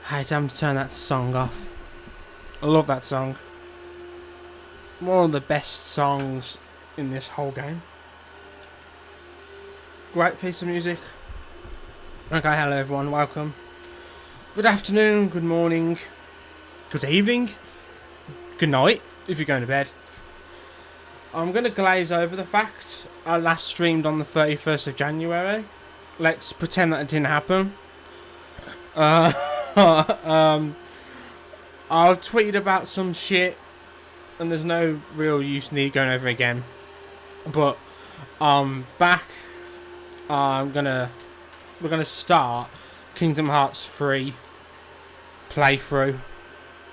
Hey, time to turn that song off. I love that song. One of the best songs in this whole game. Great piece of music. Okay, hello everyone, welcome. Good afternoon, good morning, good evening, good night if you're going to bed. I'm going to glaze over the fact I last streamed on the 31st of January. Let's pretend that it didn't happen. I tweeted about some shit and there's no real use in me going over again. But back. We're gonna start Kingdom Hearts 3 playthrough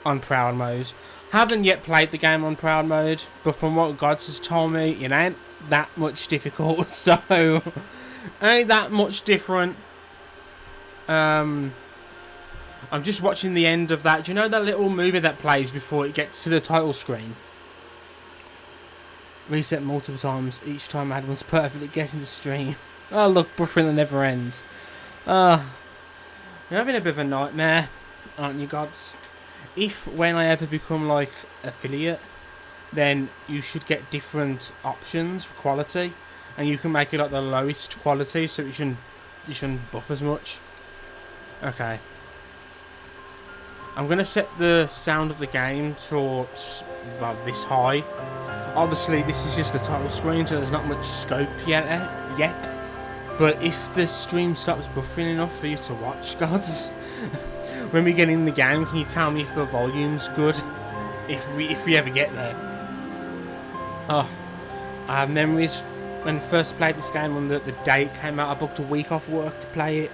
on Proud Mode. Haven't yet played the game on Proud Mode, but from what Gods has told me, it ain't that much difficult, so ain't that much different. I'm just watching the end of that. Do you know that little movie that plays before it gets to the title screen? Reset multiple times. Each time I had one's perfectly guessing the stream. Oh look, buffering that never ends. You're having a bit of a nightmare, aren't you, Gods? If when I ever become like affiliate, then you should get different options for quality, and you can make it like the lowest quality, so you shouldn't buff as much. Okay. I'm gonna set the sound of the game for this high. Obviously, this is just the title screen, so there's not much scope yet. But if the stream stops buffering enough for you to watch, Gods, when we get in the game, can you tell me if the volume's good? If we ever get there. Oh, I have memories when I first played this game on the day it came out. I booked a week off work to play it.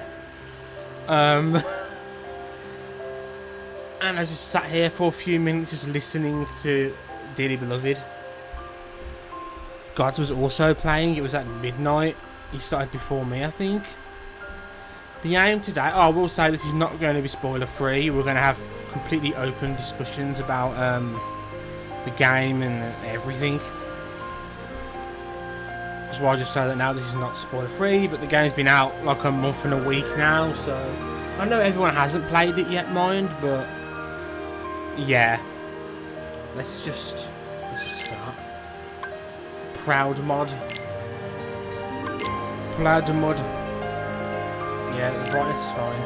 And I just sat here for a few minutes just listening to Dearly Beloved. Gods was also playing. It was at midnight. He started before me, I think. The aim today... I will say this is not going to be spoiler free. We're going to have completely open discussions about the game and everything. So I'll just say that now this is not spoiler free, but the game's been out like a month and a week now, so... I know everyone hasn't played it yet, mind, but... yeah. Let's just start. Proud mod. Proud mod. Yeah, the brightness is fine.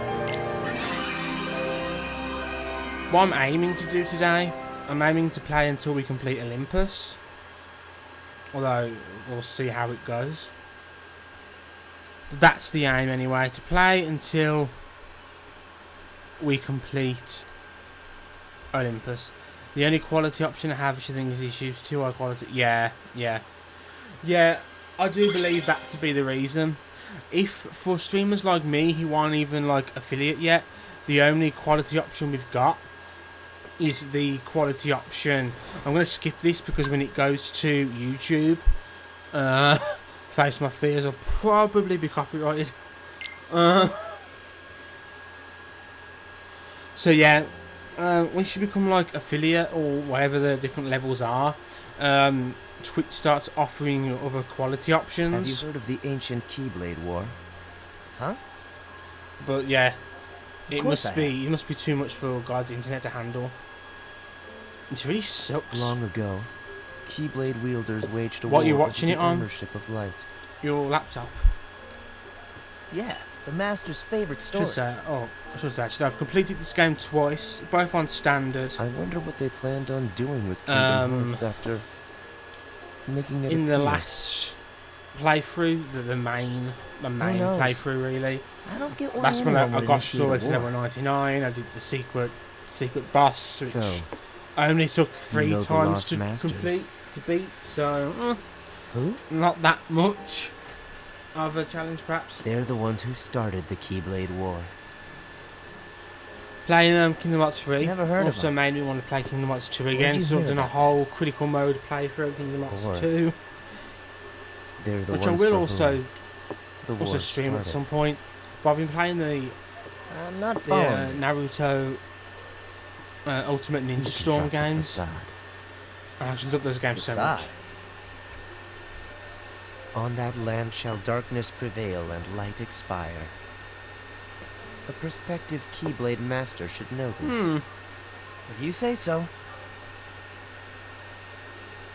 What I'm aiming to do today, I'm aiming to play until we complete Olympus. Although, we'll see how it goes. But that's the aim anyway, to play until we complete Olympus. The only quality option I have, which I think is issues, too high quality. Yeah, I do believe that to be the reason. If for streamers like me who aren't even like affiliate yet, the only quality option we've got is the quality option. I'm going to skip this because when it goes to YouTube, face my fears, I'll probably be copyrighted. So yeah, once you become like affiliate or whatever the different levels are, Twitch starts offering you other quality options. Have you heard of the ancient Keyblade War? Huh? But yeah, it must be too much for God's internet to handle. It really sucks. Long ago, Keyblade wielders waged a war. What, you're over watching the it on? ownership of light. Your laptop. Yeah, the master's favorite story. I should say, I've completed this game twice, both on standard. I wonder what they planned on doing with Kingdom Hearts after making it in appear. the last playthrough, the main playthrough really. I don't get why. That's when I got to level 99. I did the secret boss, which only took 3 times to beat. So not that much of a challenge, perhaps. They're the ones who started the Keyblade War. Playing Kingdom Hearts 3 Never heard also of made me want to play Kingdom Hearts 2 again, so I've done a whole critical mode playthrough of Kingdom Hearts 2. They're the which I ones will also stream started. at some point. But I've been playing the Naruto Ultimate Ninja Storm games. I actually love those games so much. On that land shall darkness prevail and light expire. A prospective Keyblade master should know this. If you say so.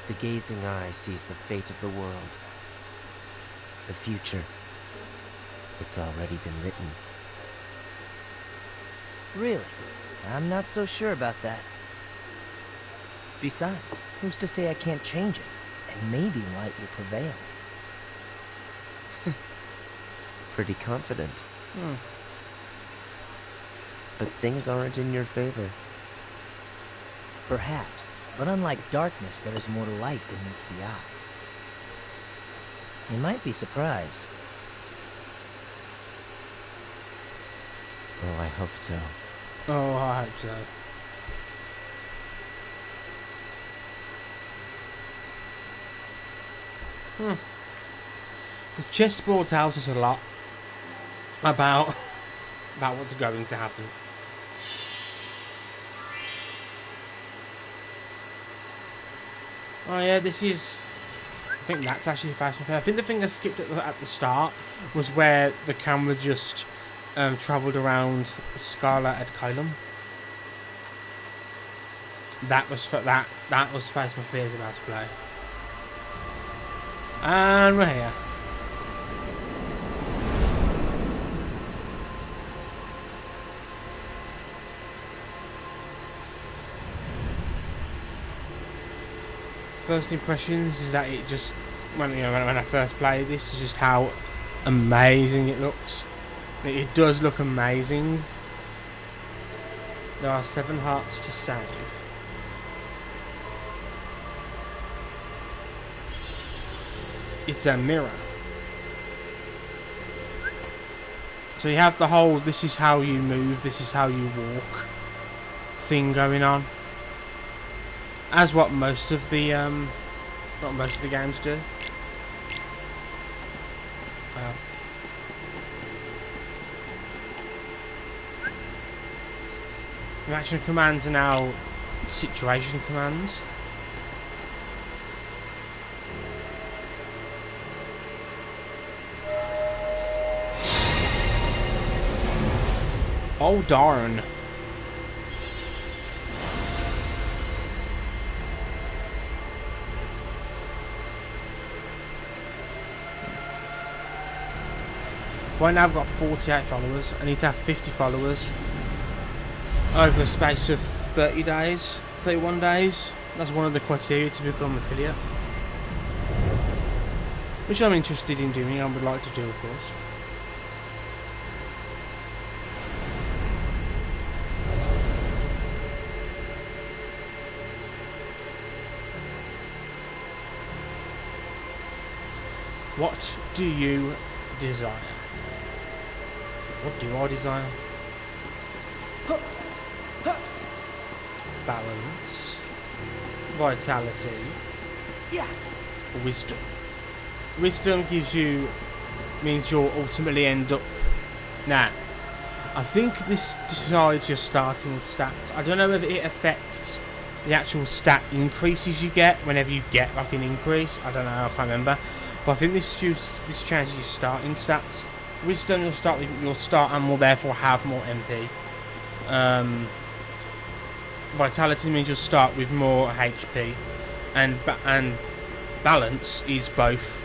The gazing eye sees the fate of the world. The future. It's already been written. Really? I'm not so sure about that. Besides, who's to say I can't change it? And maybe light will prevail. Pretty confident. But things aren't in your favor. Perhaps, but unlike darkness, there is more to light than meets the eye. You might be surprised. Oh, I hope so. Oh, I hope so. The chessboard tells us a lot about what's going to happen. Oh yeah, this is. I think that's actually fast and fair. I think the thing I skipped at the start was where the camera just travelled around Scala at Kylum. That was that was Face My Fears about to play. And we're here. First impressions is that it just when I first played this is just how amazing it looks. It does look amazing. There are 7 hearts to save. It's a mirror. So you have the whole this is how you move, this is how you walk thing going on. As what most of the not most of the games do. Wow. Reaction commands are now situation commands. Oh darn. Right now I've got 48 followers. I need to have 50 followers over a space of 30 days, 31 days. That's one of the criteria to become an affiliate. Which I'm interested in doing and would like to do, of course. What do you desire? What do I desire? Balance, vitality, wisdom. Wisdom means you'll ultimately end up. Now, I think this decides your starting stats. I don't know whether it affects the actual stat increases you get whenever you get like an increase. I don't know. I can't remember. But I think this changes your starting stats. Wisdom, you'll start and will therefore have more MP. Vitality means you'll start with more HP, and balance is both.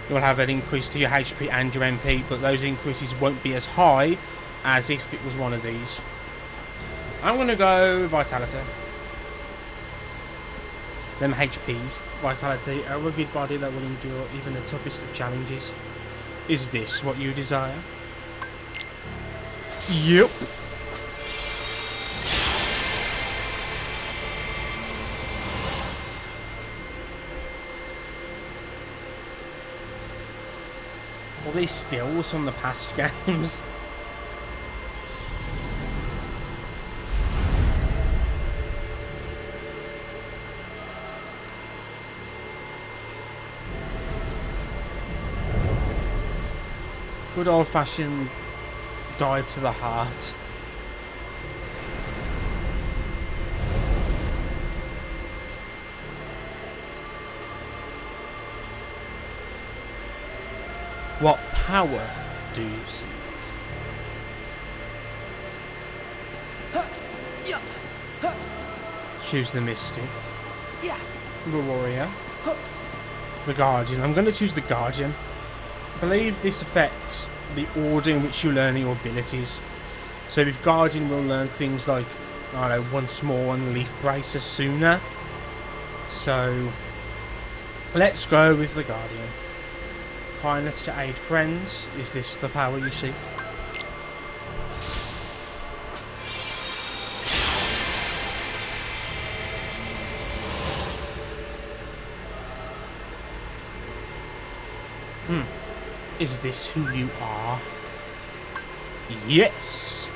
You'll have an increase to your HP and your MP, but those increases won't be as high as if it was one of these. I'm gonna go vitality. Them HPs, vitality, a rugged body that will endure even the toughest of challenges. Is this what you desire? Yep. All these stills from the past games. Good old-fashioned dive to the heart. What power do you see? choose the Mystic, the Warrior, the Guardian. I'm going to choose the Guardian. I believe this affects the order in which you learn your abilities. So with Guardian, we'll learn things like, I don't know, Once More and Leaf Bracer sooner. So let's go with the Guardian. Kindness to aid friends. Is this the power you seek? Is this who you are? Yes!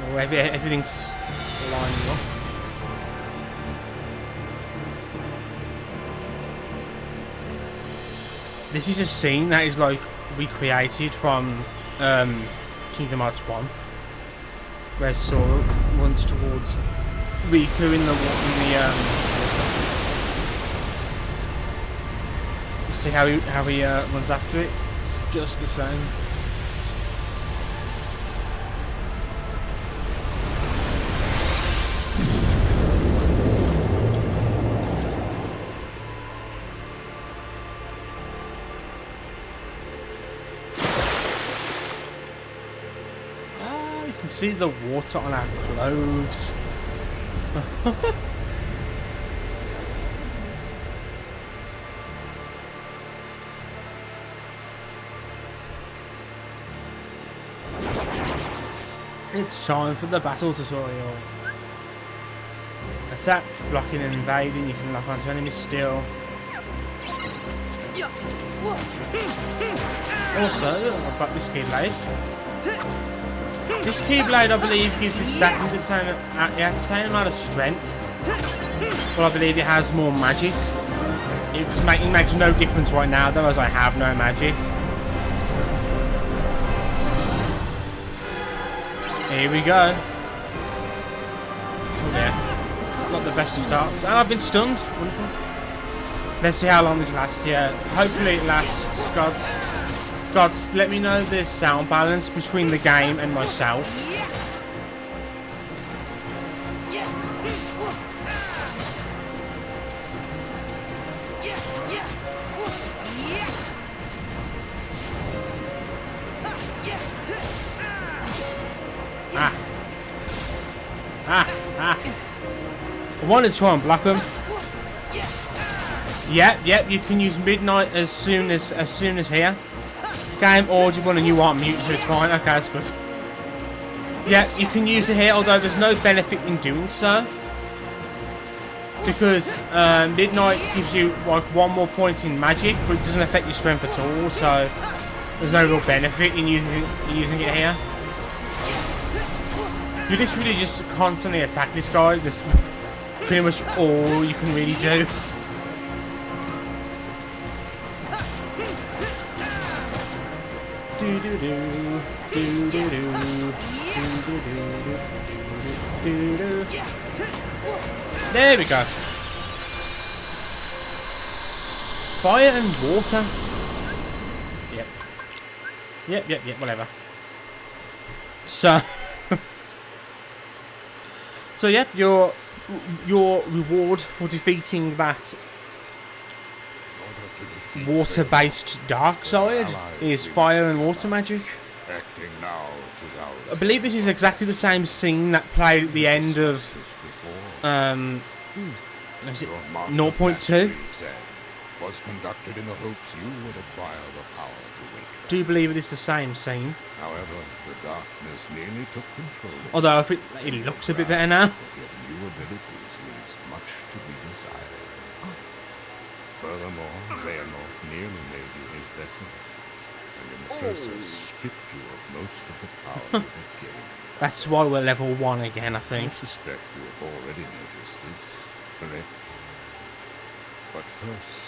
Oh, everything's lining up. This is a scene that is like recreated from Kingdom Hearts 1, where Sora runs towards Riku in the see how he runs after it. It's just the same. You can see the water on our clothes. It's time for the battle tutorial. Attack, blocking and invading. You can lock onto enemies still. Also, I've got this Keyblade. This Keyblade, I believe, gives exactly the same, the same amount of strength, but I believe it has more magic. It makes no difference right now, though, as I have no magic. Here we go. Oh yeah, not the best of starts, and I've been stunned. Wonderful. Let's see how long this lasts. Yeah, hopefully it lasts. Gods, let me know the sound balance between the game and myself. I wanted to try and block them. Yep, you can use Midnight as soon as here. Game audible and you aren't mute, so it's fine. Okay, that's good. Yeah, you can use it here, although there's no benefit in doing so. Because Midnight gives you like 1 more point in magic, but it doesn't affect your strength at all, so there's no real benefit in using it here. You literally just constantly attack this guy. That's pretty much all you can really do. There we go. Fire and water. Yep, whatever. So so yep, your reward for defeating that water-based dark side is fire and water magic. I believe this is exactly the same scene that played at the end of is it 0.2? Was conducted in the hopes you would acquire the power to wake. Do you believe it is the same scene? However, the darkness nearly took control. Although I think it looks a bit better now. Yet new abilities leaves much to be desired. Furthermore, Xehanort nearly made you his vessel, and in the process stripped you of most of the power you had gained. That's why we're level 1 again, I think. I suspect you have already noticed this, correct? But first,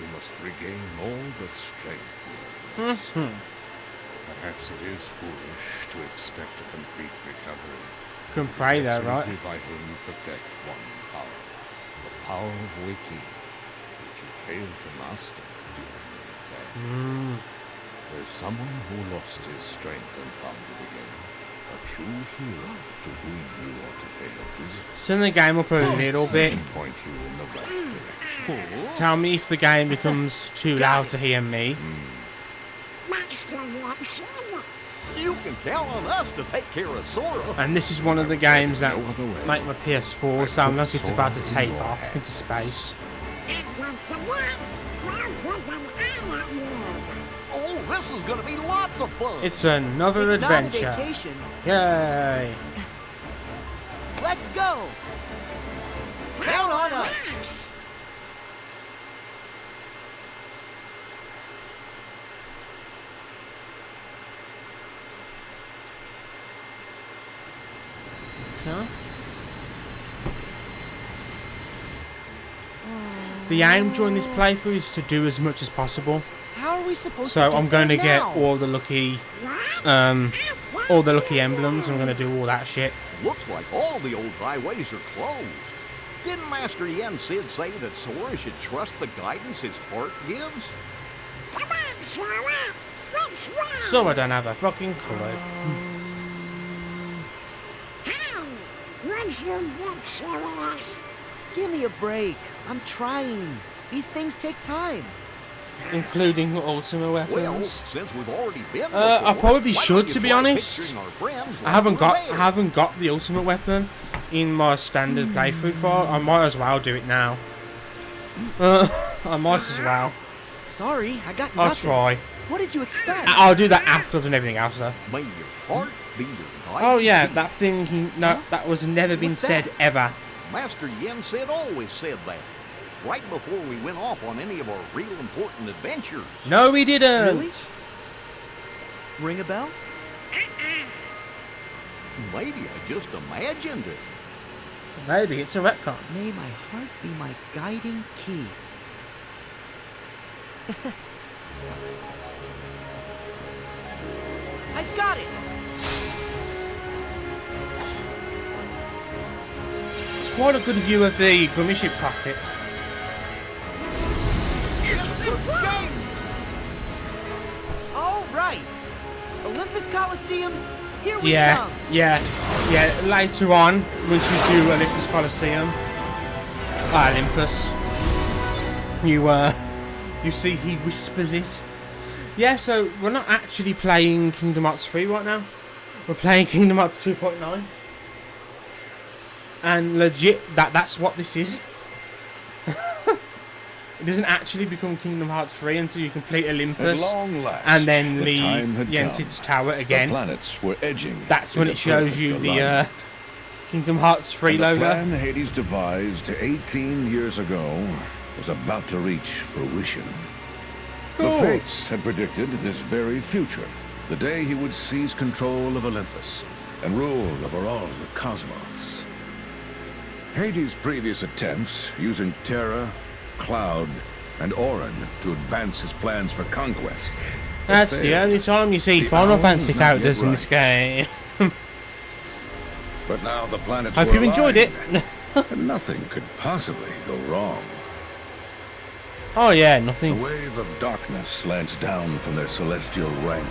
you must regain all the strength you have lost. Perhaps it is foolish to expect a complete recovery. Can pray though, right? It's vital you perfect one power, the power of waking, which you failed to master during the exam. There's someone who lost his strength and found it again. A true hero to whom you ought to pay a visit. Turn the game up a little bit. He can point you in the right direction. Tell me if the game becomes too loud to hear me. You can count on us to take care of Sora. And this is one of the games that make my PS4 sound like it's about to take off into space. Oh, this is gonna be lots of fun. It's another It's not a adventure. vacation. Yay! Let's go. Count on us. Huh? The aim during this playthrough is to do as much as possible. How are we supposed to So get I'm going to there get now? all the lucky emblems. I'm going to do all that shit. Looks like all the old highways are closed. Didn't Master Yen Sid say that Sora should trust the guidance his heart gives? Come on, Sora. What's wrong? So I don't have a fucking clue. Hey, would you get serious? Give me a break. I'm trying. These things take time. Including ultimate Well, weapons. since we've already been I before, probably why should, don't you to be try honest. picturing our friends I like haven't we're got there? the ultimate weapon in my standard playthrough file. I might as well do it now. I might as well. Sorry, I got I'll nothing. try. What did you expect? I'll do that after I've done everything else though. May your heart be your guidance. Oh yeah, that thing. That was never been What's said that? ever. Master Yen Sid always said that. Right before we went off on any of our real important adventures. No, we didn't. Really? Ring a bell? Maybe I just imagined it. Maybe it's a retcon. May my heart be my guiding key. I've got it! It's quite a good view of the gummy ship cockpit. All right. Olympus Coliseum, here we Yeah, come. yeah. Later on, once you do Olympus Coliseum, Olympus, you see he whispers it. Yeah, so we're not actually playing Kingdom Hearts 3 right now. We're playing Kingdom Hearts 2.9. And legit, that's what this is. It doesn't actually become Kingdom Hearts 3 until you complete Olympus. At long last, And then the time leave had Yensid's come. Tower The again. planets were edging. That's when into it shows perfect you the alignment. Kingdom Hearts 3 And the logo. plan Hades devised 18 years ago was about to reach fruition. Cool. The Fates had predicted this very future, the day he would seize control of Olympus and rule over all the cosmos. Hades' previous attempts, using Terra, Cloud, and Orin to advance his plans for conquest. had That's the failed. only time you see The Final hour Fantasy was not yet characters in this right. game. But now the planets Hope were you enjoyed it. aligned, and nothing could possibly go wrong. Oh yeah, A nothing. wave of darkness slants down from their celestial rank.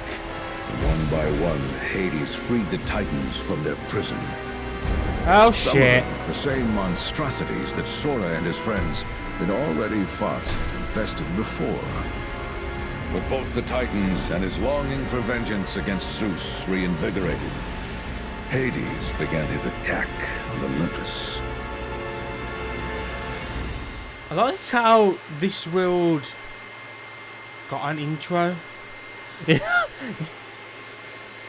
And one by one, Hades freed the Titans from their prison. Oh Some shit. of them, the same monstrosities that Sora and his friends had already fought and bested before. But both the Titans and his longing for vengeance against Zeus reinvigorated. Hades began his attack on Olympus. I like how this world got an intro.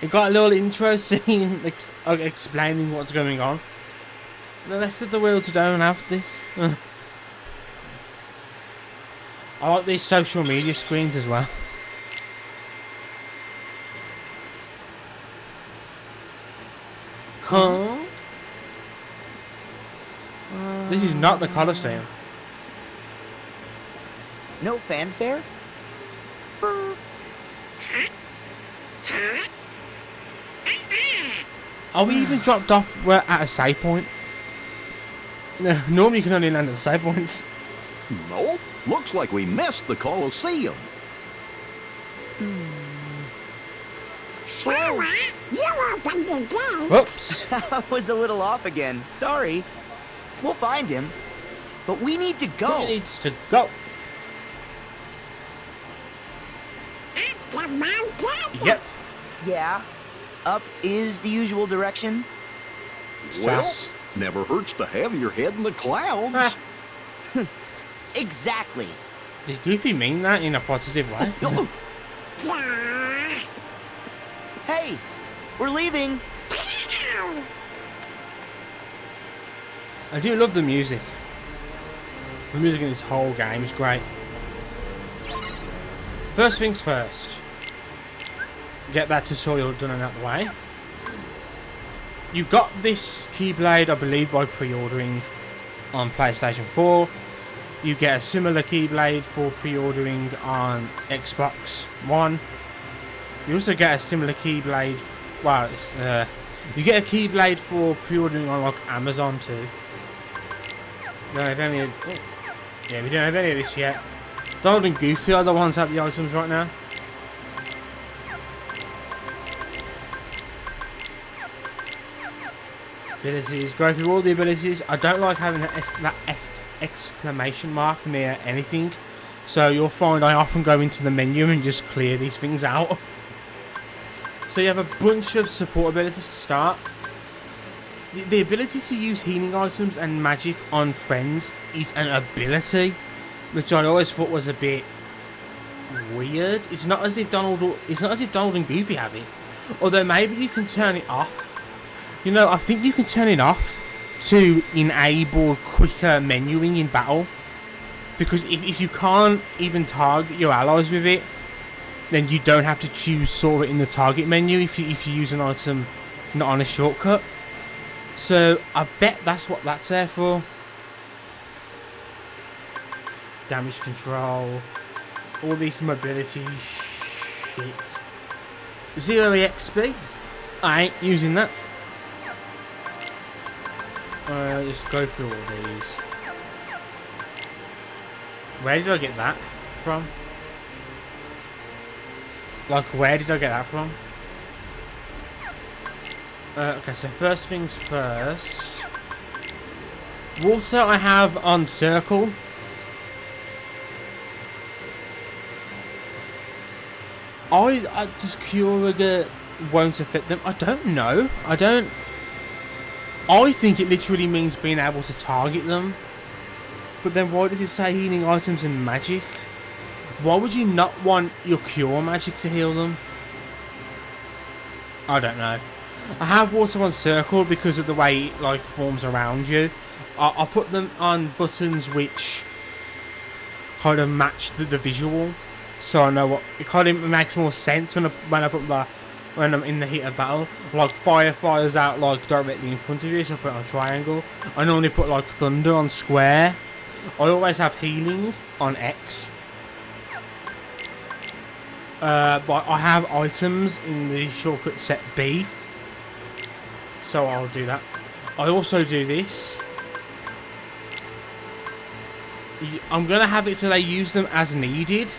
It got a little intro scene explaining what's going on. The rest of the world don't have this. I like these social media screens as well. Huh? This is not the Colosseum. No fanfare? Are we even dropped off at a save point? No, normally you can only land at the save points. Nope. Looks like we missed the Colosseum. Sora, you opened the gate. Whoops. I was a little off again. Sorry. We'll find him. But we need to He go. needs to go. Up the mountain. Yep. Yeah. Up is the usual direction. Sass. Never hurts to have your head in the clouds. Ah. Exactly. Did Goofy mean that in a positive way? Yeah. Hey, we're leaving. Ow. I do love the music. The music in this whole game is great. First things first. Get that tutorial done and out of the way. You got this Keyblade, I believe, by pre-ordering on PlayStation 4. You get a similar Keyblade for pre-ordering on Xbox One. You also get a similar Keyblade. Well, it's, you get a Keyblade for pre-ordering on like Amazon too. We don't have any. Yeah, we don't have any of this yet. Donald and Goofy are the ones that have the items right now. Abilities. Go through all the abilities. I don't like having that exclamation mark near anything. So you'll find I often go into the menu and just clear these things out. So you have a bunch of support abilities to start. The ability to use healing items and magic on friends is an ability, which I always thought was a bit weird. It's not as if Donald and Goofy have it. Although maybe you can turn it off. You know, I think you can turn it off to enable quicker menuing in battle. Because if you can't even target your allies with it, then you don't have to choose Sora in the target menu if you use an item not on a shortcut. So I bet that's what that's there for. Damage control, all this mobility shit. 0 EXP. I ain't using that. Just go through all these. Where did I get that from? Like, where did I get that from? Okay, so first things first. Water I have on circle. Does Curaga won't affect them? I don't know. I think it literally means being able to target them. But then why does it say healing items and magic? Why would you not want your cure magic to heal them? I don't know. I have water on circle because of the way it like forms around you. I put them on buttons which kind of match the visual, so I know what it kind of makes more sense when I'm in the heat of battle. Like fire fires out like directly in front of you, so I put it on triangle. I normally put like thunder on square. I always have healing on X. But I have items in the shortcut set B, so I'll do that. I also do this. I'm gonna have it so they use them as needed,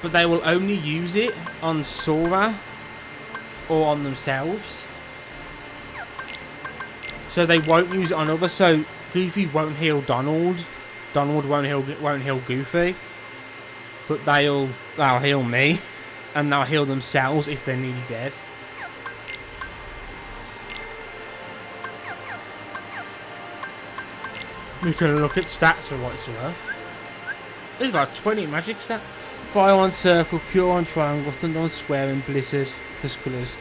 but they will only use it on Sora or on themselves. So they won't use it on others. So Goofy won't heal Donald. Donald won't heal Goofy. But they'll heal me, and they'll heal themselves if they're nearly dead. We can look at stats for what it's worth. He's got 20 magic stat. Fire on circle, cure on triangle, thunder on square, and blizzard plus colours.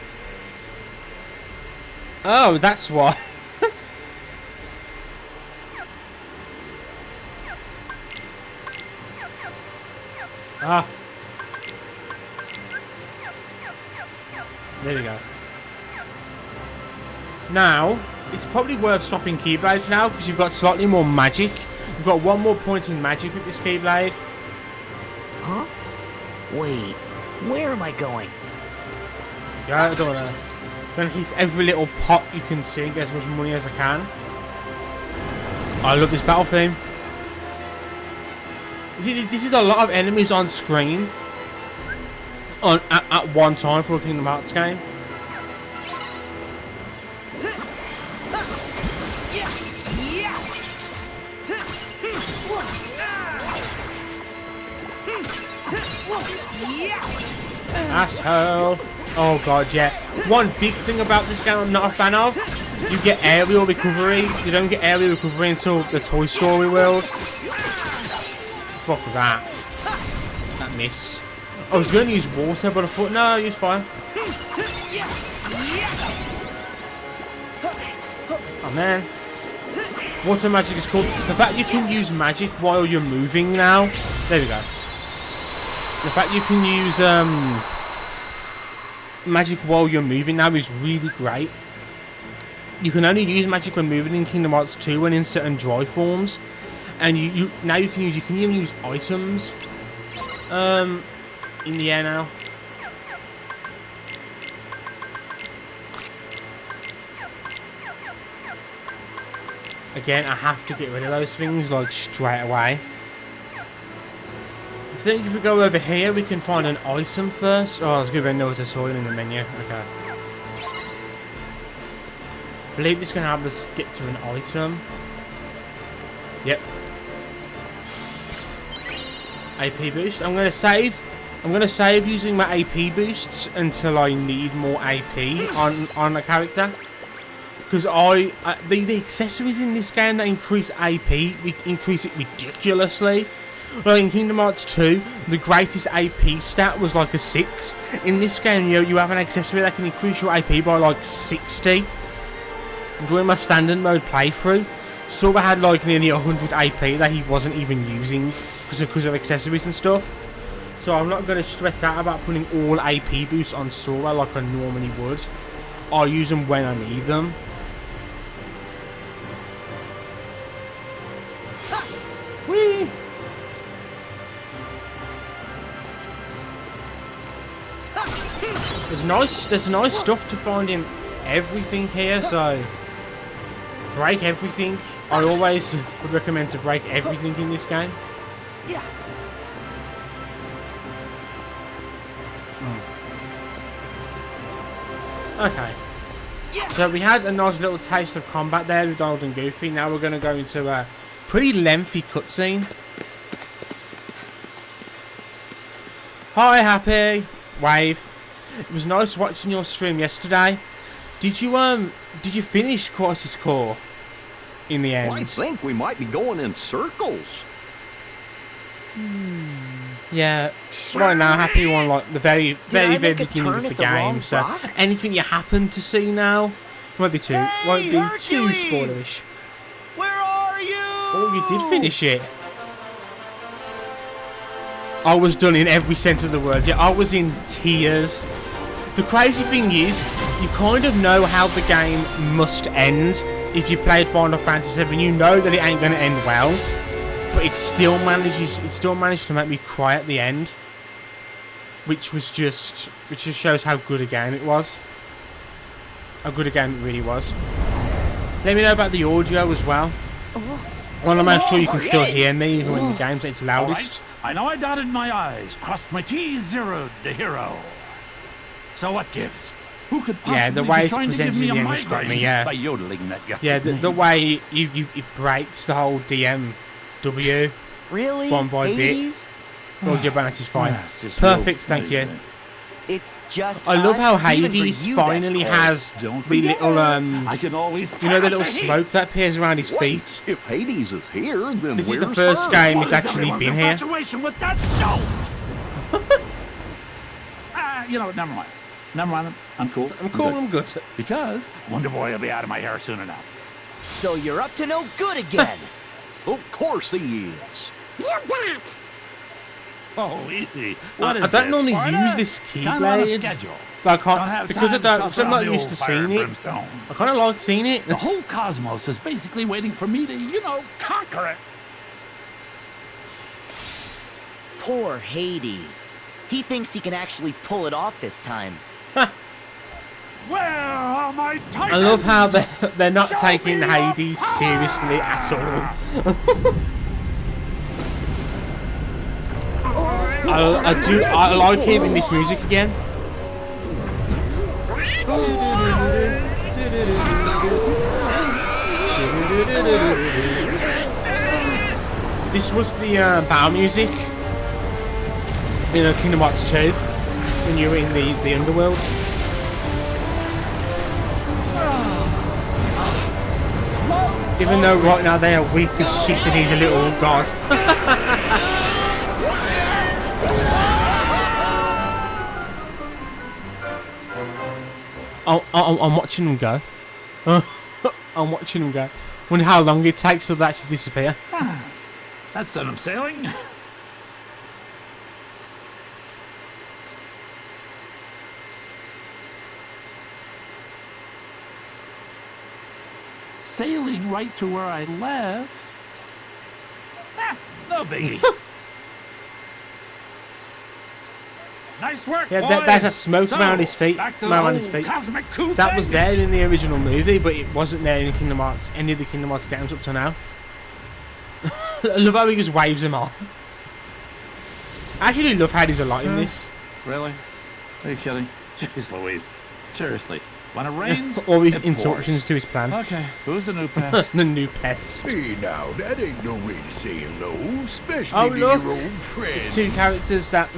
Oh, that's why. Ah. There we go. Now, it's probably worth swapping Keyblades now because you've got slightly more magic. You've got one more point in magic with this Keyblade. Huh? Wait, where am I going? Yeah, I don't wanna. Gonna hit every little pot you can see and get as much money as I can. I love this battle theme. You see, this is a lot of enemies on screen. at one time for a Kingdom Hearts game. Asshole. Oh god, yeah. One big thing about this game I'm not a fan of, you get aerial recovery. You don't get aerial recovery until the Toy Story world. Fuck that. That missed. I was going to use water, but I thought, no, I'll use fire. Oh man. Water magic is cool. The fact you can use magic while you're moving now. There we go. The fact you can use magic while you're moving now is really great. You can only use magic when moving in Kingdom Hearts 2 and in certain dry forms. And now you can even use items in the air now. Again, I have to get rid of those things like straight away. I think if we go over here, we can find an item first. Oh, there's going to be another tutorial in the menu. Okay. I believe this can help us get to an item. Yep. AP boost. I'm going to save. I'm going to save using my AP boosts until I need more AP on a character. Because the accessories in this game that increase AP, we increase it ridiculously. Like in Kingdom Hearts 2, the greatest AP stat was like a 6. In this game, you have an accessory that can increase your AP by like 60. During my standard mode playthrough, Sora had like nearly 100 AP that he wasn't even using because of accessories and stuff. So I'm not going to stress out about putting all AP boosts on Sora like I normally would. I'll use them when I need them. Whee! There's nice stuff to find in everything here, so break everything. I always would recommend to break everything in this game. Yeah. Okay. So we had a nice little taste of combat there with Donald and Goofy. Now we're going to go into a pretty lengthy cutscene. Hi, Happy. Wave. It was nice watching your stream yesterday. Did you finish Crisis Core in the end? I think we might be going in circles. Yeah, right now, Happy on like the very beginning of the game. So rock? anything you happen to see now won't be too spoilerish. Where are you? Oh, you did finish it. I was done in every sense of the word. Yeah, I was in tears. The crazy thing is, you kind of know how the game must end. If you played Final Fantasy VII, you know that it ain't going to end well. But it still managed to make me cry at the end. Which just shows how good a game it was. How good a game it really was. Let me know about the audio as well. I want to make sure you can still hear me even when the game's at its loudest. I know I dotted my I's, crossed my T's, zeroed the hero. So what gives? Who could possibly the way be it's trying to give presented me in a the English got me, migraine yeah. by yodeling that guts? Yeah, the way it breaks the whole DMW Really? one by Hades? bit. Audio balance is fine. Yeah, it's just Perfect, real thank you. amazing. It's just I love how us. Even for Hades you, that's finally cold. has Don't the forget, little I can always you know, the turn little up heat. smoke that appears around his Wait, feet. if Hades is here, then This is where's the first her? game What it's is actually everyone's been here. infatuation with that stone? You know what? Never mind. I'm cool. I'm cool, I'm good. Because Wonder Boy will be out of my hair soon enough. So you're up to no good again. Of course he is. You bet. Oh, easy. I don't normally use this Kind of on a keyblade. schedule. But I Don't can't, have because time to because I'm toss not around the used to old fire seeing and it. brimstone. I kind of like seeing it. The whole cosmos is basically waiting for me to, conquer it. Poor Hades. He thinks he can actually pull it off this time. Where are my titans? I love how they're not Show taking me your Hades power! seriously at all. I like hearing this music again. This was the bow music in Kingdom Hearts 2 when you were in the underworld. Even though right now they are weak as shit and he's a little god. I'm watching him go. I'm watching him go. Wonder how long it takes till they actually disappear. That's set him sailing. Sailing right to where I left. No biggie. Nice work, Yeah, boys. there's that smoke So, around his feet. back to Around the his old feet. cosmic coup That was thing. there in the original movie, but it wasn't there in Kingdom Hearts. Any of the Kingdom Hearts games up to now. I love how he just waves him off. I actually love how he's a lot in this. Really? Are you kidding? Jeez Louise. Seriously. When it rains, All these it pours. interruptions to his plan. Okay, who's the new pest? The new pest. Hey now, that ain't no way to say hello, especially Oh, to look. your old friend. It's two characters that,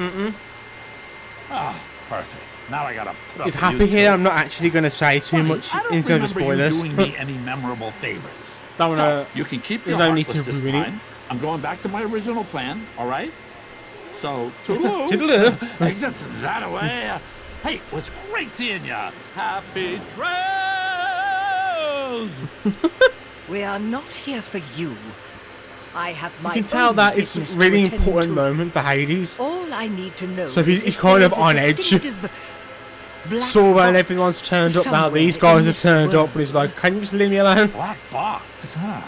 Ah, perfect. Now I gotta put up If with happy you here, two. I'm not actually going to say too Funny, much I don't in terms of remember you spoilers. doing me any memorable favors. Don't wanna- So, you can keep there's your no need Heartless to this ruin it. time. I'm going back to my original plan, all right? So, toodaloo. Toodaloo. Exits that away. Hey, it was great seeing ya. Happy trails. We are not here for you. I have my You can tell own that it's business a to really attend important to. moment for Hades. All I need to know So is he's if kind there of is a on edge. distinctive black Saw when box everyone's turned up now. somewhere These in guys have this turned world. up, but he's like, can you just leave me alone? Black box, huh?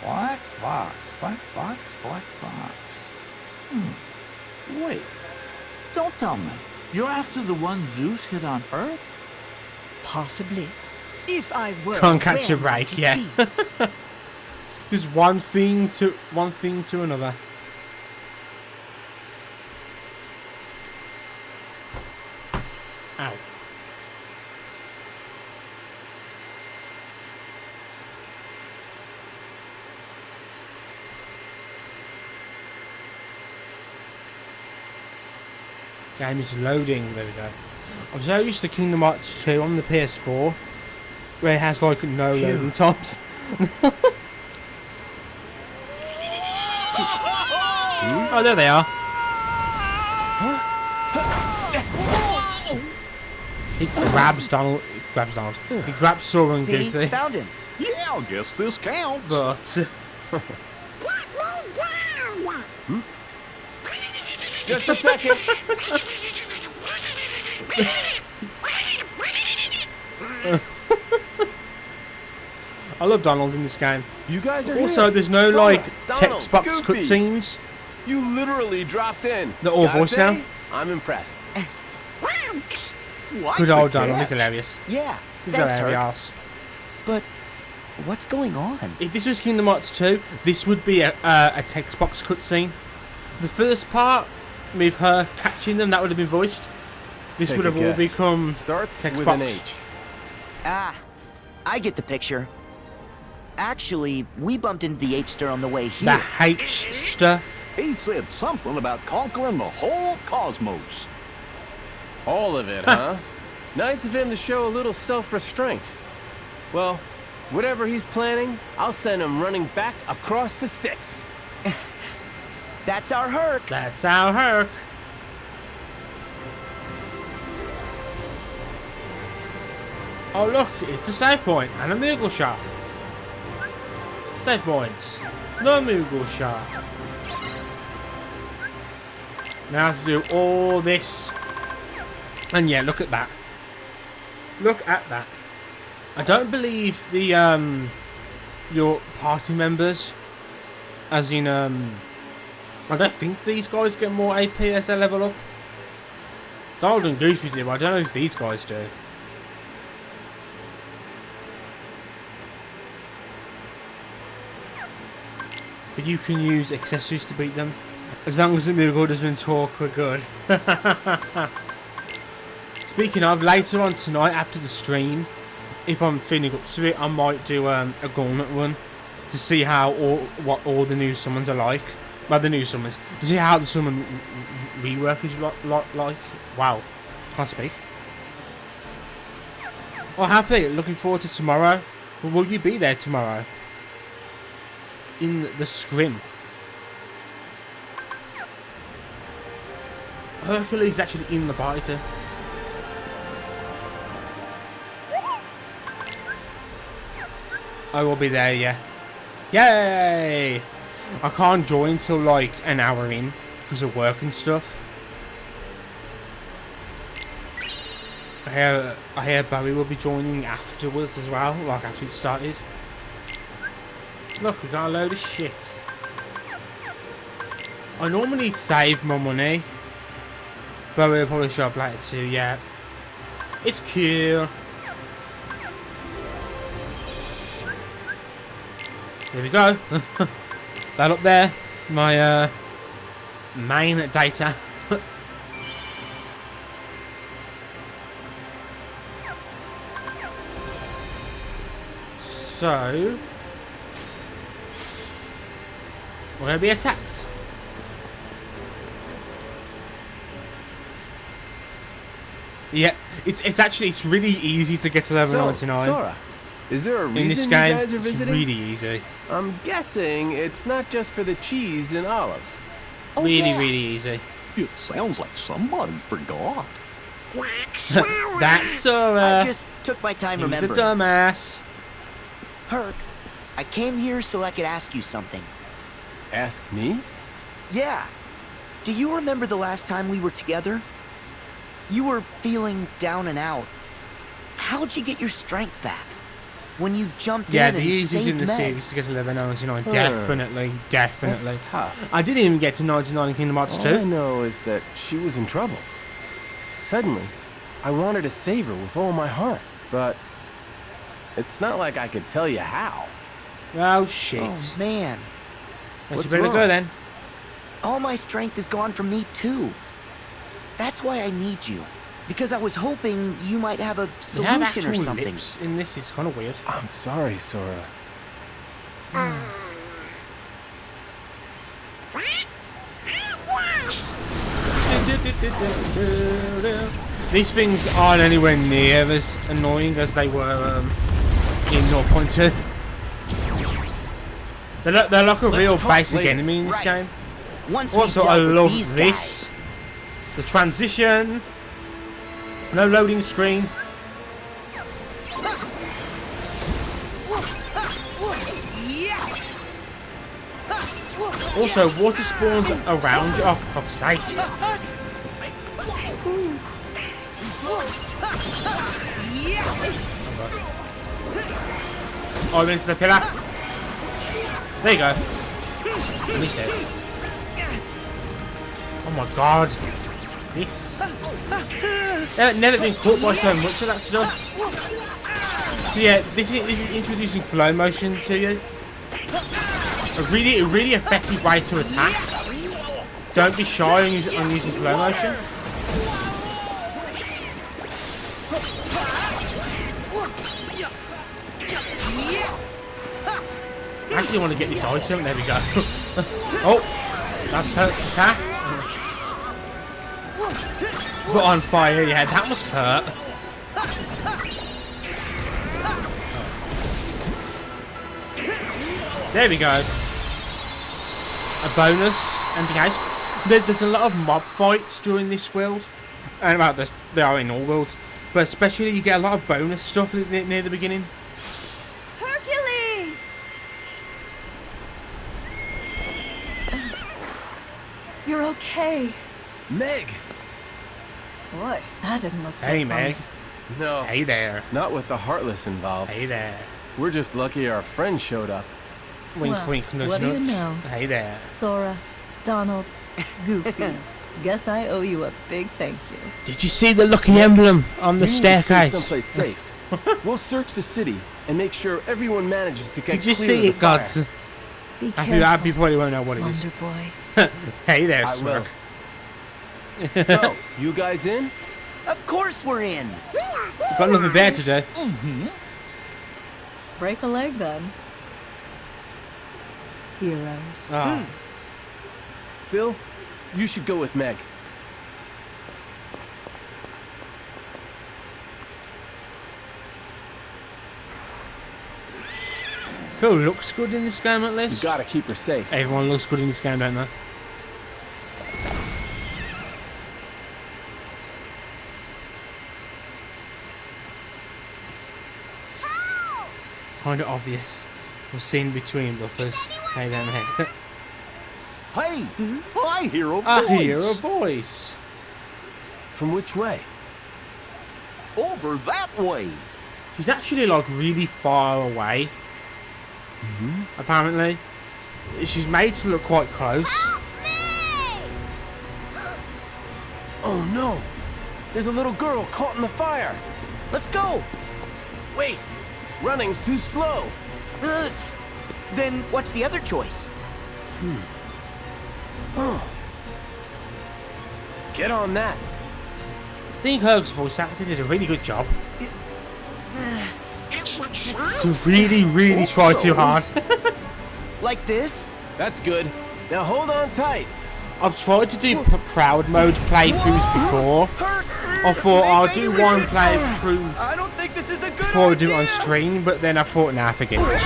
Black box, black box, black box. Wait, don't tell me. You're after the one Zeus hit on Earth? Possibly. If I were, Can't catch a where might break, it yeah. be? Just one thing to another. Ow. Game is loading. There we go. I'm so used to Kingdom Hearts 2 on the PS4, where it has like no loading times. Oh, there they are. He grabs Donald. He grabs Donald. He grabs Sora and See, Goofy. found him. Yeah, I guess this counts. But Get me down! Just a second. I love Donald in this game. You guys are Also, here. there's no Sora, like Donald, text box Goofy. cutscenes. You literally dropped in. They're all Gotta voiced say, now. I'm impressed. Thanks! Like Good the old Donald. cat. He's hilarious. Yeah, He's thanks, Herc. hilarious. But what's going on? If this was Kingdom Hearts 2, this would be a text box cutscene. The first part with her catching them, that would have been voiced. This Take would a have all guess. become Starts text with box. an H. Ah, I get the picture. Actually, we bumped into the H-Star on the way here. The H-ster. He said something about conquering the whole cosmos. All of it, huh? Nice of him to show a little self-restraint. Well, whatever he's planning, I'll send him running back across the sticks. That's our Herc. That's our Herc. Oh look, it's a save point and a Moogle shop. Save points. No Moogle shop. Now to do all this. And yeah, look at that. Look at that. I don't believe the your party members, as in I don't think these guys get more AP as they level up. Donald and Goofy do, but I don't know if these guys do. but you can use accessories to beat them. As long as the Moogle doesn't talk, we're good. Speaking of, later on tonight after the stream, if I'm feeling up to it, I might do a gauntlet run to see how what all the new summons are like. Well, the new summons. To see how the summon rework is like. Wow, can't speak. Oh, happy. Looking forward to tomorrow. Well, will you be there tomorrow? In the scrim. Hercules is actually in the party too. I will be there, yeah. Yay! I can't join till like an hour in because of work and stuff. I hear Barry will be joining afterwards as well, like after it started. Look, we got a load of shit. I normally save my money, but we'll probably show up later too, yeah. It's cool. There we go. That up there, my main data. So we're gonna be attacked. Yeah, it's really easy to get to level 99. Sora, is there a reason in this game? you guys are visiting? It's really easy. I'm guessing it's not just for the cheese and olives. Oh, Really, yeah. really easy. It sounds like somebody forgot. That's Sora. I just took my time He's a remembering. dumbass. Herc, I came here so I could ask you something. Ask me? Yeah. Do you remember the last time we were together? You were feeling down and out. How'd you get your strength back? When you jumped Yeah, in the and easiest in saved the Meg? series to get to level 99. Definitely. That's tough. I didn't even get to 99 in Kingdom Hearts All 2. I know is that she was in trouble. Suddenly, I wanted to save her with all my heart, but it's not like I could tell you how. Oh, shit. Oh, man. Well, what's you better go wrong? then. All my strength is gone from me, too. That's why I need you. Because I was hoping you might have a They have solution or actual something. lips in this. It's kind of weird. I'm sorry, Sora. These things aren't anywhere near as annoying as they were in 0.2. They're like a real basic later. enemy in this Right. game. Once we Also, dealt I with love these this. The transition. No loading screen. Also, water spawns around you. Oh, for fuck's sake. Oh, I went into the pillar. There you go. At least dead. Oh my god. This. I've never been caught by so much of that stuff. So yeah, this is introducing flow motion to you. A really effective way to attack. Don't be shy on using flow motion. I actually want to get this item. There we go. Oh, that's Herc's attack. Put on fire. Yeah, that must hurt. There we go. A bonus MPH. There's a lot of mob fights during this world, and about this, they are in all worlds, but especially you get a lot of bonus stuff near the beginning. Hercules! You're okay. Meg! Boy, that didn't look so Hey, fun. Meg. No, Hey there. not with the Heartless involved. Hey there. We're just lucky our friend showed up. Wink, Well, wink, nudge, what do you nudge. know? Hey there. Sora, Donald, Goofy. Guess I owe you a big thank you. Did you see the lucky emblem on the We need to stay staircase? someplace safe. We'll search the city and make sure everyone manages to get Did you clear see of the it, gods? fire. Be careful, Happy probably won't know what it is. Wonder Boy. Hey there, I Smirk. will. So, you guys in? Of course we're in. Got nothing better to do. Break a leg then. Heroes. Ah. Phil, you should go with Meg. Phil looks good in this game at You least. gotta keep her safe. Everyone looks good in this game, don't they? Kind of obvious. We're seen between buffers. Hey there, Meg. Hey, I hear a voice. I hear a voice. From which way? Over that way. She's actually like really far away. Apparently. She's made to look quite close. Oh no! There's a little girl caught in the fire! Let's go. Wait! Running's too slow! Then what's the other choice? Get on that! I think Herg's voice actor did a really good job. To really try too hard. Like this? That's good. Now hold on tight! I've tried to do proud mode playthroughs before. I thought I'll do one playthrough I don't think this is a good before I do it on stream, but then I thought, nah, forget it.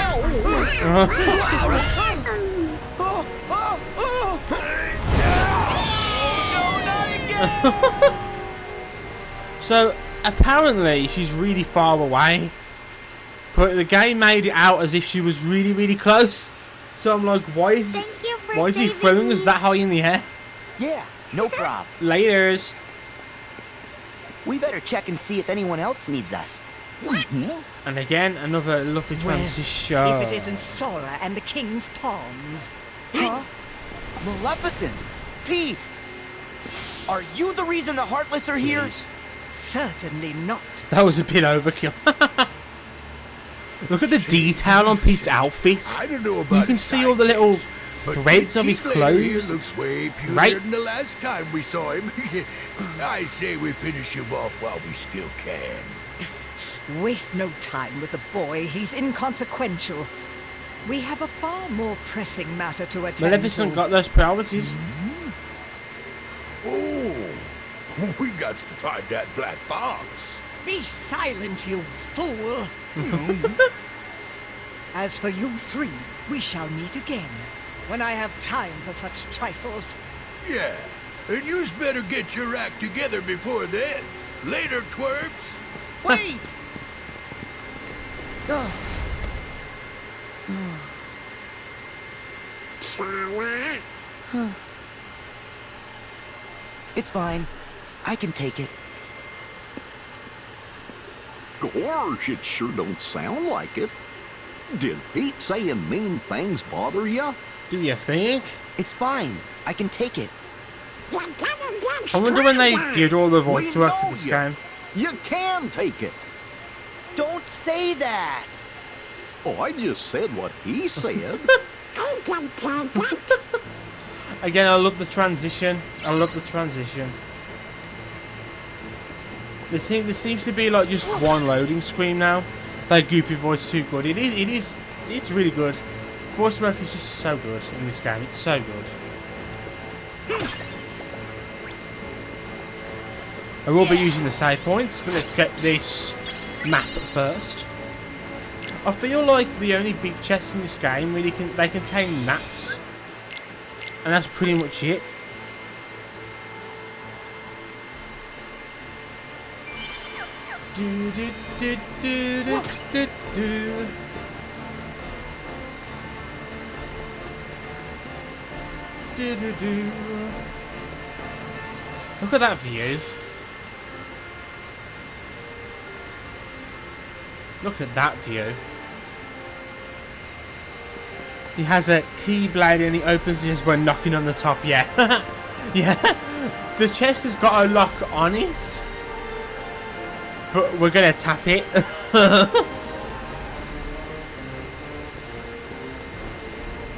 So apparently she's really far away, but the game made it out as if she was really close. So I'm like, why is he throwing us that high in the air? Yeah, no problem. Laters. We better check and see if anyone else needs us. And again, another lovely transition. If it isn't Sora and the King's Pawns. Huh? Maleficent! Pete! Are you the reason the Heartless are here? Please. Certainly not. That was a bit overkill. Look at the detail on Pete's outfit. I don't know about You can see all the little threads of his clothes. Looks way purer Right. than the last time we saw him. I say we finish him off while we still can. Waste no time with the boy. He's inconsequential. We have a far more pressing matter to attend Maleficent to. got those priorities. Oh, we got to find that black box. Be silent, you fool! As for you three, we shall meet again, when I have time for such trifles. Yeah, and you's better get your act together before then. Later, twerps. Wait! It's fine. I can take it. Gosh, it sure don't sound like it. Did Pete saying mean things bother you? Do you think? It's fine. I can take it. I wonder when they did all the voice We work for know this ya. game. You can take it. Don't say that! Oh, I just said what he said. Again, I love the transition. I love the transition. There seems to be like just one loading screen now. That Goofy voice too good. It's really good. Voice work is just so good in this game. It's so good. I will be using the save points, but let's get this map first. I feel like the only big chests in this game really they contain maps, and that's pretty much it. Do, do, do, do, do, do, do. Do, do, do. Look at that view. Look at that view. He has a keyblade and he opens it when knocking on the top. Yeah. Yeah. The chest has got a lock on it. But we're gonna tap it.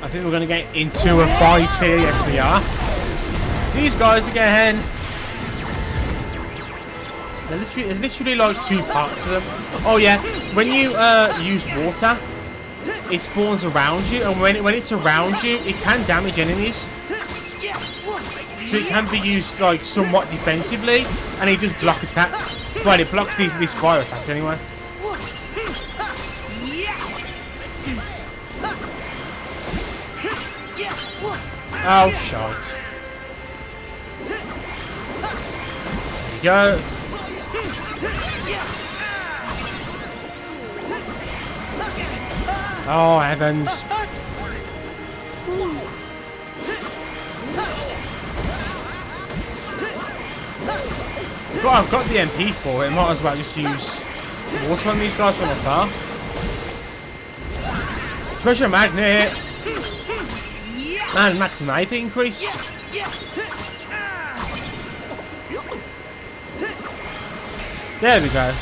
I think we're going to get into a fight here. Yes, we are. These guys again. There's literally like 2 parts of them. Oh yeah, when you use water, it spawns around you, and when it's around you, it can damage enemies. So it can be used like somewhat defensively, and it does block attacks. Well, it blocks these fire attacks anyway. Oh, shite. There we go. Oh, heavens. I've got the MP for it. Might as well just use water on these guys from afar. Treasure magnet. And maximum AP increased. There we go.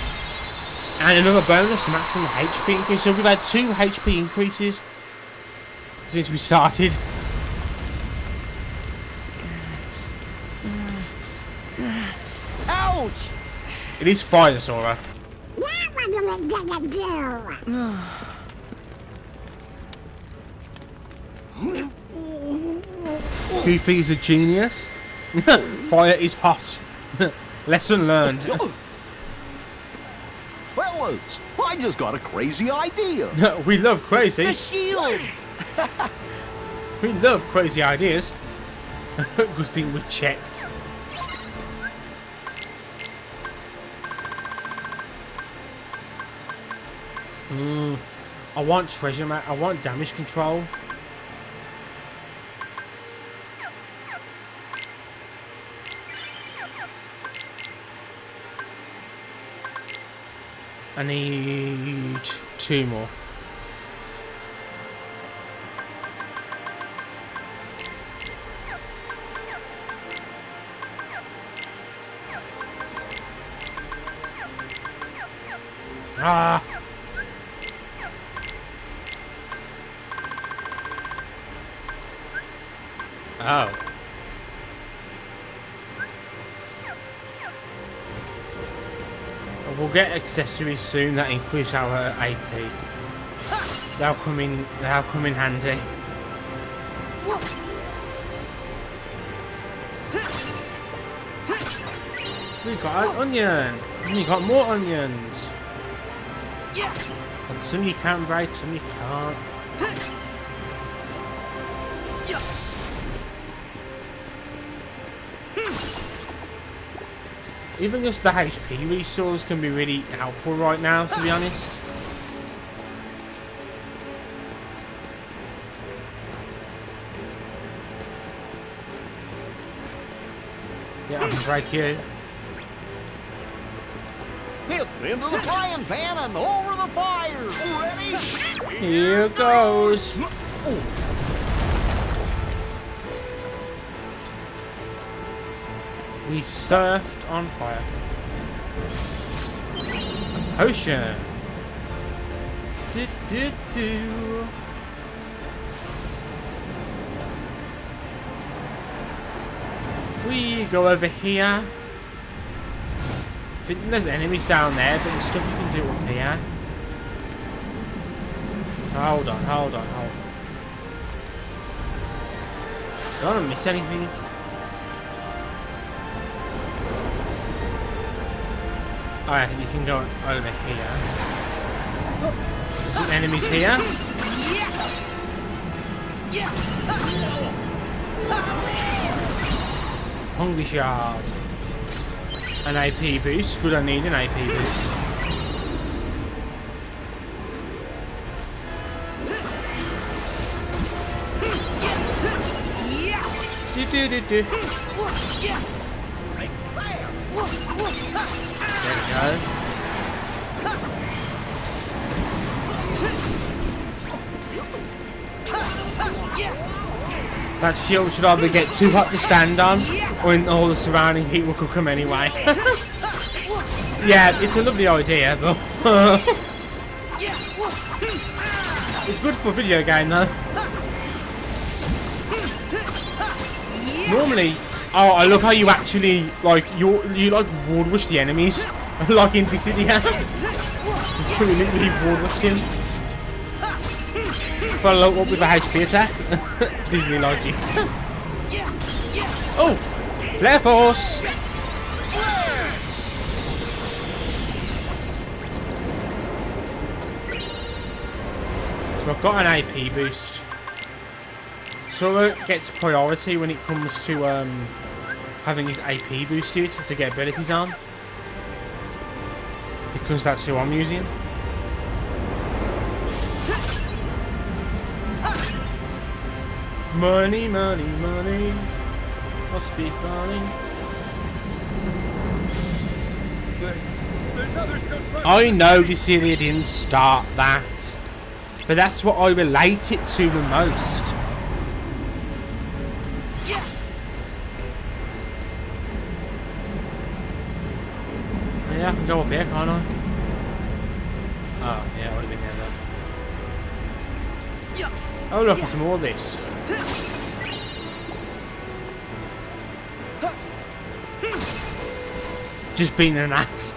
And another bonus, maximum HP increase. So we've had 2 HP increases since we started. Ouch! It is fire, Sora. Now what are we gonna do? Goofy is a genius. Fire is hot. Lesson learned. Fellas, I just got a crazy idea. We love crazy. The shield! We love crazy ideas. Good thing we checked. I want treasure map. I want damage control. I need 2 more. Ah! Oh. We'll get accessories soon that increase our AP. They'll come in handy. We got an onion. And we got more onions. And some you can break, some you can't. Even just the HP resource can be really helpful right now, to be honest. Yeah, I can break you. Hit into the frying pan and over the fire. Ready? Here goes. We surfed on fire. A potion. Do. We go over here. I think there's enemies down there, but there's stuff you can do up here. Hold on. Don't want to miss anything. Alright, you can go over here. There's some enemies here. Hungry Shard. An AP boost. Good, I need an AP boost. Do. There we go. That shield should either get too hot to stand on, or in all the surrounding heat will cook them anyway. Yeah, it's a lovely idea, but it's good for a video game though. Normally, oh, I love how you actually like you like ward rush the enemies, like in this video. You literally ward rushed him. Follow up with a HP attack. Disney logic. Oh, flare force. So I've got an AP boost. Sora gets priority when it comes to having his AP boosted to get abilities on. Because that's who I'm using. Money, money, money. Must be funny. There's others still trying. I know this area didn't start that. But that's what I relate it to the most. Yeah, I can go up here, can't I? Oh, yeah, I would have been there though. Oh look, it's more of this. Just being an ass.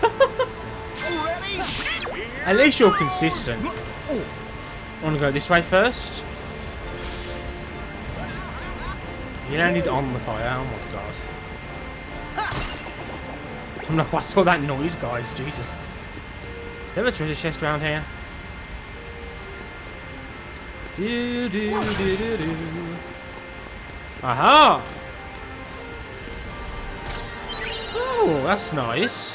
At least you're consistent. I want to go this way first. You landed on the fire, oh my god. I'm like, what's all that noise, guys? Jesus. There a treasure chest around here? Do do do do do. Aha! Oh, that's nice.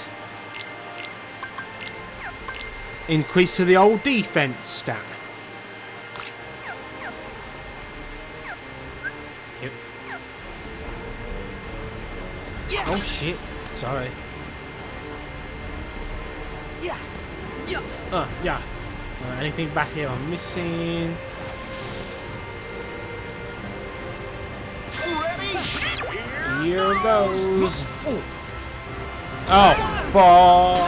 Increase to the old defense stat. Yep. Oh shit! Sorry. Yeah. Anything back here I'm missing? Here goes. Oh, fuck.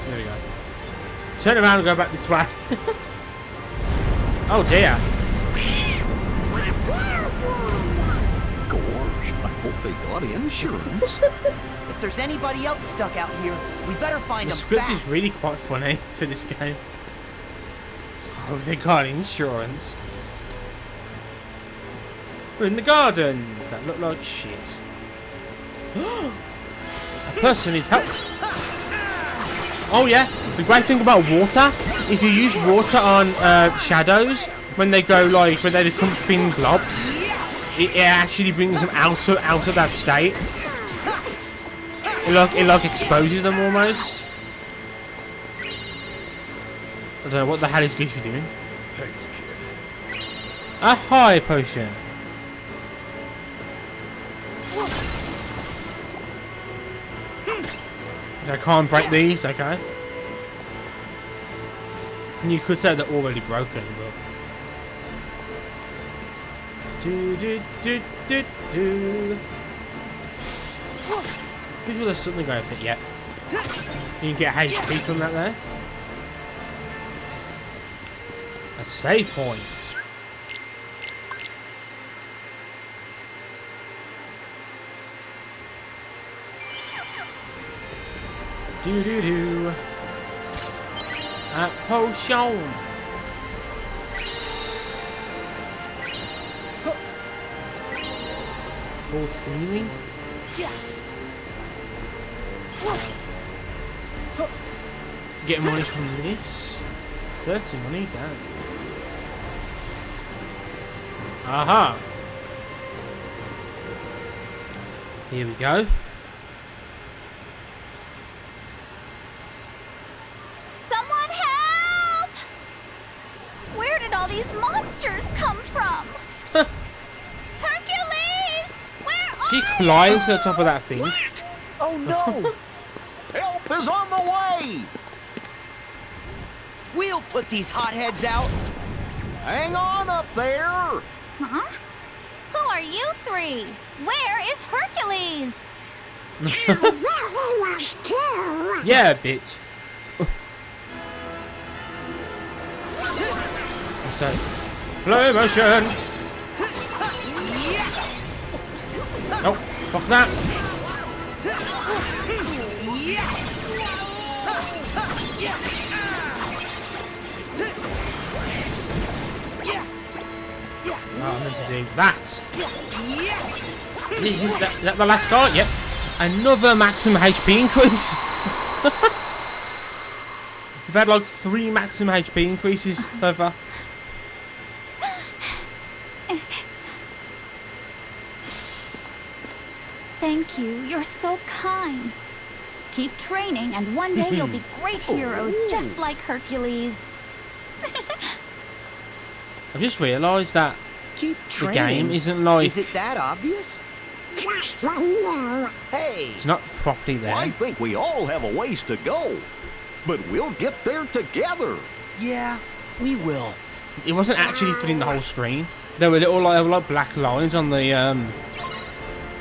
There we go. Turn around and go back this way. Oh dear. Gosh, I hope they got insurance. If there's anybody else stuck out here, we better find The them script fast. is really quite funny for this game. Oh, they got insurance. We're in the gardens that look like shit. A person needs help. Oh yeah, the great thing about water, if you use water on shadows, when they go like, when they become thin globs, it actually brings them out of that state. It like exposes them almost. I don't know what the hell is Goofy doing. Thanks, kid. A high potion. I can't break these, okay. And you could say they're already broken, but do. Pretty sure there's something going for it yet. You can get HP from that there. A save point. Do. A potion. Full ceiling. Get money from this. 30 money, damn. Aha. Here we go. Someone help! Where did all these monsters come from? Hercules! Where are She climbed to the top of that thing. Oh no! Help is on the way! We'll put these hotheads out. Hang on up there! Huh? Who are you three? Where is Hercules? Well, he was too. Yeah, bitch. So, flow motion. Nope. Fuck that. Oh, I meant to do that. Is that the last guy? Yep. Another maximum HP increase. We've had like 3 maximum HP increases so far. Thank you. You're so kind. Keep training, and one day you'll be great heroes, just like Hercules. I've just realised that Keep the training. game isn't like... Is it that obvious? Just for you. Hey, It's not properly there. I think we all have a ways to go, but we'll get there together. Yeah, we will. It wasn't actually filling the whole screen. There were like black lines on the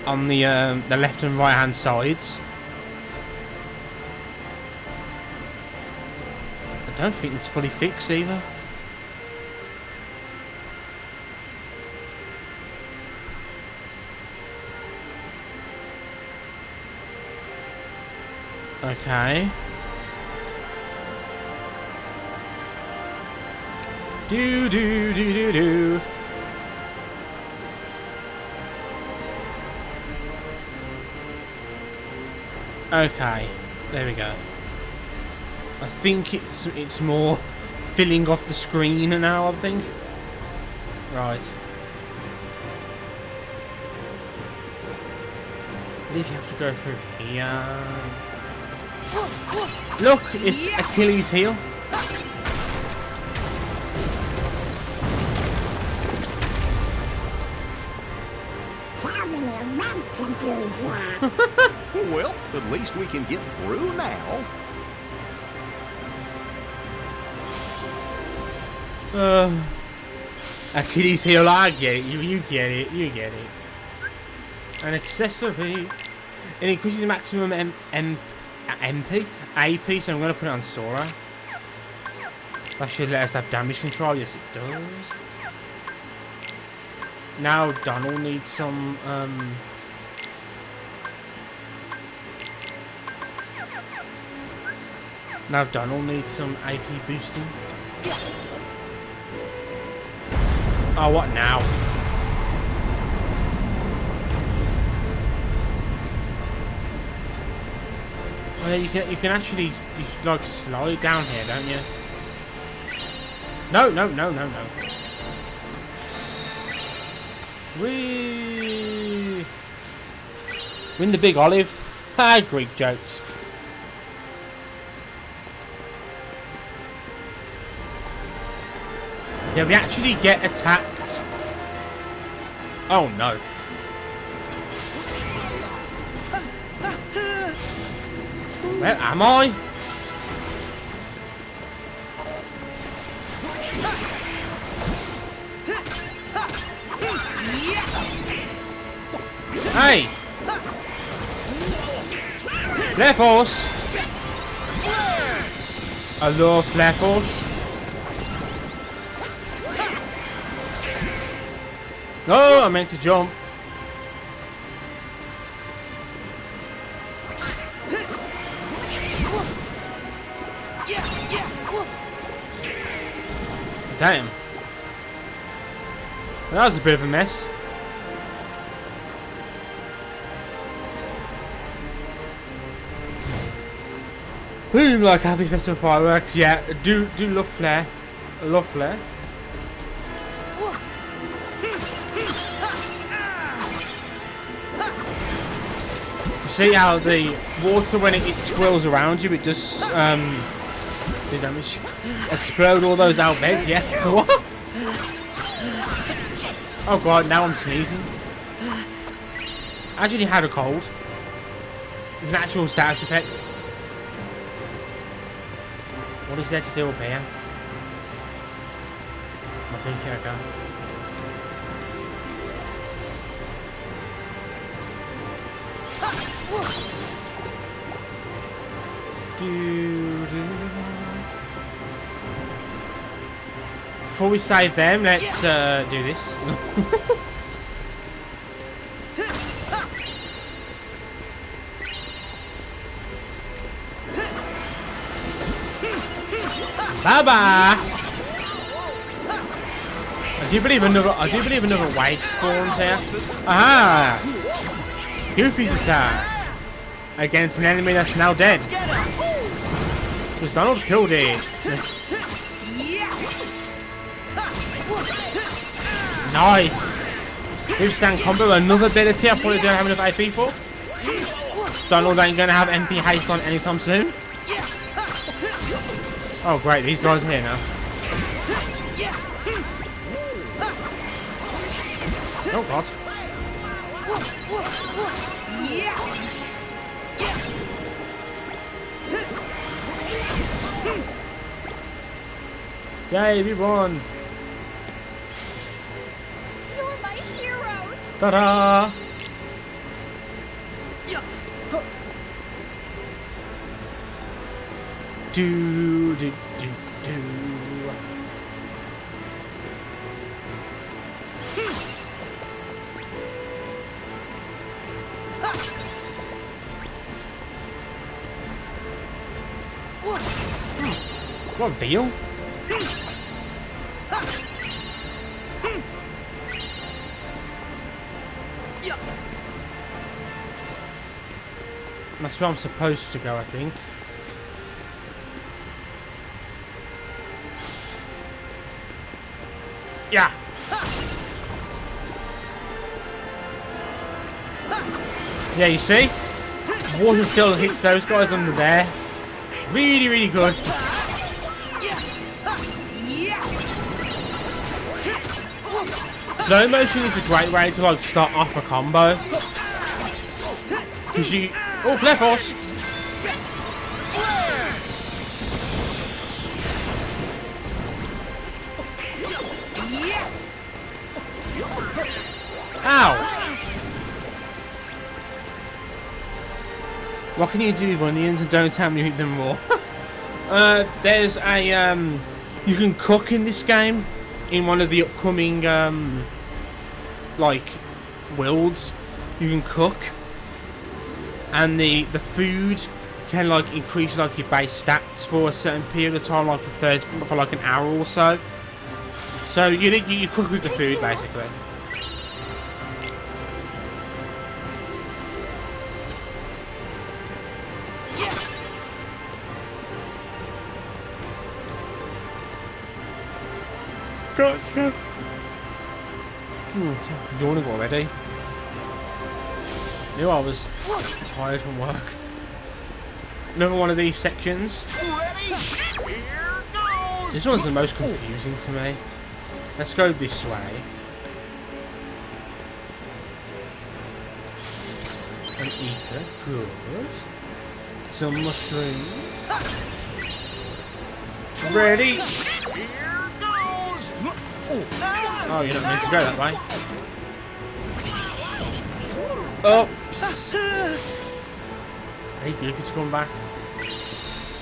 left and right hand sides. I don't think it's fully fixed either. Okay. Do do do do do. Okay, there we go. I think it's more filling up the screen now, I think. Right. I believe you have to go through here. Look, it's Achilles' heel. Tell me you meant to do that. Well, at least we can get through now. Achilles' heel, I get it. You get it. You get it. An accessory. It increases maximum MP, AP, so I'm going to put it on Sora. That should let us have damage control. Yes, it does. Now Donald needs some. Now Donald needs some AP boosting. Oh, what now? Well, you can actually like slide down here, don't you? No. Whee! Win the big olive. Ah, Greek jokes. Yeah, we actually get attacked. Oh no. Where am I? Hey! Flare Force! I love Flare Force. No, I meant to jump. Damn. That was a bit of a mess. Boom, like Happy Festival fireworks. Yeah, do love flare. I love flare. You see how the water, when it twirls around you, it just do damage. Explode all those out beds, yeah. What? Oh god, now I'm sneezing. I actually had a cold. It's an actual status effect. What is there to do up here? I think I can. Before we save them, let's do this. Bye bye. I do believe another wave spawns here. Aha! Goofy's attack against an enemy that's now dead. Because Donald killed it. Nice. Withstand combo, another ability I probably don't have enough AP for. Donald ain't gonna have MP haste on anytime soon. Oh great, these guys are here now. Oh god. Yay, we won! You're my heroes! Ta-da! Do do do do. What veal? That's where I'm supposed to go, I think. Yeah. Yeah, you see? Water still hits those guys under there. Really, really good. Slow motion is a great way to like start off a combo. Cause you flare force. Ow! What can you do with onions and don't tell me you eat them raw? There's a you can cook in this game in one of the upcoming like worlds. You can cook, and the food can like increase like your base stats for a certain period of time, like for like an hour or so. So you cook with the food basically. Gotcha. Yawning already. Knew I was tired from work. Another one of these sections. This one's the most confusing to me. Let's go this way. An ether, good. Some mushrooms. Ready? Oh, you're not meant to go that way. Oops. Hey, Goofy's come back.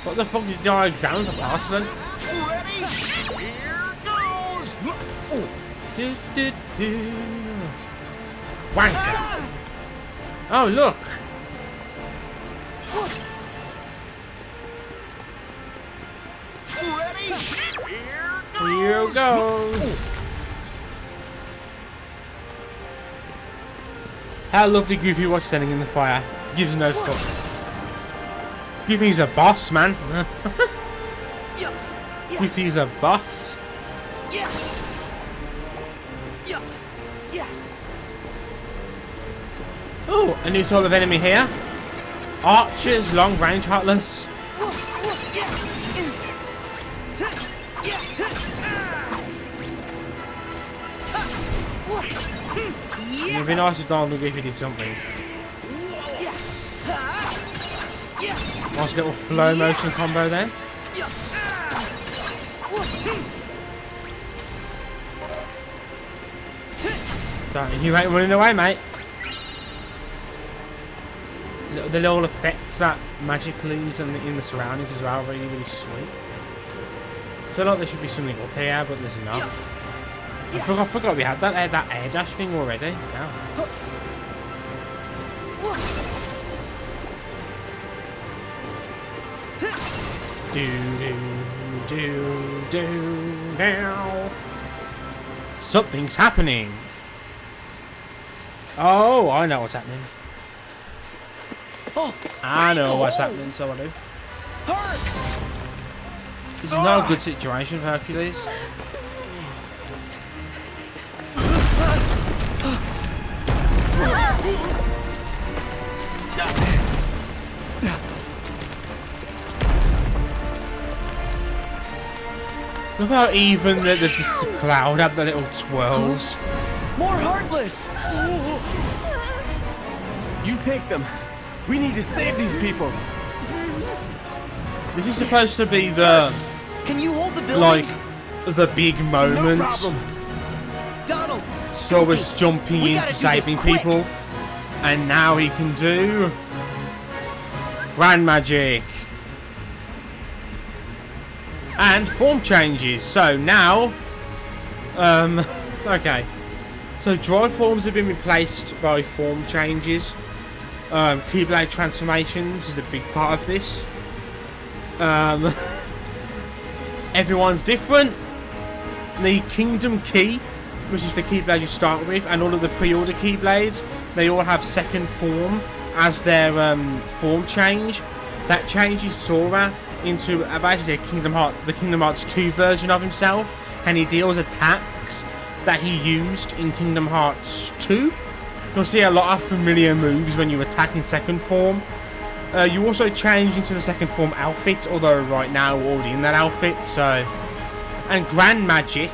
What the fuck did I examine for parsley? Do, do, do. Wanker. Oh, look. Here goes. How lovely Goofy was standing in the fire. Gives no fucks. Goofy's a boss, man. Goofy's a boss. Oh, a new type of enemy here. Archers, long range heartless. It would be nice if Donald Goofy did something. Nice little flow motion combo then. You ain't running away, mate. The little effects that magic leaves in the surroundings as well, really, really sweet. I feel like there should be something up here, but there's not. I forgot we had that air dash thing already. Yeah. Do do now. Something's happening. Oh, I know what's happening. I know what's happening, so I do. This is not a good situation for Hercules. Look how even the cloud had the little twirls. More Heartless! You take them. We need to save these people. This is supposed to be the... Can you hold the building? Like, the big moment. No problem. Donald! So was jumping into saving people. And now he can do... Grand Magic. And form changes. So now... okay. So drive forms have been replaced by form changes. Keyblade transformations is a big part of this. Everyone's different. The Kingdom Key, which is the Keyblade you start with, and all of the pre-order Keyblades, they all have second form as their form change. That changes Sora into basically the Kingdom Hearts 2 version of himself, and he deals attacks that he used in Kingdom Hearts 2. You'll see a lot of familiar moves when you attack in second form. You also change into the second form outfit, although right now we're already in that outfit. So, and Grand Magic,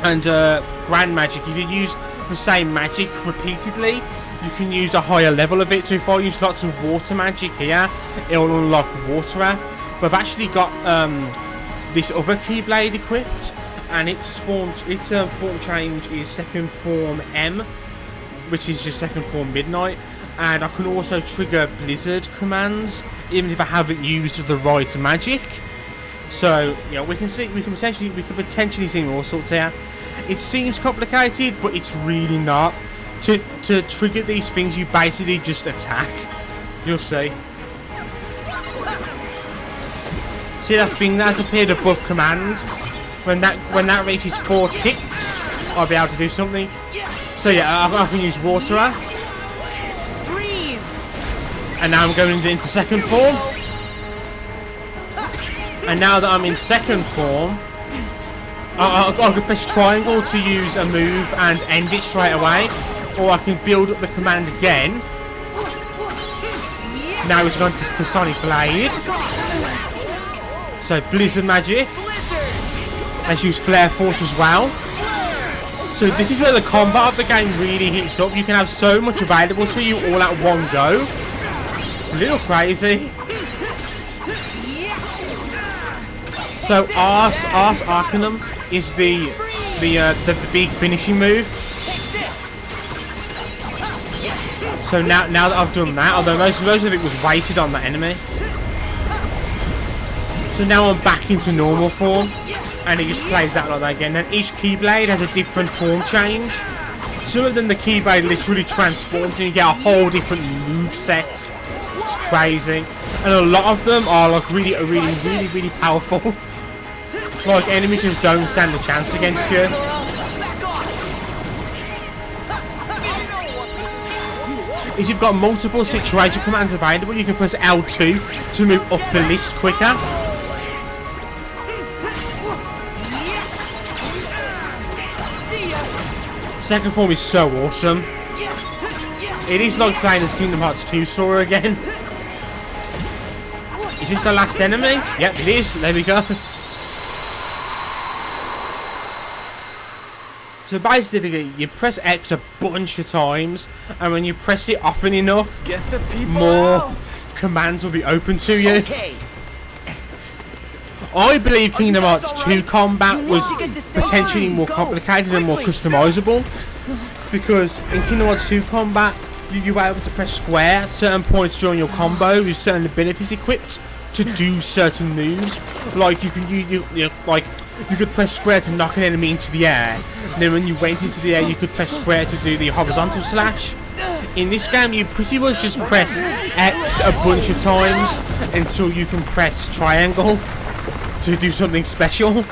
if you use the same magic repeatedly, you can use a higher level of it. So if I use lots of water magic here, it will unlock Waterer. But I've actually got this other Keyblade equipped, and its form change is second form M, which is just second form Midnight. And I can also trigger Blizzard commands even if I haven't used the right magic. So yeah, we can potentially see all sorts here. It seems complicated, but it's really not. To trigger these things, you basically just attack. You'll see. See that thing that has appeared above command? When that reaches 4 ticks, I'll be able to do something. So yeah, I can use Waterer. And now I'm going into second form. And now that I'm in second form, I can press triangle to use a move and end it straight away. Or I can build up the command again. Now it's gone to Sonic Blade. So Blizzard Magic. Let's use Flare Force as well. So this is where the combat of the game really heats up. You can have so much available to you all at one go. It's a little crazy. So Ars Arcanum is the big finishing move. So now that I've done that, although most of it was weighted on the enemy. So now I'm back into normal form, and it just plays out like that again. And each Keyblade has a different form change. Some of them the Keyblade literally transforms and you get a whole different move set. It's crazy. And a lot of them are like really powerful. Like enemies just don't stand a chance against you. If you've got multiple situation commands available, you can press L2 to move up the list quicker. Second form is so awesome. It is like playing as Kingdom Hearts 2 Sora again. Is this the last enemy? Yep, it is. There we go. So basically, you press X a bunch of times, and when you press it often enough, more commands will be open to you. I believe Kingdom Hearts 2 combat was potentially more complicated and more customizable, because in Kingdom Hearts 2 combat, you were able to press square at certain points during your combo with certain abilities equipped to do certain moves. Like you could press square to knock an enemy into the air. And then when you went into the air, you could press square to do the horizontal slash. In this game, you pretty much just press X a bunch of times until you can press triangle. to do something special.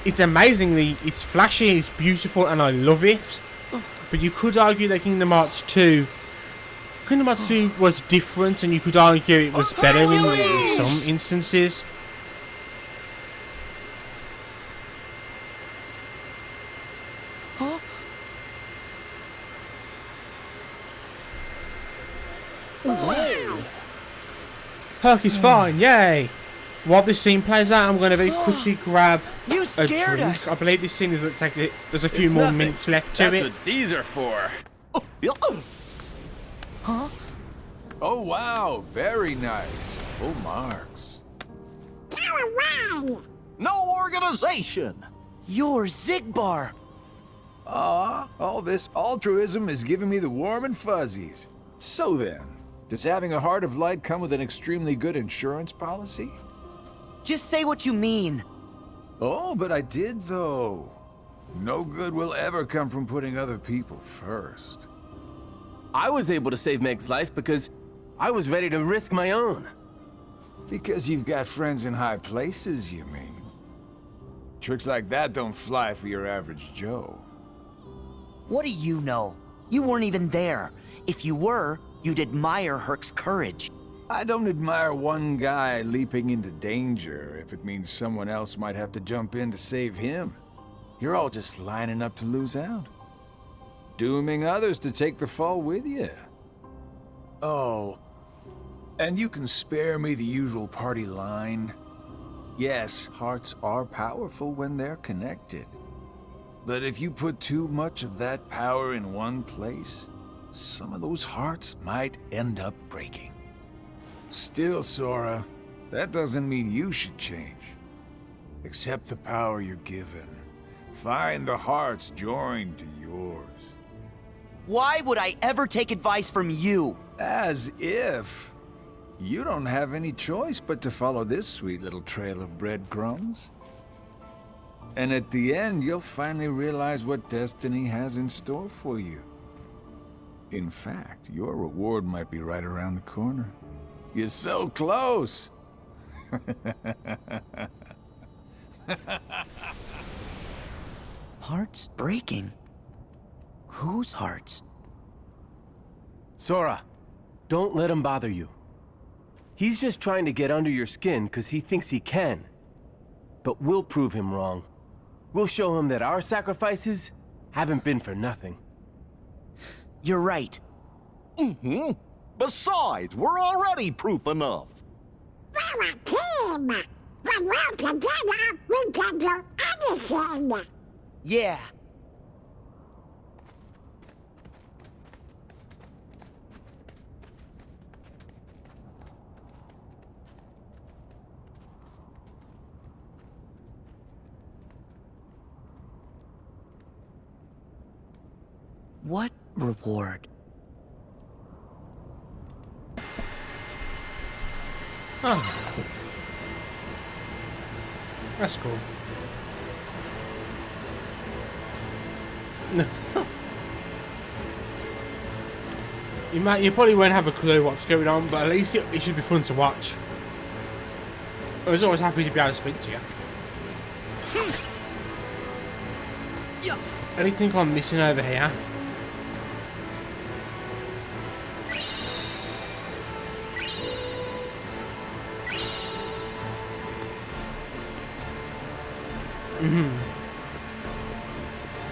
It's it's flashy, it's beautiful, and I love it. But you could argue that Kingdom Hearts 2 was different, and you could argue it was better in some instances. Herc is fine, yay! While this scene plays out, I'm going to very quickly grab a drink. Us. I believe this scene is there's a few more minutes left to it. That's what these are for. Huh? Oh, wow. Very nice. Full marks. No organization. You're Zigbar. All this altruism is giving me the warm and fuzzies. So then, does having a heart of light come with an extremely good insurance policy? Just say what you mean. Oh, but I did, though. No good will ever come from putting other people first. I was able to save Meg's life because I was ready to risk my own. Because you've got friends in high places, you mean? Tricks like that don't fly for your average Joe. What do you know? You weren't even there. If you were, you'd admire Herc's courage. I don't admire one guy leaping into danger if it means someone else might have to jump in to save him. You're all just lining up to lose out. Dooming others to take the fall with you. Oh, and you can spare me the usual party line. Yes, hearts are powerful when they're connected. But if you put too much of that power in one place, some of those hearts might end up breaking. Still, Sora, that doesn't mean you should change. Accept the power you're given. Find the hearts joined to yours. Why would I ever take advice from you? As if. You don't have any choice but to follow this sweet little trail of breadcrumbs. And at the end, you'll finally realize what destiny has in store for you. In fact, your reward might be right around the corner. You're so close! Hearts breaking? Whose hearts? Sora, don't let him bother you. He's just trying to get under your skin because he thinks he can. But we'll prove him wrong. We'll show him that our sacrifices haven't been for nothing. You're right. Mm-hmm. Besides, we're already proof enough. We're a team. When we're together, we can do anything. Yeah. What reward? Oh. That's cool. You probably won't have a clue what's going on, but at least it should be fun to watch. I was always happy to be able to speak to you. Anything I'm missing over here?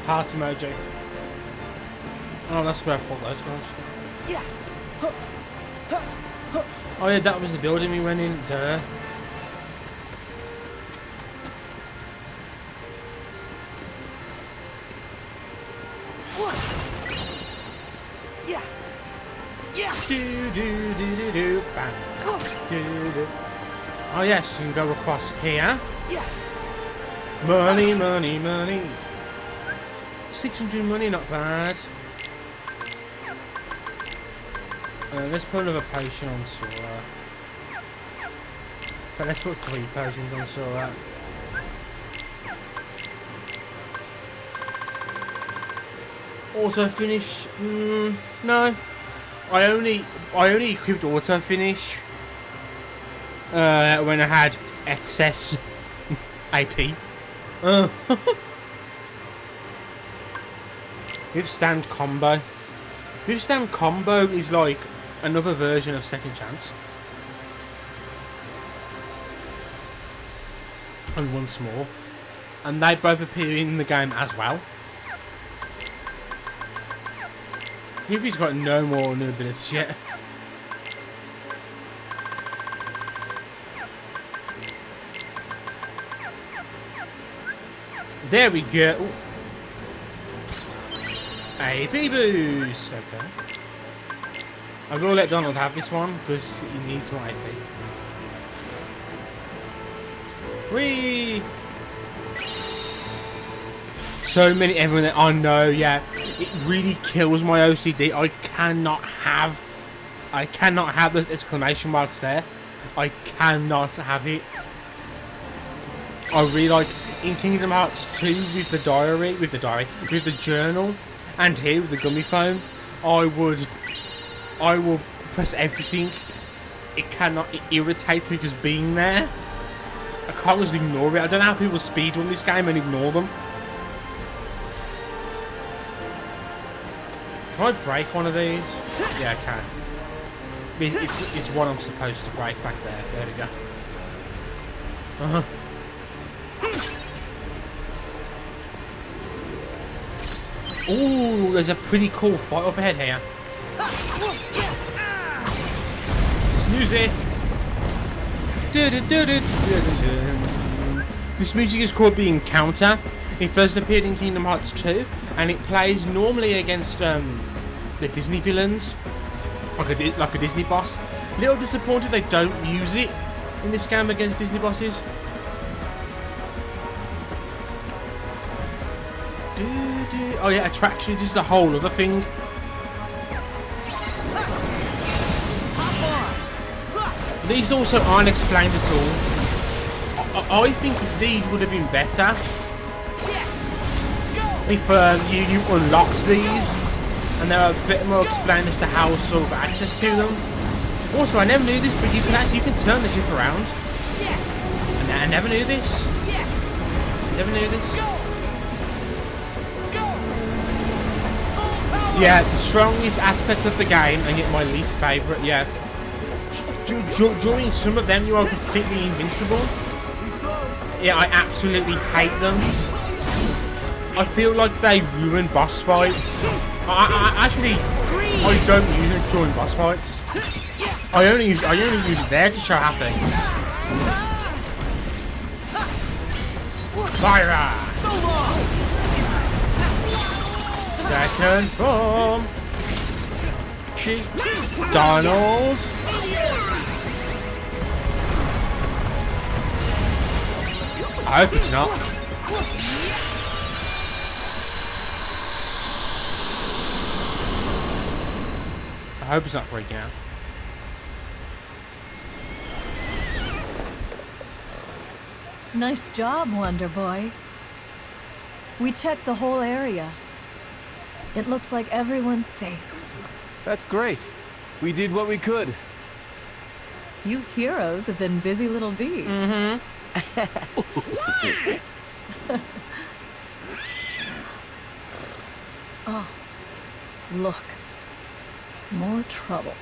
Heart emoji. Oh, that's where I fought those guys. Yeah. Oh yeah, that was the building we went in. Duh. Yeah. Yeah. Do do do do do. Bang. Do do. Oh yes, you can go across here. Yeah. Money, money, money. 600 money, not bad. Let's put another potion on Sora. But let's put 3 potions on Sora. Auto finish? No. I only equipped auto finish when I had excess AP. Withstand combo. Withstand combo is like another version of second chance. And once more. And they both appear in the game as well. Goofy's got no more new abilities yet. There we go. Ooh. AP boost. Okay. I will let Donald have this one because he needs more AP. Whee! So many everyone that I know, yeah. It really kills my OCD. I cannot have those exclamation marks there. I cannot have it. I really like in Kingdom Hearts 2 with the journal, and here with the gummy foam. I will press everything. It irritates me just being there. I can't just ignore it. I don't know how people speedrun this game and ignore them. Can I break one of these? Yeah, I can. It's one I'm supposed to break back there. There we go. Ooh, there's a pretty cool fight up ahead here. This music. This music is called The Encounter. It first appeared in Kingdom Hearts 2, and it plays normally against the Disney villains, like a Disney boss. Little disappointed they don't use it in this game against Disney bosses. Oh yeah, attractions is a whole other thing. These also aren't explained at all. I think these would have been better if you unlocked these and they were a bit more explained as to how sort of access to them. Also, I never knew this, but you can turn the ship around. And I never knew this. Never knew this. Yeah, the strongest aspect of the game, and yet my least favourite. Yeah. During some of them, you are completely invincible. Yeah, I absolutely hate them. I feel like they ruin boss fights. I don't use it during boss fights. I only use it there to show happy. Fire! Second form. Donald. I hope it's not. I hope it's not freaking out. Nice job, Wonder Boy. We checked the whole area. It looks like everyone's safe. That's great. We did what we could. You heroes have been busy little bees. Yeah! Oh, look. More trouble.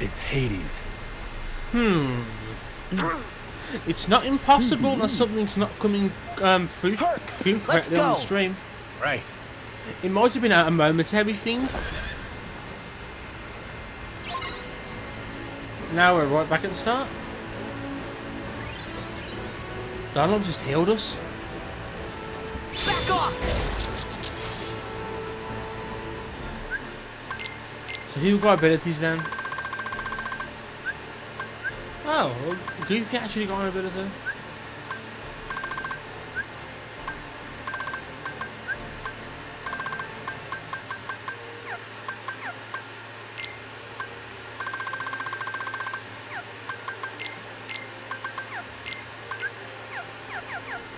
It's Hades. It's not impossible that something's not coming through correctly on the stream. Right. It might have been a momentary thing. Now we're right back at the start. Donald just healed us. Back off! So who got abilities then? Oh, well, Goofy actually got an ability.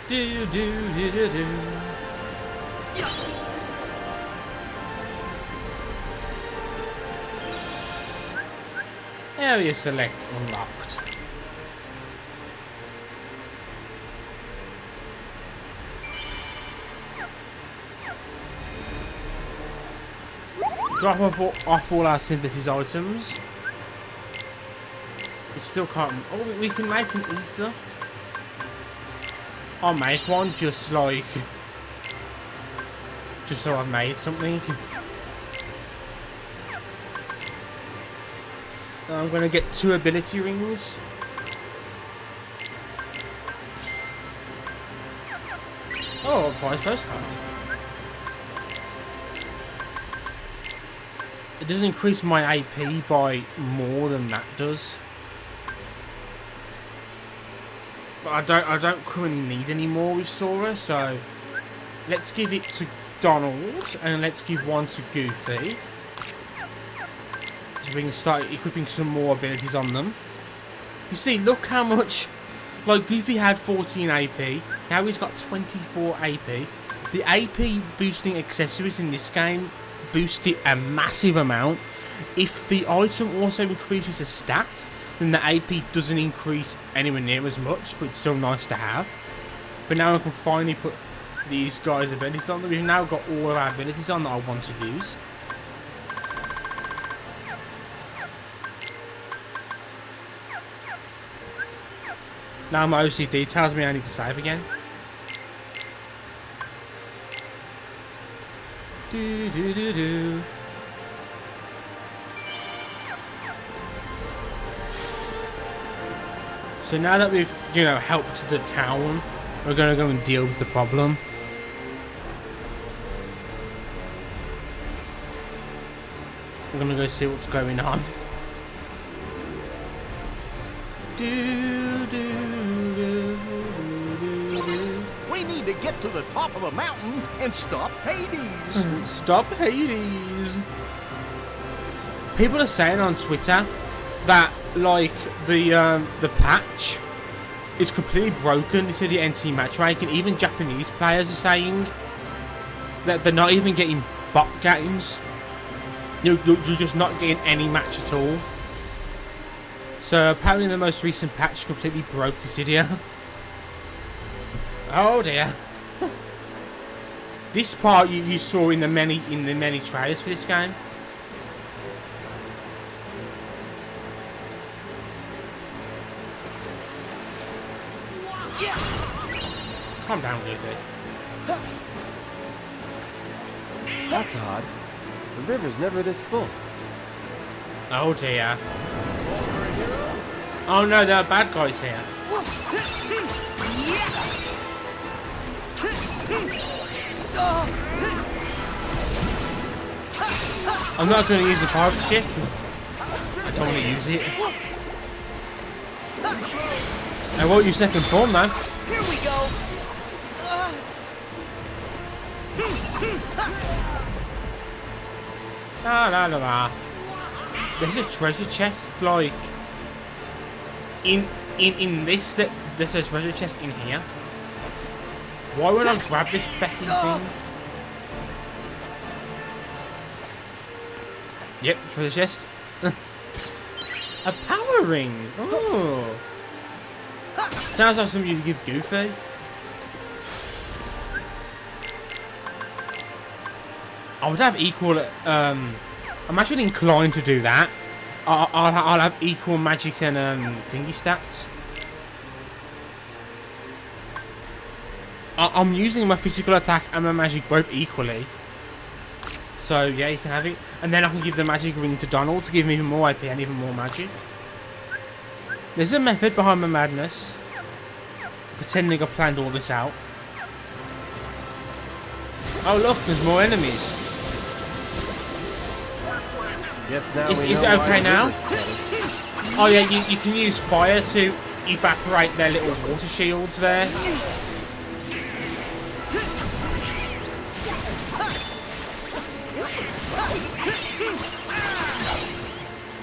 Do do do do do. Area select unlocked. Drop off all our synthesis items. We still can't... Oh, we can make an ether. I'll make one just like... Just so I've made something. I'm gonna get 2 ability rings. Oh, a prize postcard. It does increase my AP by more than that does. But I don't currently need any more with Sora, so let's give it to Donald and let's give one to Goofy. So we can start equipping some more abilities on them. You see, look how much... Like, Goofy had 14 AP. Now he's got 24 AP. The AP boosting accessories in this game boost it a massive amount. If the item also increases a stat, then the AP doesn't increase anywhere near as much, but it's still nice to have. But now I can finally put these guys' abilities on. We've now got all of our abilities on that I want to use. Now my OCD tells me I need to save again. Do do do do. So now that we've, you know, helped the town, we're gonna go and deal with the problem. We're gonna go see what's going on. Do, do, do, do, do. We need to get to the top of the mountain and stop Hades. Stop Hades. People are saying on Twitter that like the patch is completely broken to the NT matchmaking. Even Japanese players are saying that they're not even getting bot games. You're just not getting any match at all. So apparently the most recent patch completely broke Dissidia. Oh dear. This part you saw in the many trailers for this game. Calm down, Goofy. That's odd. The river's never this full. Oh dear. Oh no, there are bad guys here. I'm not going to use the pirate ship. I don't want to use it. I won't use second form, man. Here we go. La la la la. There's a treasure chest, like in this. That there's a treasure chest in here. Why would I grab this fucking thing? Yep, treasure chest. A power ring. Oh, sounds like something you'd give Goofy. I would have equal. I'm actually inclined to do that. I'll have equal magic and thingy stats. I'm using my physical attack and my magic both equally. So yeah, you can have it. And then I can give the magic ring to Donald to give him even more IP and even more magic. There's a method behind my madness. Pretending I planned all this out. Oh look, there's more enemies. Guess now Is it know okay why now? the river's flooded. Oh yeah, you can use fire to evaporate their little water shields there.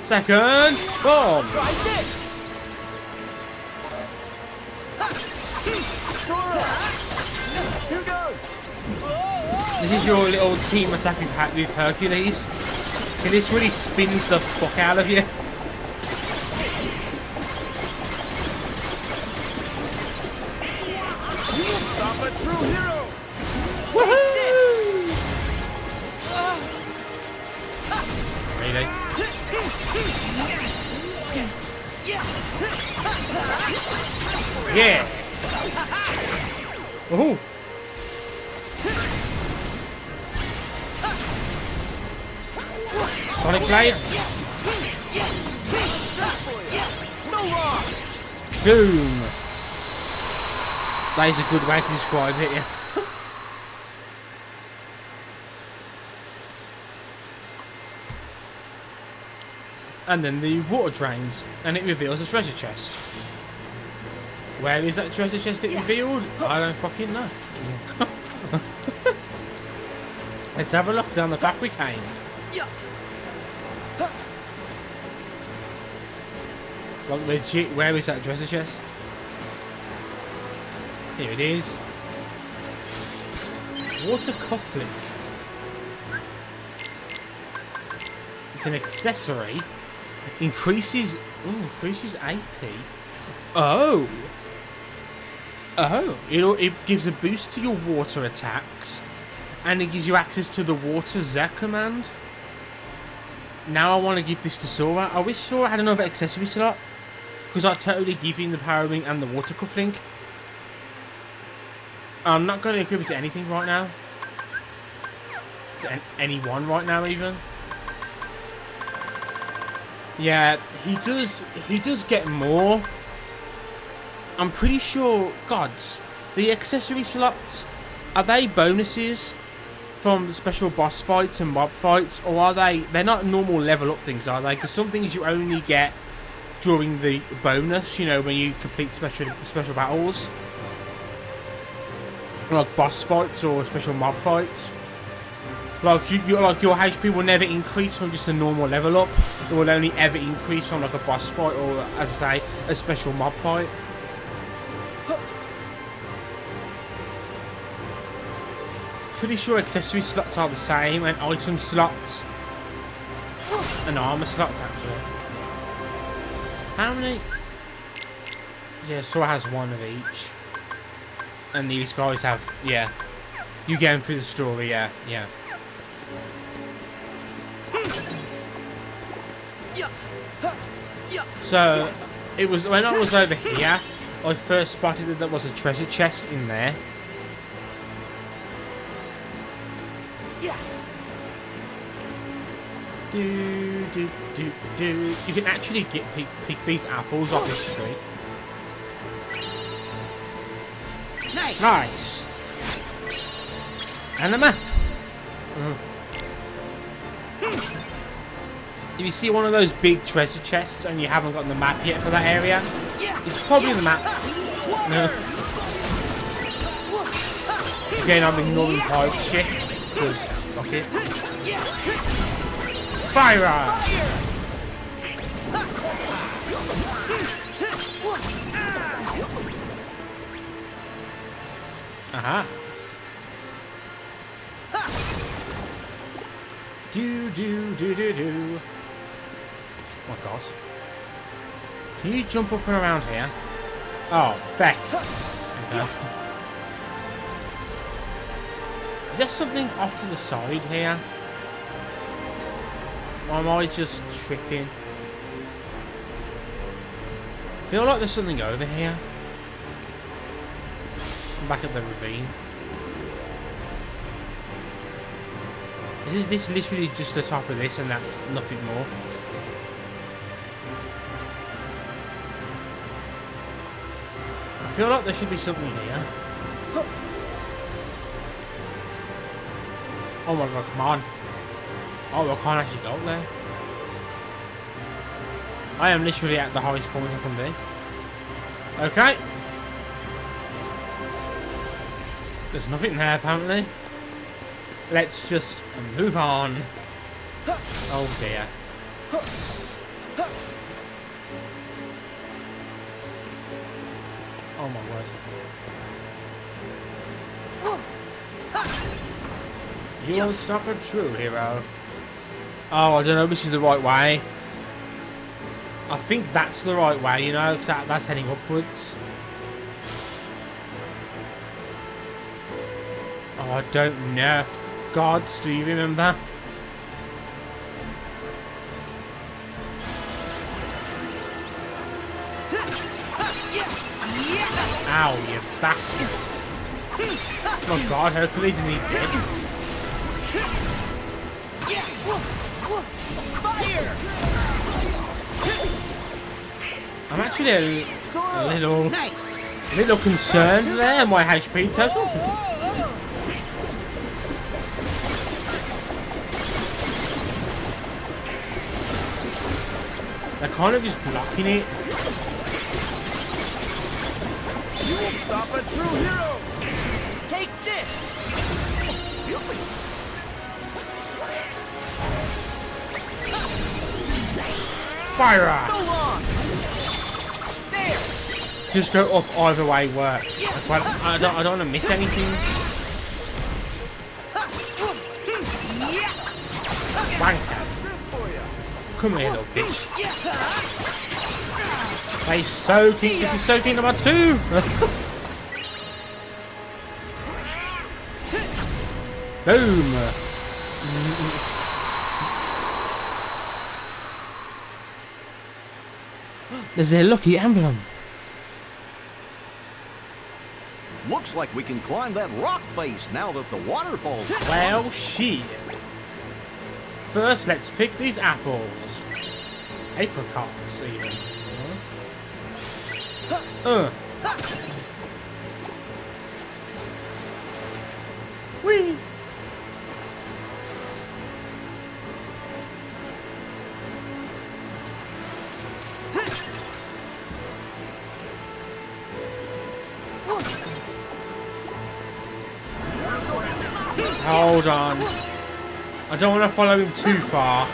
Second bomb. This is your little team attack with Hercules. It literally spins the fuck out of you. hero! Woohoo! Really? Yeah! Woohoo! Sonic Blade! Boom! That is a good way to describe it, yeah. And then the water drains, and it reveals a treasure chest. Where is that treasure chest it revealed? I don't fucking know. Let's have a look down the path we came. Like legit, where is that treasure chest? Here it is. Water cufflink. It's an accessory. Increases AP. Oh. Oh. It gives a boost to your water attacks. And it gives you access to the water Z command. Now I want to give this to Sora. I wish Sora had another accessory slot. Because I'd totally give him the power ring and the water cufflink. I'm not going to equip it to anything right now. To anyone right now even. Yeah, he does get more. I'm pretty sure, gods, the accessory slots, are they bonuses from the special boss fights and mob fights, or are they're not normal level up things, are they? Because some things you only get during the bonus, you know, when you complete special battles. Like boss fights or special mob fights. Like your HP will never increase from just a normal level up. It will only ever increase from like a boss fight or, as I say, a special mob fight. Pretty sure accessory slots are the same, and item slots and armor slots actually. How many? Yeah, Sora has one of each, and these guys have, yeah. You get them through the story, yeah. So, it was when I was over here, I first spotted that there was a treasure chest in there. You can actually pick these apples off this tree. Nice. And a map. If you see one of those big treasure chests and you haven't got the map yet for that area, it's probably the map. No. Again, I'm ignoring pipe shit because fuck it. Fire! Aha! Do. Oh my god. Can you jump up and around here? Oh, feck. Okay. Is there something off to the side here? Or am I just tripping? I feel like there's something over here. I'm back at the ravine. Is this literally just the top of this and that's nothing more? I feel like there should be something here. Oh my god, come on. Oh, I can't actually go up there. I am literally at the highest point I can be. Okay. There's nothing there apparently. Let's just move on. Oh dear. Oh my word. You won't stop a true hero. Oh, I don't know if this is the right way. I think that's the right way, you know, 'cause that's heading upwards. Oh, I don't know. Gods, do you remember? Ow, you bastard. Oh god, Hercules and he's dead. I'm actually a little concerned there, my HP total. They're kind of just blocking it. You won't stop a true hero! Take this! Fire up! So long! There! Just go up either way works. I don't want to miss anything. Wanker. Come here, little bitch. Hey, soaking. This is soaking the mods too. Boom. There's a lucky emblem. Looks like we can climb that rock face now that the waterfall's down. Well, shit. First, let's pick these apples. Apricots, even. Whee! Hold on. I don't want to follow him too far.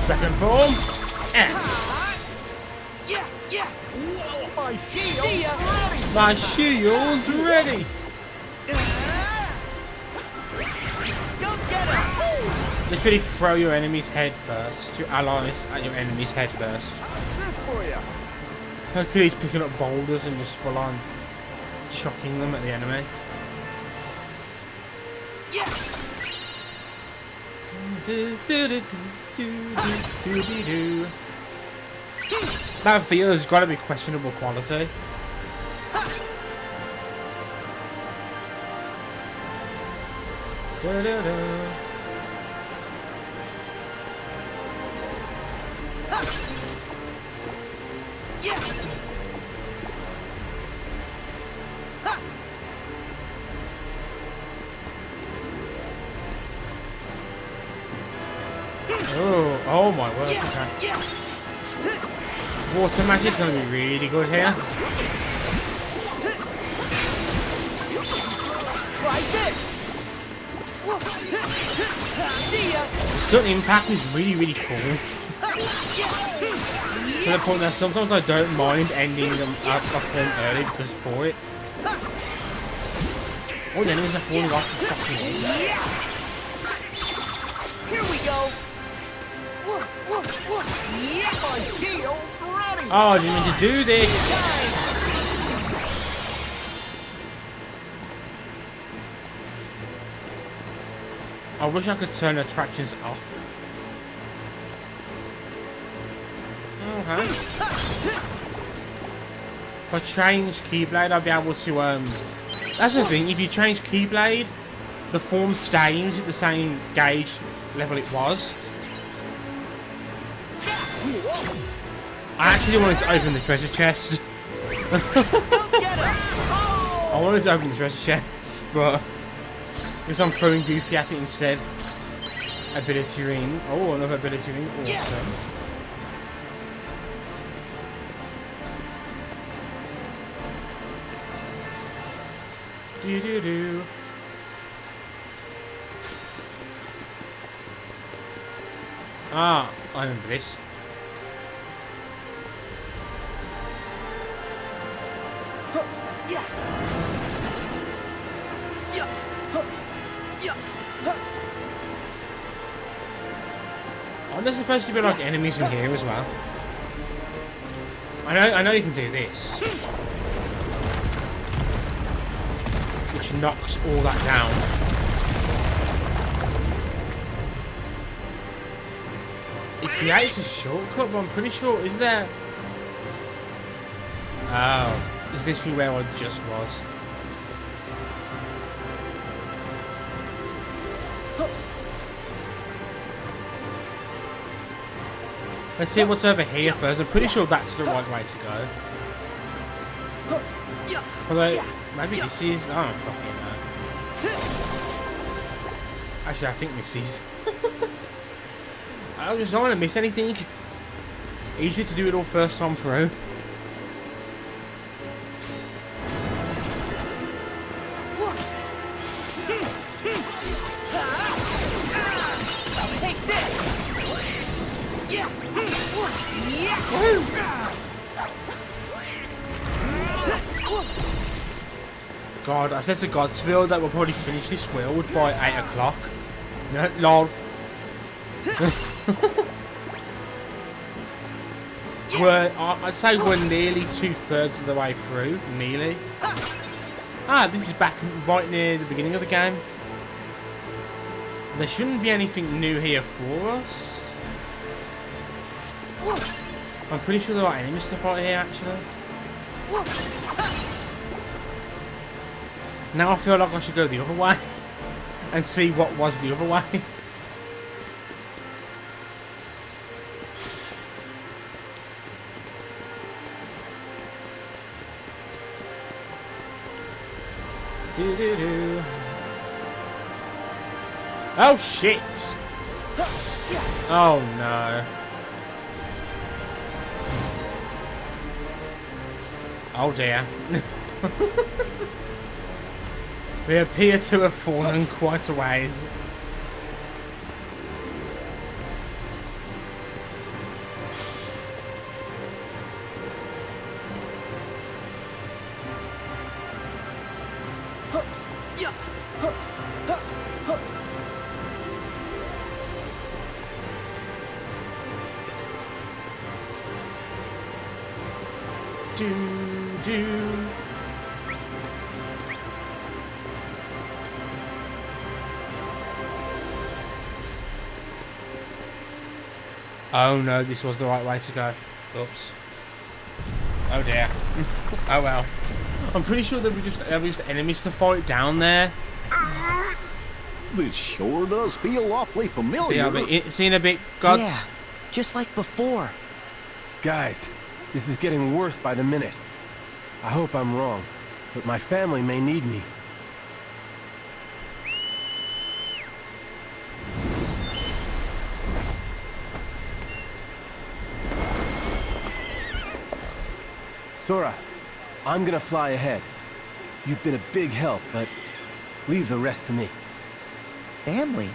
Second form. My shield's ready. Literally throw your enemy's head first. Your allies at your enemy's head first. Hercules picking up boulders and just full on chucking them at the enemy. That video's got to be questionable quality. Oh my word. Okay. Water magic's gonna be really good here. Stunt impact is really cool. To the point that sometimes I don't mind ending them up form early because for it. Oh, the enemies are falling off the fucking edge. Here we go. Oh, I didn't mean to do this. I wish I could turn attractions off. Okay. If I change Keyblade, I'll be able to, that's the thing, if you change Keyblade, the form stays at the same gauge level it was. I actually wanted to open the treasure chest. I wanted to open the treasure chest, but because I'm throwing Goofy at it instead. Ability ring. Oh, another ability ring. Awesome. Do. Ah, I remember this. Aren't there supposed to be like enemies in here as well? I know you can do this. Which knocks all that down. It creates a shortcut, but I'm pretty sure, is there? Oh, is this where I just was? Let's see what's over here first. I'm pretty sure that's the right way to go. Although, maybe this is... I don't fucking know. Actually, I think this is. I just don't want to miss anything. Easier to do it all first time through. God, I said to Godsfield that we'll probably finish this world by 8 o'clock. No, lol. I'd say we're nearly 2/3 of the way through. Nearly. Ah, this is back right near the beginning of the game. There shouldn't be anything new here for us. I'm pretty sure there are enemies to fight here, actually. Now I feel like I should go the other way and see what was the other way. Do-do-do. Oh shit! Oh no. Oh dear. We appear to have fallen quite a ways. Oh no, this was the right way to go. Oops. Oh dear. Oh well. I'm pretty sure there were just enemies to fight down there. This sure does feel awfully familiar. Yeah, but it's in a bit, gods. Yeah, just like before. Guys, this is getting worse by the minute. I hope I'm wrong, but my family may need me. Sora, I'm gonna fly ahead. You've been a big help, but leave the rest to me. Family?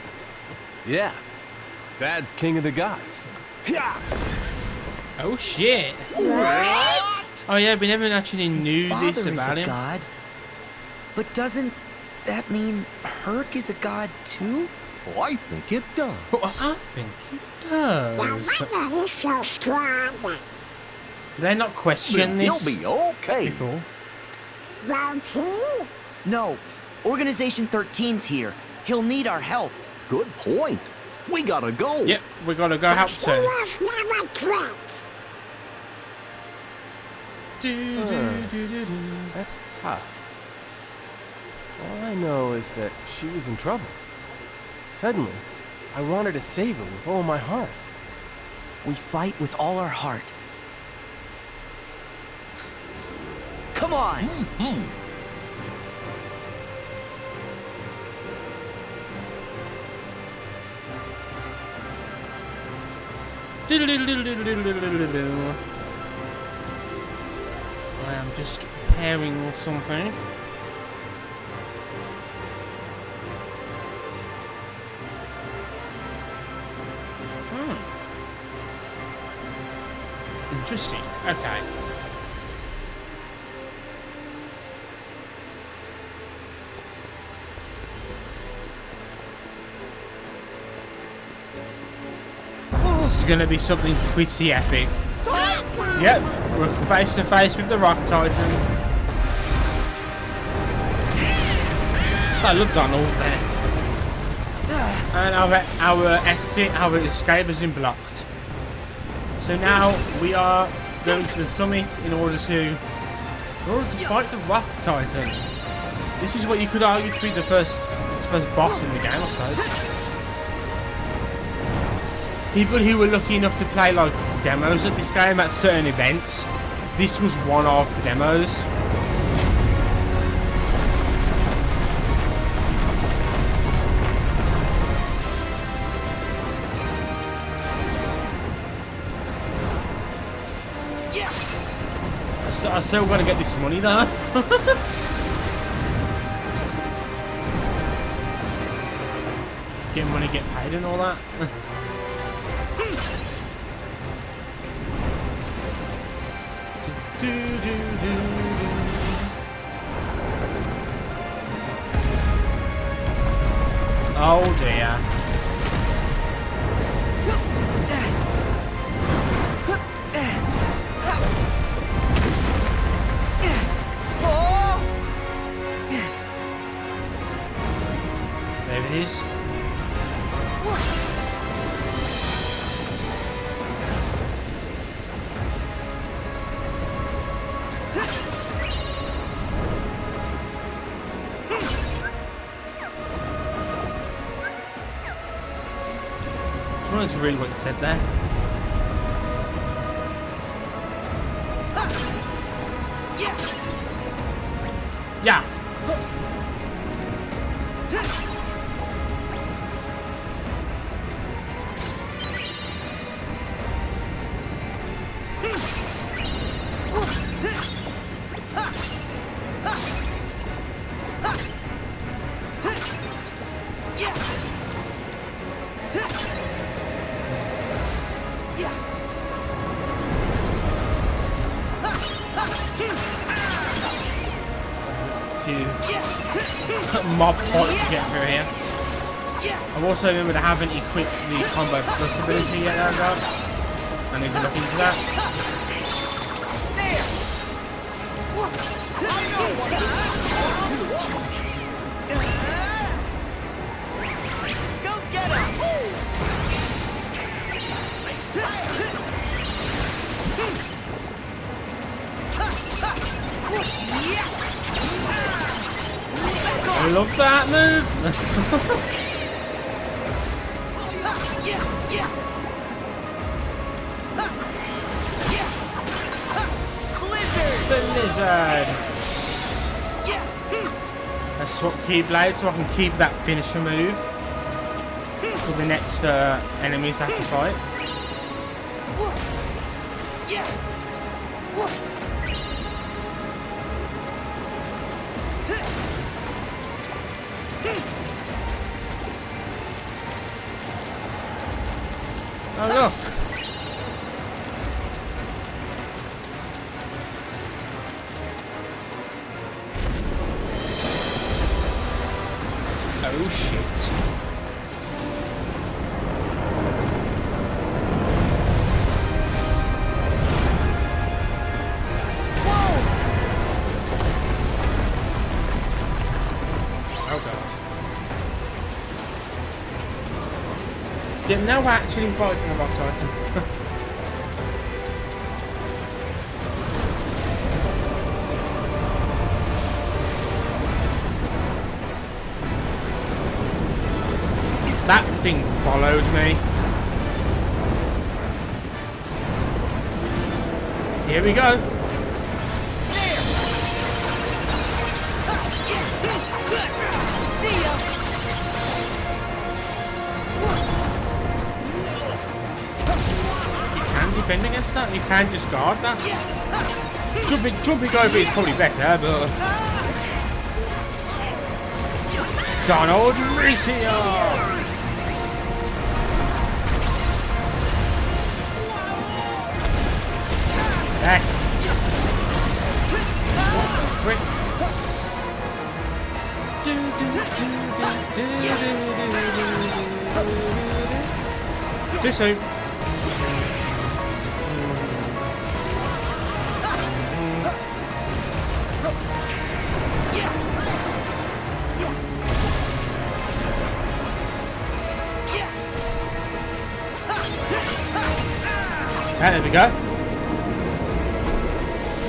Yeah. Dad's king of the gods. Oh shit. What? Oh yeah, we never actually knew this about him. God. But doesn't that mean Herc is a god too? Oh, I think it does. Oh, I think it does. No wonder he's so strong. They're not questioning this. He'll be okay. Before. Won't he? No. Organization 13's here. He'll need our help. Good point. We gotta go. Yep, we gotta go help too. Heroes never quit. That's tough. All I know is that she was in trouble. Suddenly, I wanted to save her with all my heart. We fight with all our heart. Come on! I am just preparing something. Interesting. Okay. is going to be something pretty epic. Yep, we're face to face with the Rock Titan. I love Donald there. And our exit, our escape has been blocked. So now we are going to the summit in order to fight the Rock Titan. This is what you could argue to be the first boss in the game, I suppose. People who were lucky enough to play like demos at this game at certain events, this was one of the demos. I still got to get this money though. Get money, get paid and all that. Oh dear. There it is. I wanted to read what it said there. Yeah. Mob points to get through here. I've also remembered I haven't equipped the combo plus ability yet that I've got. I need to look into that. I love that move. Blizzard. Let's swap Keyblade so I can keep that finisher move for the next enemies I have to fight. Oh look! Oh shit! Whoa! Oh god! Yeah, now we're actually fighting a Rock Titan. That thing followed me. Here we go. Defend against that? You can just guard that. Jumping over is probably better, but Donald Meteor! Back. Quick. Too soon. Okay, there we go.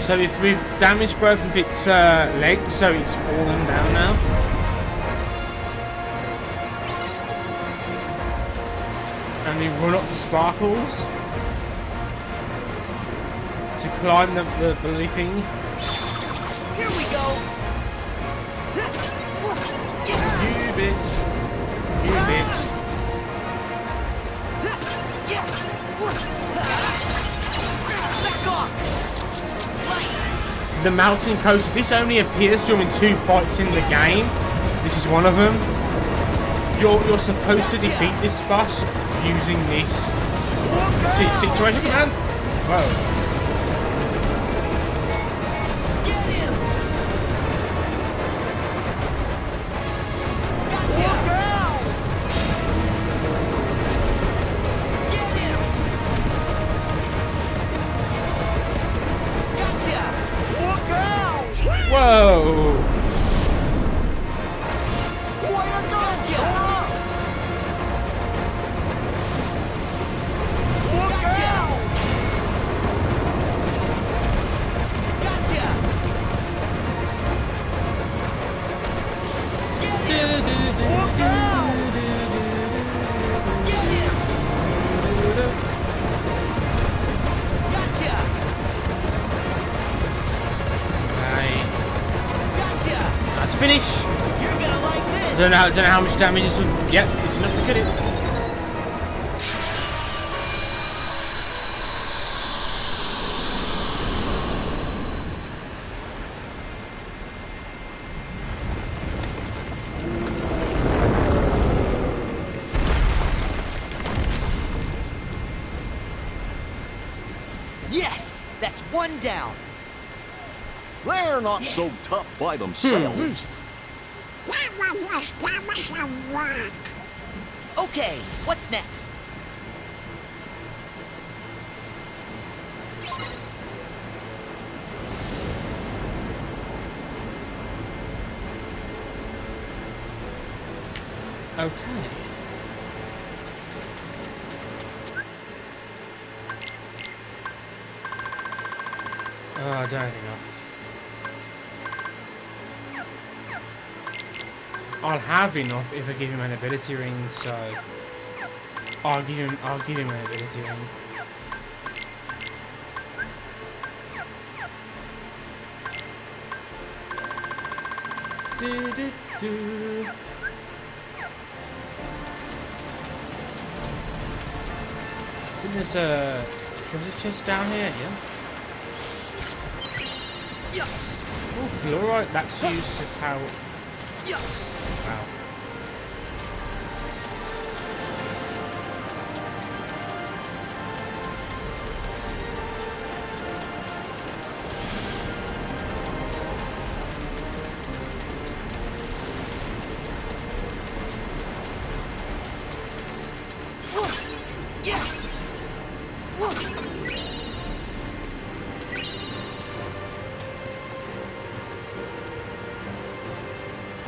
So if we've damaged both of its legs, so it's fallen down now. And we run up the sparkles to climb the bloody thing. Here we go. You bitch. You bitch. Back off. The mountain coaster, this only appears during 2 fights in the game. This is one of them. You're supposed to defeat this boss using this situation command. Whoa. Get him. Gotcha. Get him. Gotcha. Look out. Whoa. Way to go, Sora. Look out. Gotcha. Get him. Look out. Get him. Gotcha. Right. Gotcha. Let's finish. You're gonna like this. I don't know how much damage this will. Yep, it's enough to kill it. Yes! That's one down. They're not so tough by themselves. That one was damaged a lot. Okay, what's next? Okay. Oh, I don't have enough. I'll have enough if I give him an ability ring, so I'll give him an ability ring. Do, do, do. I think there's a treasure chest down here, yeah? Oh, fluorite, that's used to power. Wow.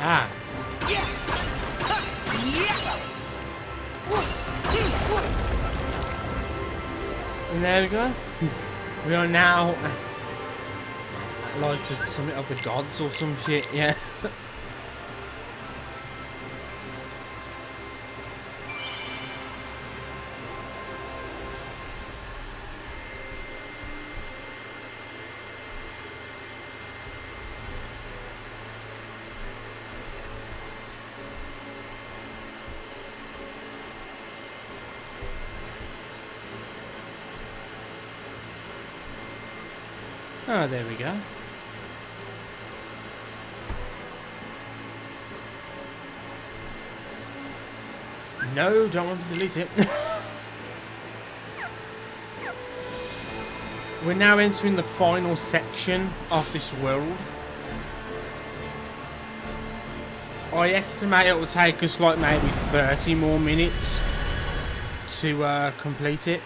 Ah. And there we go. We are now like the summit of the gods or some shit, yeah. Oh, there we go. No, don't want to delete it. We're now entering the final section of this world. I estimate it will take us like maybe 30 more minutes to complete it.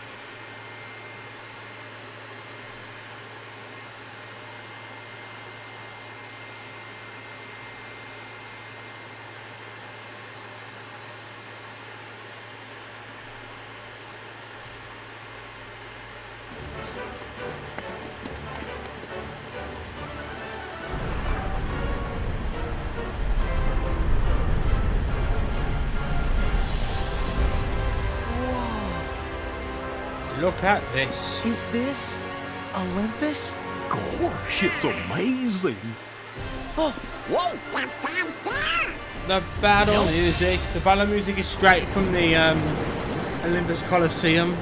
Look at this. Is this Olympus? Gosh, it's amazing. Oh, whoa! The battle music. The battle music is straight from the Olympus Coliseum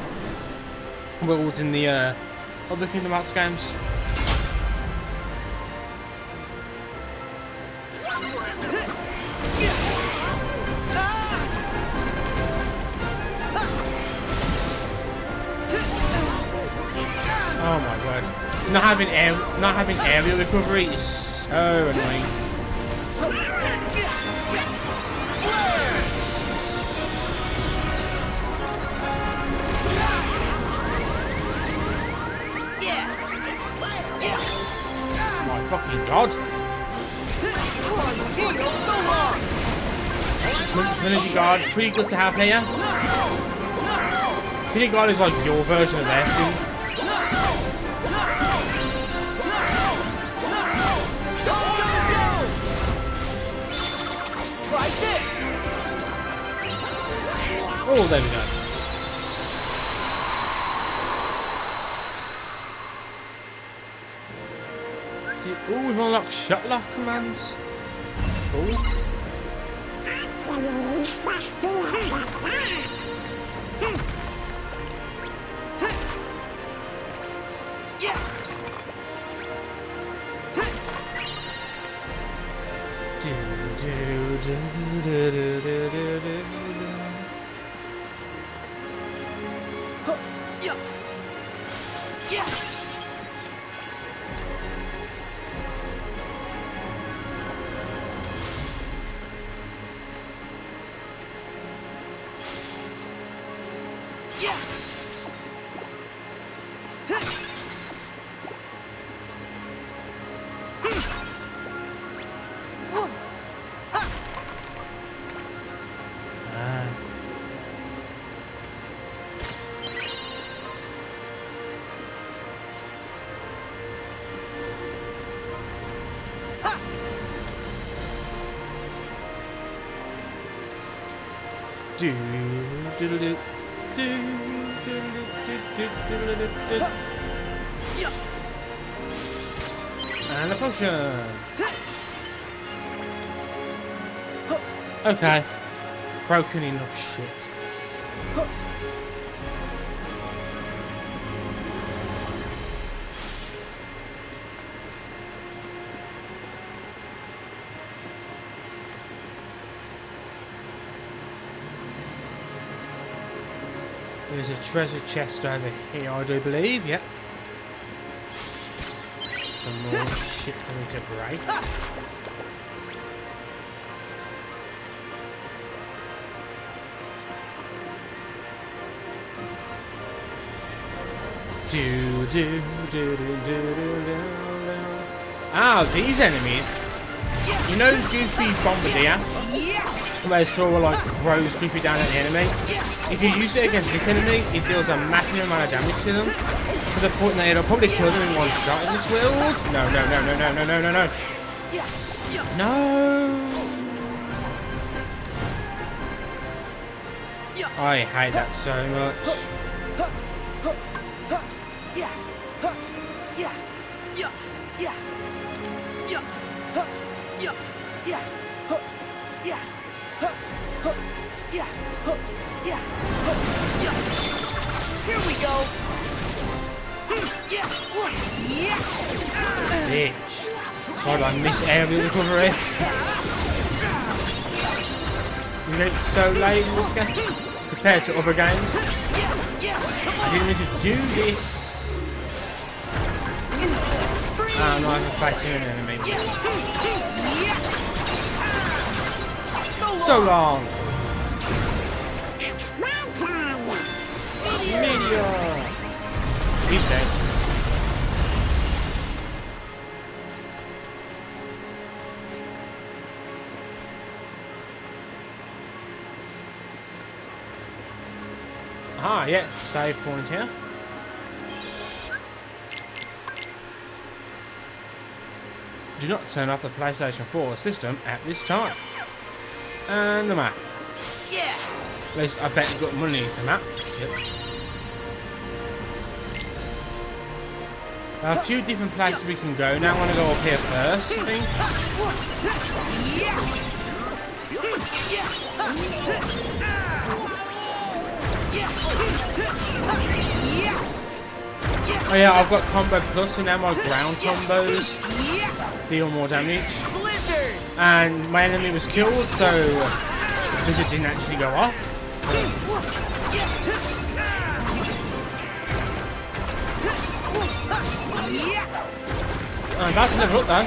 worlds in the other Kingdom Hearts games. Oh my word! Not having aerial recovery is so annoying. My fucking god! Trinity Guard, pretty good to have here. Trinity Guard is like your version of their thing. Oh, there we go. Oh, we've unlocked shutlock commands. Cool. Achilles must be at the And a potion. Okay. Broken enough shit. There's a treasure chest over here, I do believe, yep. Some more shit for me to break. Ah, these enemies. You know Goofy's Bombardier? Where sort of like throws Goofy down at the enemy. If you use it against this enemy, it deals a massive amount of damage to them. To the point that it'll probably kill them in one shot in this world. No, no, no, no, no, no, no, no, no. No. I hate that so much. Here we go. Bitch. God, I miss aerial recovery. You get so late in this game compared to other games. I didn't need to do this. I'm not even fighting an enemy. So long. It's my turn. Meteor. He's dead. Ah, yes, save point here. Do not turn off the PlayStation 4 system at this time. And the map. Yeah. At least I bet you've got money to map. Yep. A few different places we can go. Now I want to go up here first, I think. Oh yeah, I've got combo plus, and now my ground combos deal more damage. And my enemy was killed, so Blizzard didn't actually go off. Oh, that's level up though.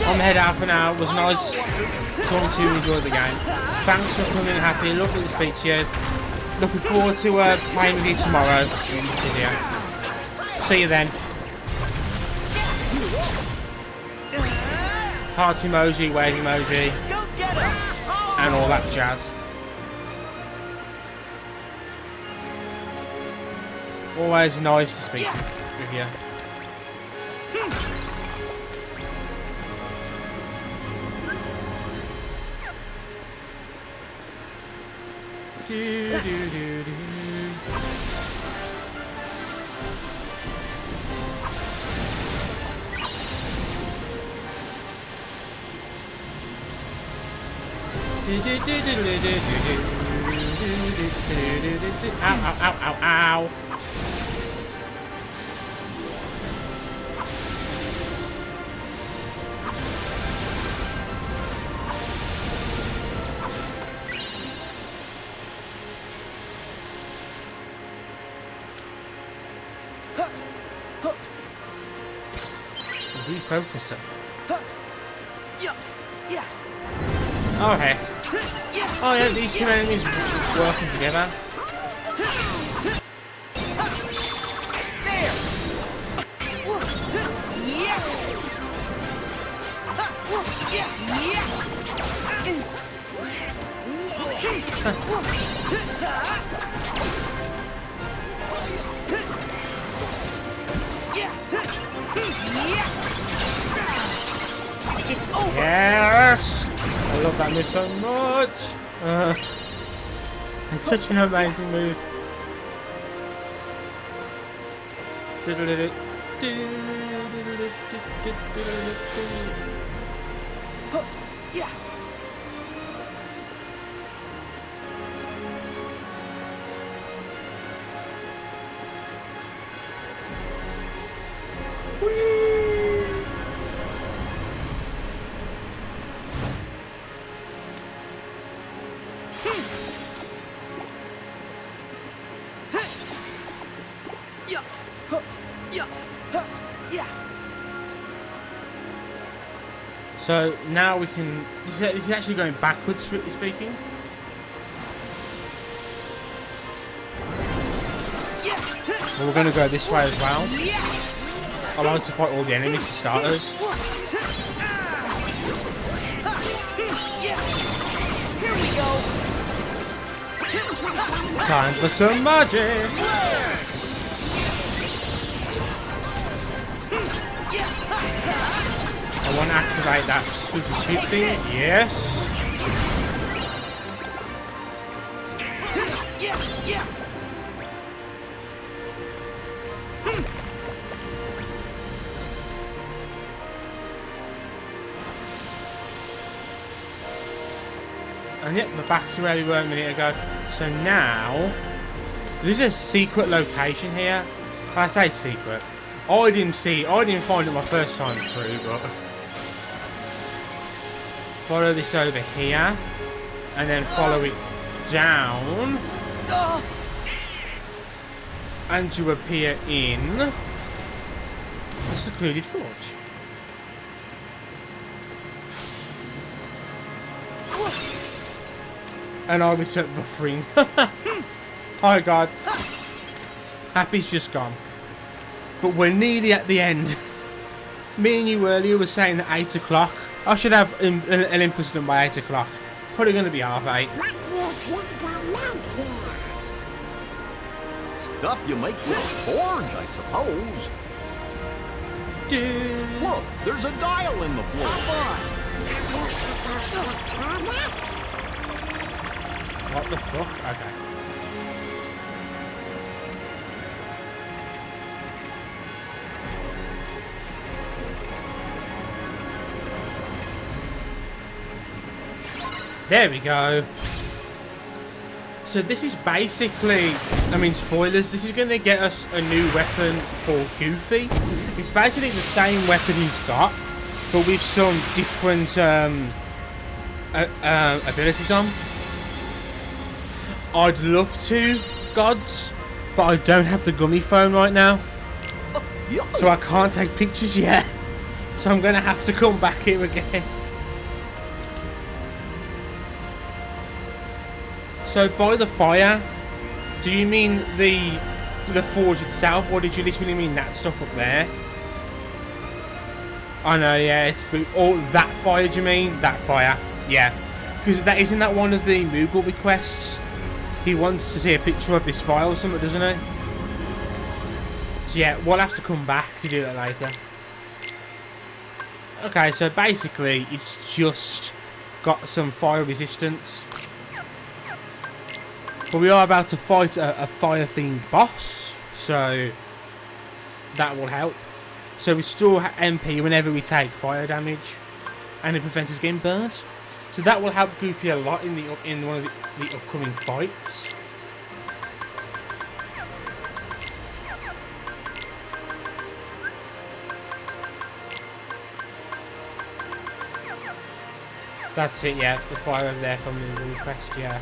I'm head out for now. It was nice talking to you, enjoy the game. Thanks for coming, Happy. Lovely to speak to you. Looking forward to playing with you tomorrow in the video. See you then. Heart emoji, wave emoji, and all that jazz. Always nice to speak with you. Ow, ow, ow, ow, ow. Refocus it. Oh hey. Oh yeah, these two enemies working together. Yes! I love that move so much! It's such an amazing move. So now we can. This is actually going backwards, strictly speaking. Well, we're going to go this way as well. I like to fight all the enemies for starters. Time for some magic! I want to activate that stupid sweep thing. Yes! And yep, we're back to where we were a minute ago. So now, there's a secret location here. I say secret. I didn't find it my first time through, but follow this over here, and then follow it down, and you appear in the secluded forge. And I was at buffering. Oh god. Happy's just gone. But we're nearly at the end. Me and you earlier were saying that 8 o'clock. I should have Olympus done by 8 o'clock. Probably going to be half 8. What do you think to make here? Stuff you make with a forge, I suppose. Dude. Look, there's a dial in the floor. You're supposed to turn it? What the fuck? Okay. There we go. So this is basically, I mean, spoilers, this is going to get us a new weapon for Goofy. It's basically the same weapon he's got, but with some different abilities on. I'd love to, gods, but I don't have the gummy phone right now. So I can't take pictures yet. So I'm going to have to come back here again. So by the fire, do you mean the forge itself, or did you literally mean that stuff up there? I know, yeah, it's all that fire. Do you mean that fire? Yeah, because that isn't that one of the Moogle requests. He wants to see a picture of this fire or something, doesn't he? So yeah, we'll have to come back to do that later. Okay, so basically it's just got some fire resistance. But we are about to fight a fire-themed boss, so that will help. So we store MP whenever we take fire damage, and it prevents us getting burnt. So that will help Goofy a lot in one of the upcoming fights. That's it, yeah. The fire over there from the request, yeah.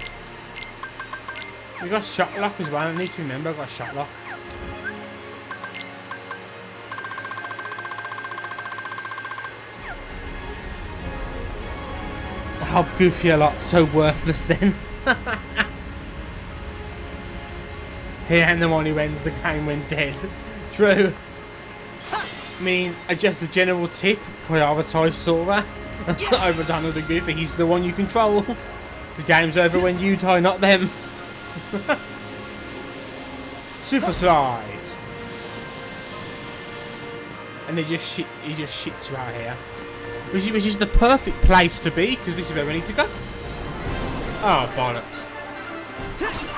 We got shot lock as well. I need to remember I got shot lock. Help Goofy a lot. So worthless then. He ain't the one who ends the game when dead. True. I mean, just a general tip: prioritise Sora over Donald and Goofy. He's the one you control. The game's over when you die, not them. Super slide, and he just shits right here, which is the perfect place to be, because this is where we need to go. Oh bollocks!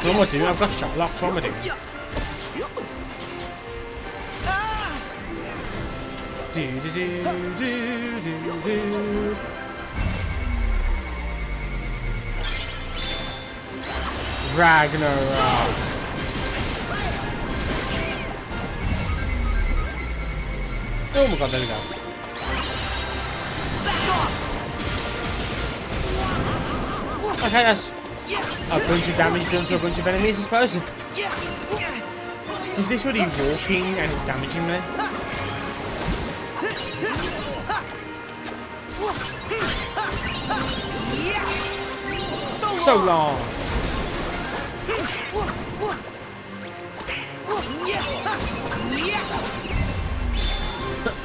What am I doing? I've got shot locks. What am I doing? Do do do do do do. Ragnarok. Oh my god, there we go. Okay, that's a bunch of damage done to a bunch of enemies, I suppose. Is this really walking and it's damaging me? So long.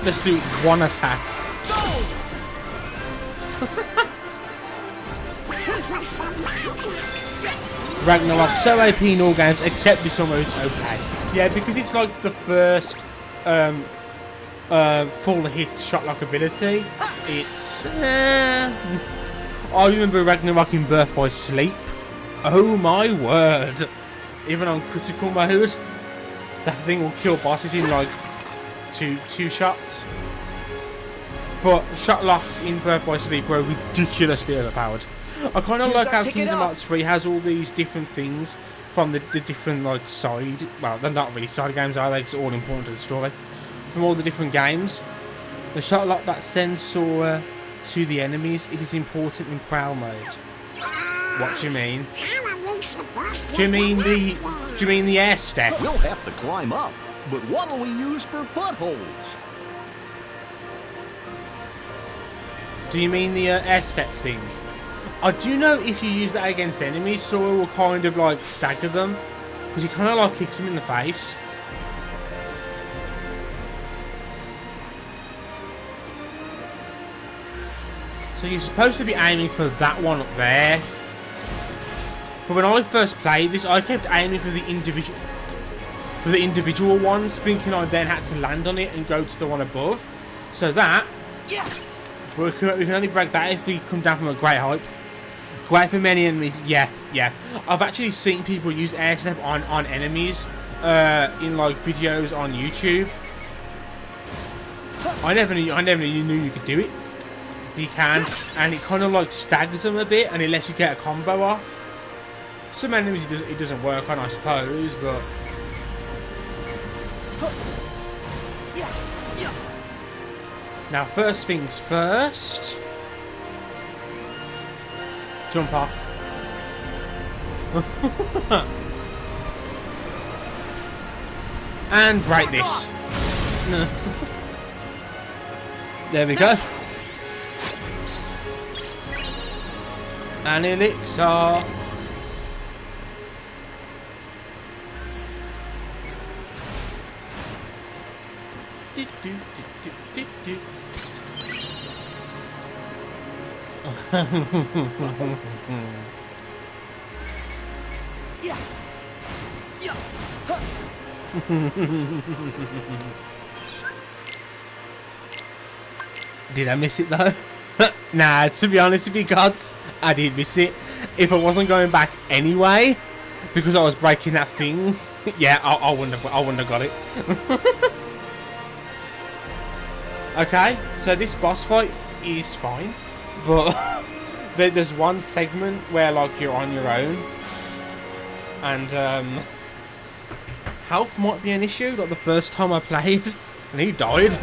Let's do one attack. Ragnarok, so OP in all games except this one where it's okay. Yeah, because it's like the first full hit shot lock ability. It's I remember Ragnarok in Birth by Sleep. Oh my word! Even on critical mode, that thing will kill bosses in like two shots. But shot locks in Birth by Sleep were ridiculously overpowered. I kind of like how Kingdom Hearts 3 has all these different things from the different like side. Well, they're not really side games, are they? It's all important to the story. From all the different games, the shot lock that sends Sora to the enemies, it is important in Prowl mode. What do you mean? Do you mean the air step? We'll have to climb up, but what'll we use for footholds? Do you mean the air step thing? I do know if you use that against enemies, Sora will kind of like stagger them, because he kind of like kicks them in the face. So you're supposed to be aiming for that one up there. But when I first played this, I kept aiming for the individual ones, thinking I then had to land on it and go to the one above. So that we can only break that if we come down from a great height. Great for many enemies, yeah. I've actually seen people use air step on enemies in like videos on YouTube. I never knew you could do it. you can, and it kind of like staggers them a bit, and it lets you get a combo off. Some enemies it doesn't work on, I suppose, but now first things first, jump off. And break this. No. There we go. An elixir. Did I miss it though? Nah, to be honest with you gods, I did miss it. If I wasn't going back anyway, because I was breaking that thing, yeah, I wouldn't have got it. Okay, so this boss fight is fine, but there's one segment where like you're on your own, and health might be an issue. Like the first time I played, and he died.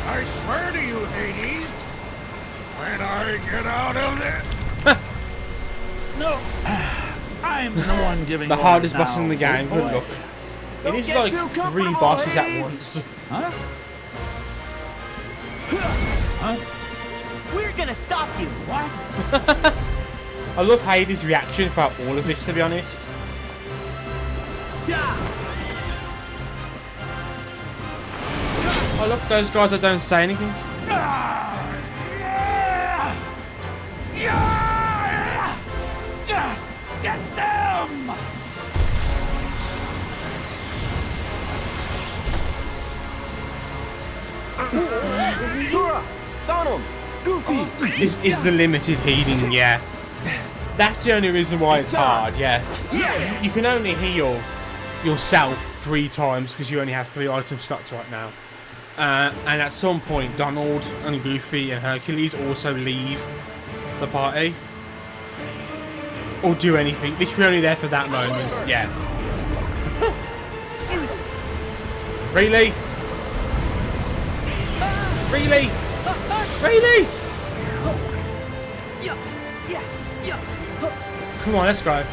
I swear to you, Hades, when I get out of there. No, I'm the one giving The orders hardest now, boss in the game. big Good boy. luck. It Don't is get like too 3 comfortable, bosses at Hades. once. Huh? Huh? We're gonna stop you. What? I love Hades' reaction for all of this, to be honest. I love those guys that don't say anything. Get them! Sora! Donald! Goofy! This is the limited healing, yeah. That's the only reason why it's hard, yeah. You can only heal yourself 3 times because you only have 3 item slots right now. And at some point, Donald and Goofy and Hercules also leave the party. Or do anything. Literally only there for that moment, yeah. Really? Really? Really? Come on, let's go.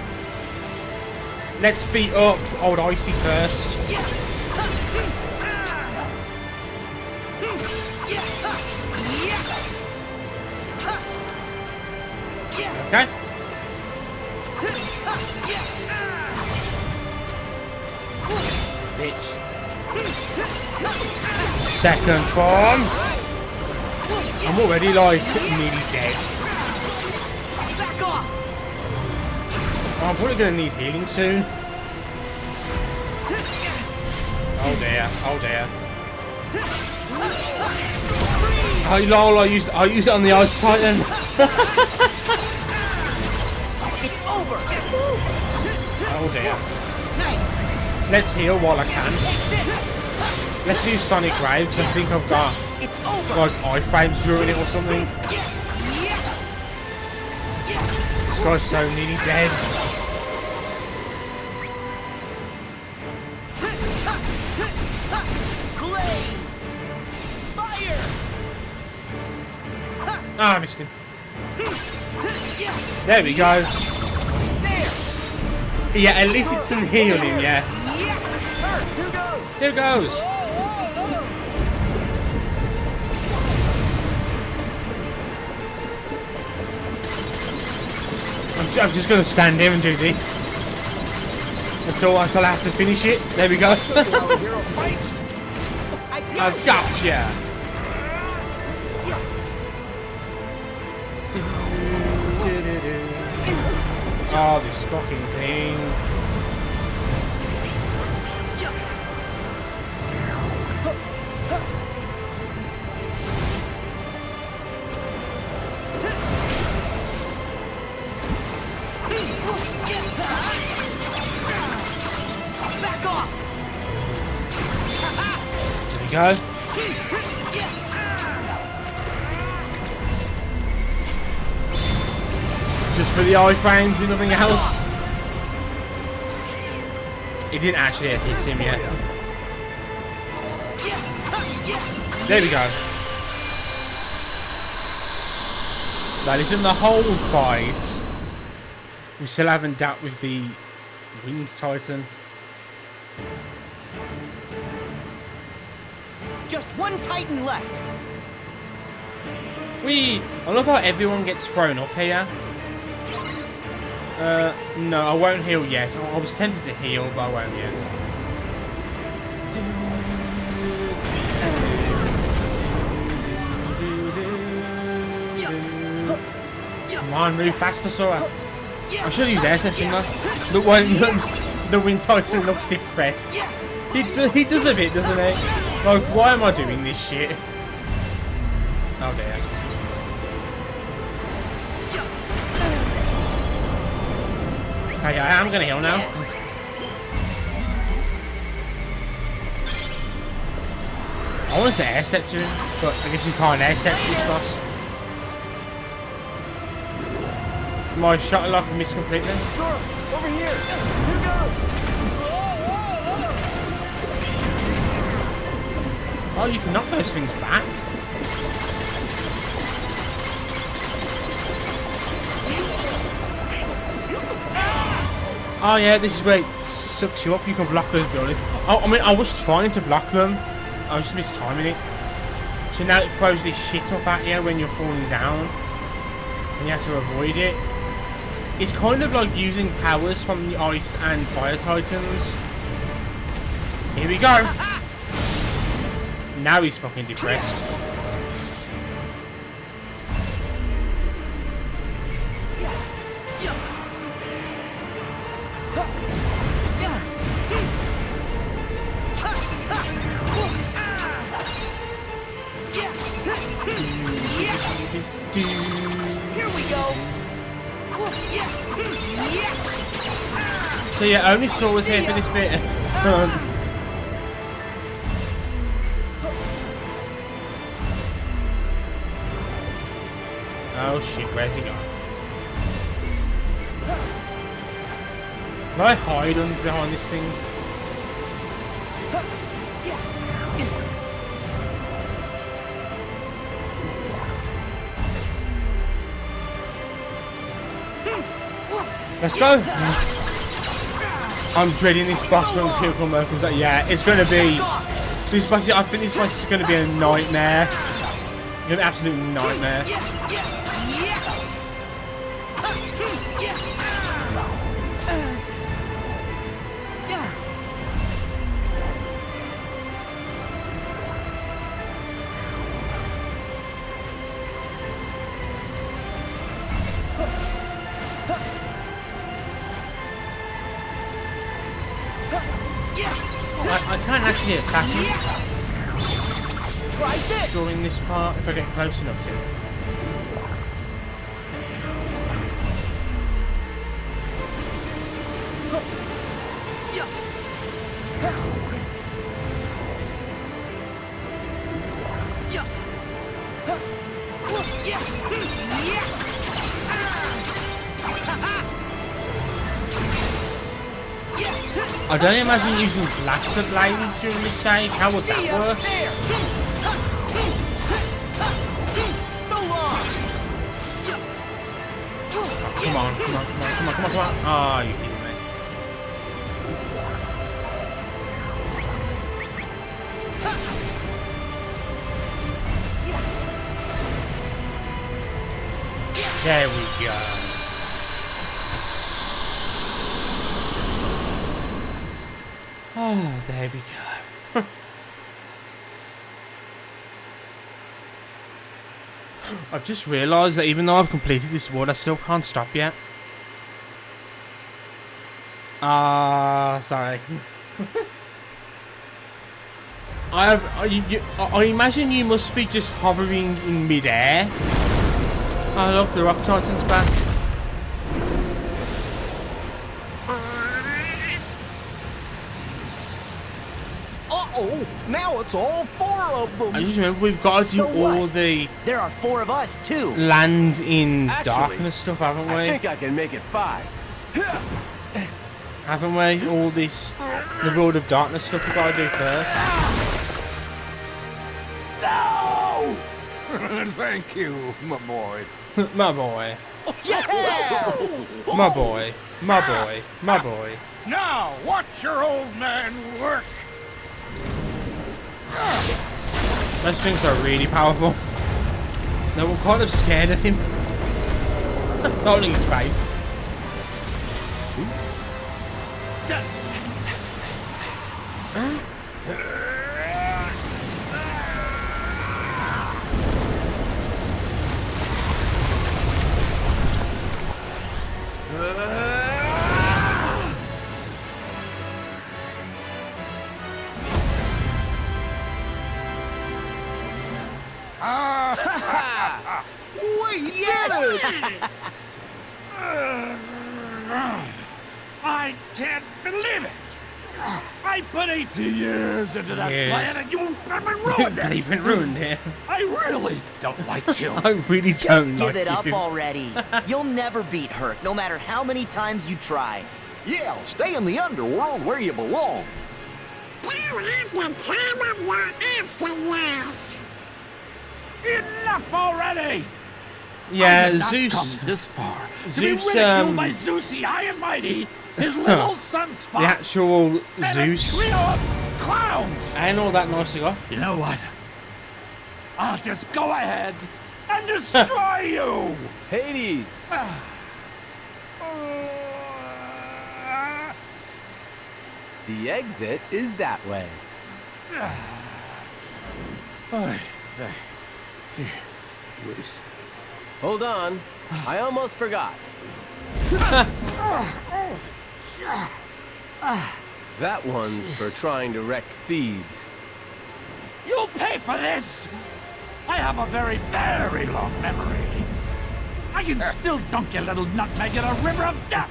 Let's beat up old Icy first. Okay. Bitch. Second form. I'm already like nearly dead. I'm probably gonna need healing soon. Oh dear, oh dear. Oh lol, I used it on the Ice Titan. It's over. Oh dear. Let's heal while I can. Let's do Sonic Rave because I think I've got like iframes during it or something. This guy's so nearly dead. Ah, I missed him. There we go. Yeah, at least it's some healing, yeah. Here goes. I'm just gonna stand here and do this until I have to finish it. There we go. I've got ya. Oh, this fucking thing. go. Just for the iframes and nothing else. It didn't actually hit him yet. There we go. That isn't the whole fight. We still haven't dealt with the Winged Titan. Just one Titan left. I love how everyone gets thrown up here. No, I won't heal yet. I was tempted to heal, but I won't yet. Come on, move faster, Sora. I should use air steps, shouldn't I? Look, when the Wind Titan looks depressed. He does a bit, doesn't he? Like, why am I doing this shit? Oh dear. Okay, I am gonna heal now. I want to air step to him, but I guess you can't air step to this boss. My shot lock missed completely. Sora, over here. Here goes. Oh, you can knock those things back. Oh yeah, this is where it sucks you up. You can block those buildings. Oh, I mean, I was trying to block them. I was just mistiming it. So now it throws this shit up at you when you're falling down. And you have to avoid it. It's kind of like using powers from the Ice and Fire Titans. Here we go. Now he's fucking depressed. Here we go. So yeah, only Saw was here for this bit. Oh shit, where's he gone? Can I hide behind this thing? Let's go! I'm dreading this boss from Critical Mode because yeah, it's gonna be this boss. I think this boss is gonna be a nightmare. An absolute nightmare. I can't actually attack him during this part if I get close enough to it. I don't imagine using blaster blades during this stage. How would that work? Oh, come on, come on, come on, come on, come on, come on. Oh, you kidding me. There we go. Oh, there we go. I've just realised that even though I've completed this world, I still can't stop yet. Sorry. I imagine you must be just hovering in mid-air. Oh look, the Rock Titan's back. Uh-oh, now it's all 4 of them. I just remember we've got to do So all what? the There are 4 of us, too. land in Actually, darkness stuff, haven't we? I think I can make it 5. Haven't we? All this, the World of Darkness stuff we gotta do first. No! Thank you, my boy. My boy. Yeah! My boy. My boy. My boy. Now, watch your old man work. Those things are really powerful. They were kind of scared of him. Holding his face. We did it! I can't believe it! I put 18 years into that Yes. plan and you ruined it! You've been ruined here. I really don't like you. I really don't Give like it up you. already. You'll never beat Herc, no matter how many times you try. Yeah, stay in the underworld where you belong. You have the time of your afterlife. Enough already! I Yeah, did not Zeus. come this far to Zeus, be ridiculed by Zeusy High and Mighty, his little sunspot, The actual and Zeus. a trio of clowns. Ain't all that nice to go. You know what? I'll just go ahead and destroy you. Hades! The exit is that way. Hold on. I almost forgot. That one's for trying to wreck Thebes. You'll pay for this. I have a very, very long memory. I can still dunk your little nutmeg in a river of death.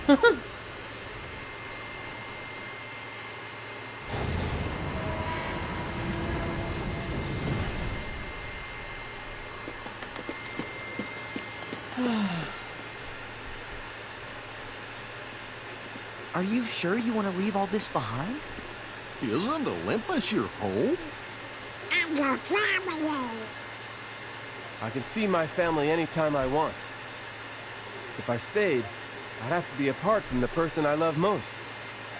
Are you sure you want to leave all this behind? Isn't Olympus your home? And your family. I can see my family anytime I want. If I stayed, I'd have to be apart from the person I love most.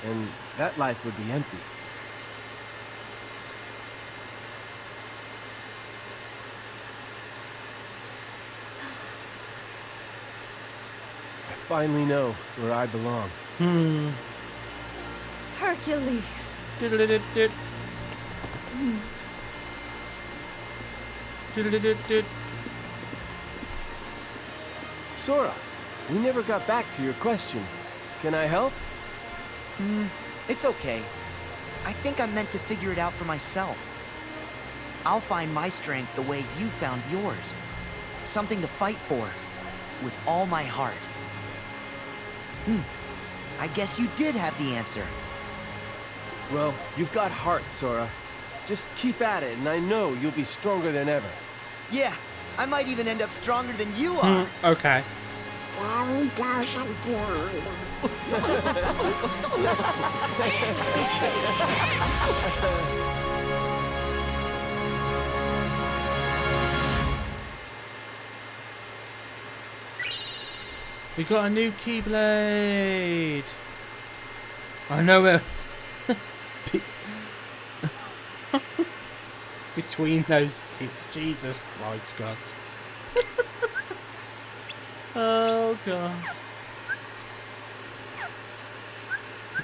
And that life would be empty. I finally know where I belong. Hercules. Diddle-diddle-did. Diddle-diddle-did. Sora, we never got back to your question. Can I help? It's okay. I think I'm meant to figure it out for myself. I'll find my strength the way you found yours. Something to fight for. With all my heart. I guess you did have the answer. Well, you've got heart, Sora. Just keep at it, and I know you'll be stronger than ever. Yeah, I might even end up stronger than you are. Okay. There he goes again. We got a new Keyblade. I know it. Between those tits, Jesus Christ, God. Oh God.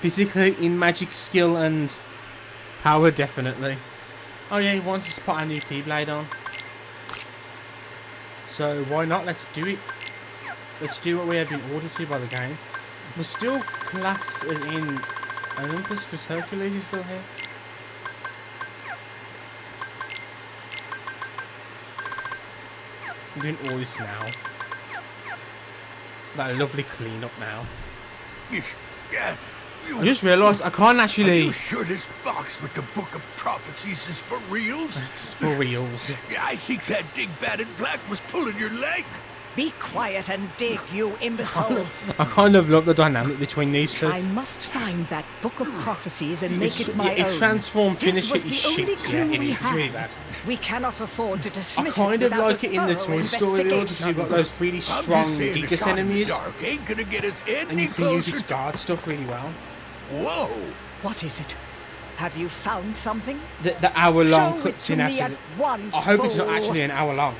Physically, in magic skill and power, definitely. Oh yeah, he wants us to put a new Keyblade on. So why not? Let's do it. Let's do what we have been ordered to by the game. We're still classed as in Olympus because Hercules is still here. I'm doing all this now. That lovely clean up now. I just realised I can't Are actually... you sure this box with the Book of Prophecies is for reals? For reals. I think that dingbat in black was pulling your leg. Be quiet and dig, you imbecile. I kind of love the dynamic between these two. I must find that Book of Prophecies and make It's, it my it's own. transformed, This finish was it, is the only shit. clue Yeah, it we is. It's really had. bad. We cannot afford to I dismiss kind it of without like a it in the thorough Toy Story world because you've got those really I'm just strong saying the Gigas shot in the enemies dark ain't gonna get us and any you can use closer its guard stuff really well. Whoa! What is it? Have you found something? The hour-long Show it to cutscene me at actually. once, I hope it's not fool. actually an hour long.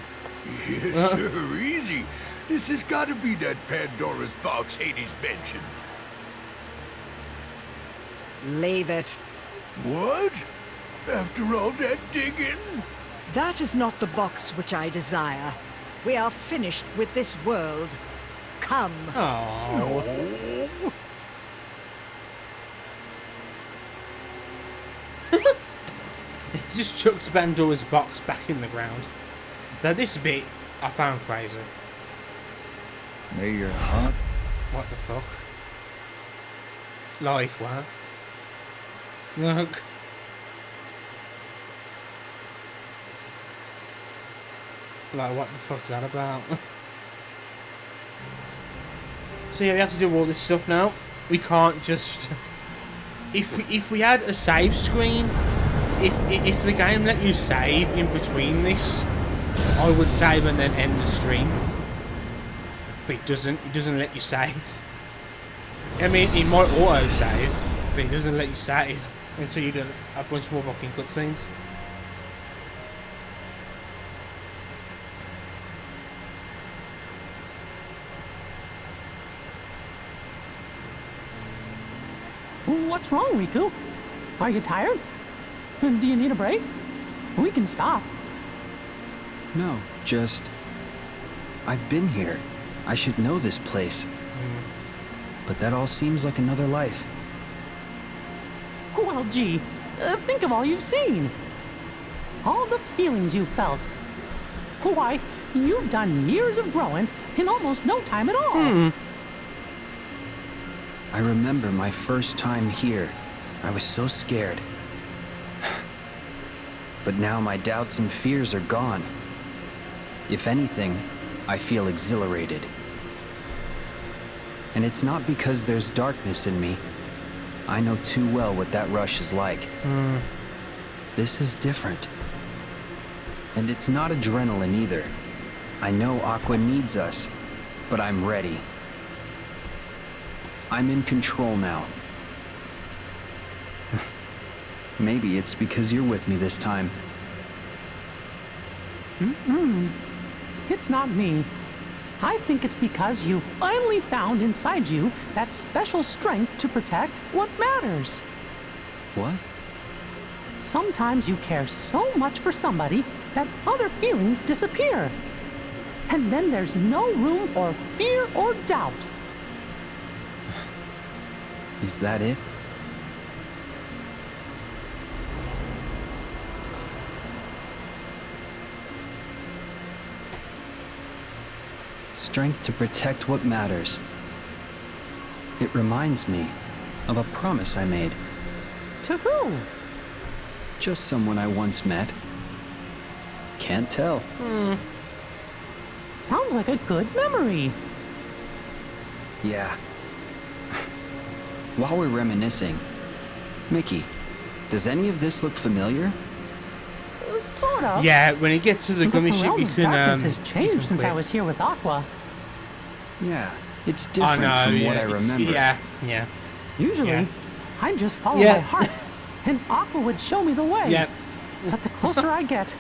Yes, sir, easy. This has got to be that Pandora's box Hades mentioned. Leave it. What? After all that digging? That is not the box which I desire. We are finished with this world. Come. Oh. He just chucks Pandora's box back in the ground. Now this bit I found crazy. May your heart. What the fuck? Like what? Look. Like what the fuck's that about? So yeah, we have to do all this stuff now. We can't just... If we had a save screen, if the game let you save in between this, I would save and then end the stream. But it doesn't let you save. I mean, it might auto save, but it doesn't let you save until you do a bunch more fucking cutscenes. What's wrong, Riku? Are you tired? Do you need a break? We can stop. No, just... I've been here. I should know this place. But that all seems like another life. Well, gee, think of all you've seen. All the feelings you've felt. Why, you've done years of growing in almost no time at all. I remember my first time here. I was so scared. But now my doubts and fears are gone. If anything, I feel exhilarated. And it's not because there's darkness in me. I know too well what that rush is like. This is different. And it's not adrenaline either. I know Aqua needs us, but I'm ready. I'm in control now. Maybe it's because you're with me this time. It's not me. I think it's because you finally found inside you that special strength to protect what matters. What? Sometimes you care so much for somebody that other feelings disappear. And then there's no room for fear or doubt. Is that it? Strength to protect what matters. It reminds me of a promise I made. To who? Just someone I once met. Can't tell. Sounds like a good memory. Yeah. While we're reminiscing, Mickey, does any of this look familiar? Sort of. Yeah, when you get to the gummy But the ship, realm you of can. darkness has you changed can since I quit. was here with Aqua. Yeah, it's different from what I remember. Yeah. Usually, Yeah. I'd just follow Yeah. my heart, and Aqua would show me the way. Yep. But the closer I get,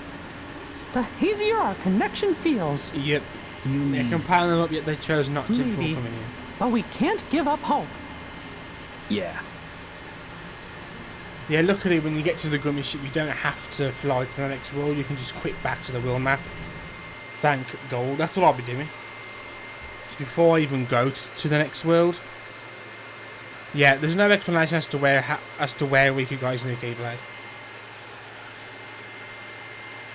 the hazier our connection feels. Yep. You They mean... can power them up, yet they chose not to before Maybe. coming in. But we can't give up hope. Yeah. Yeah, luckily when you get to the gummy ship, you don't have to fly to the next world. You can just quit back to the world map. Thank gold. That's what I'll be doing. Just before I even go to the next world. Yeah, there's no explanation as to where we could go as new Keyblade.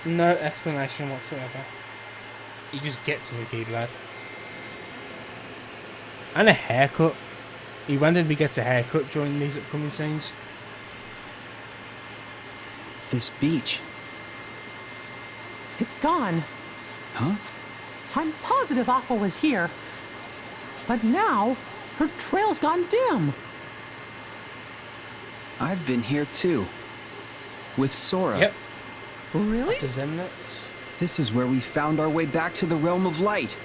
No explanation whatsoever. You just get to the Keyblade. And a haircut. he randomly gets a haircut during these upcoming scenes. This beach. It's gone. Huh? I'm positive Aqua was here. But now, her trail's gone dim. I've been here too. With Sora. Yep. Really? After Zemniks. This is where we found our way back to the Realm of Light.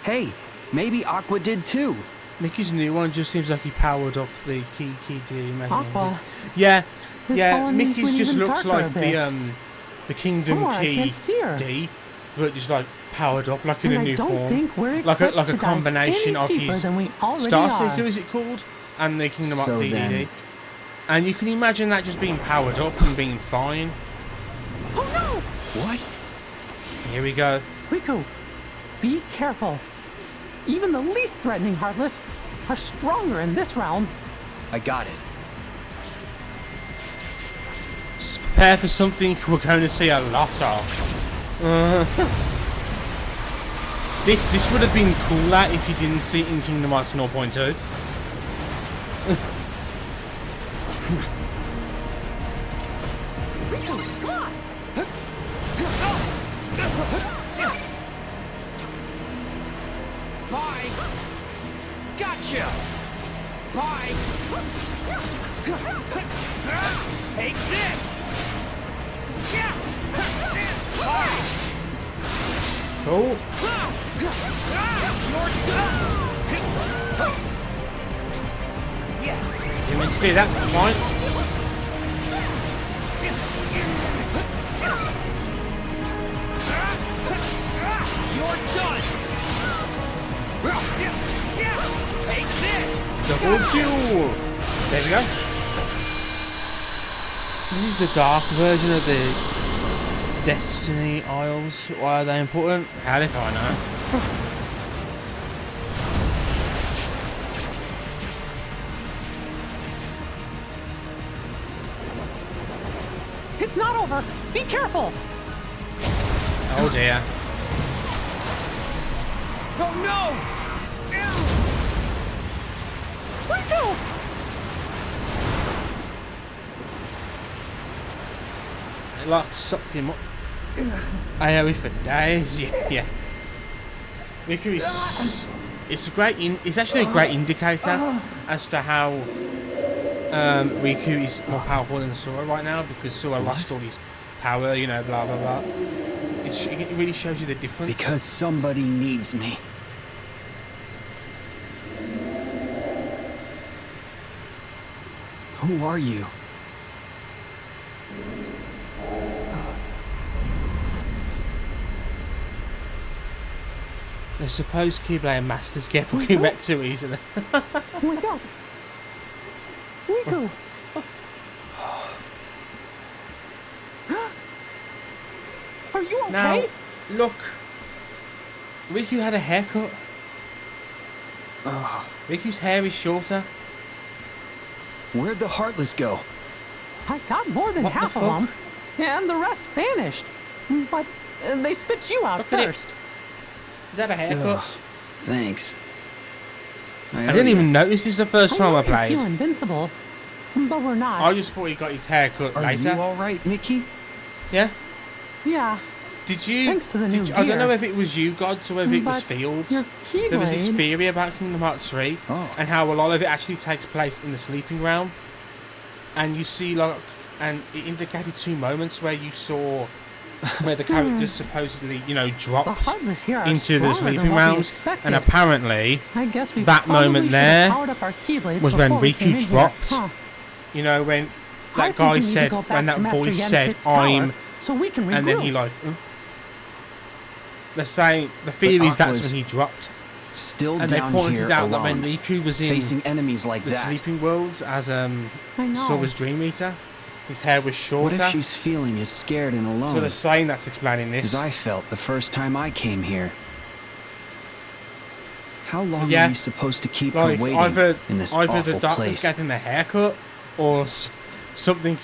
Hey, maybe Aqua did too. Mickey's new one just seems like he powered up the key to Aqua. Yeah, Has yeah. fallen into Mickey's an just even looks darker like abyss. the Kingdom Sora, I Key can't see her. D, but just like powered up like in And a I new don't form, think we're like a equipped to dive combination any of deeper his than we already Starseeker, are. is it called, and the Kingdom So Hearts DDD. then- And you can imagine that just being powered up and being fine. Oh no! What? Here we go. Riku, be careful. Even the least threatening Heartless are stronger in this realm. I got it. Just prepare for something we're going to see a lot of. This would have been cooler if you didn't see it in Kingdom Hearts 0.2. Riku, come on! Bye. Gotcha. Bye. Take this. Bye. Cool. Yes. You meant to do that, fine. You're done. Take this. Double duel. There we go. This is the dark version of the Destiny Isles. Why are they important? How if I know? It's not over! Be careful! Oh dear. Oh no! Riku! It like sucked him up. I owe it for days. Yeah. Riku is. It's a great. It's actually a great indicator as to how Riku is more powerful than Sora right now, because Sora lost all his power. You know, blah blah blah. It really shows you the difference. Because somebody needs me. Who are you? The supposed Keyblade Masters get fucking wrecked too easily. Wake up! Riku! Are you okay? Now, look. Riku had a haircut. Riku's hair is shorter. Where'd the Heartless go? I got more than What the half of fuck? them, and the rest vanished. But they spit you out Look at it. first. Is that a haircut? Ugh, thanks. I didn't even notice this the first time I know you played. feel invincible, but we're not. I just thought he got his hair cut Are later. you all right, Mickey? Yeah. Yeah. Did you? Thanks to the new I don't know gear. if it was you, Gods, or if it was But Fields. your There was this Keyblade- theory about Kingdom Hearts 3 and how a lot of it actually takes place in the sleeping realm. And you see, like, and it indicated 2 moments where you saw where the characters supposedly, you know, The dropped Heartless here are into the stronger than sleeping what we realms. expected. And apparently, I guess we that probably moment should have there powered up our Keyblades was when before we came Riku in here. dropped. Huh. You know, when I that think guy we need to said, go back when that to Master voice Yen said, Sid's tower I'm. so we can And then regroup. he, like, they're saying, the theory is that's Aqua's when he dropped. Still And they down pointed here out alone, that when Riku was in facing enemies like the that. sleeping worlds as I know. Sora's Dream Eater, his hair was What shorter. if she's feeling as scared and alone So they're saying that's explaining as this. I felt the first time I came here? How long Yeah. are you supposed to keep Like, her waiting either in this the awful doctor's place? getting a haircut, or something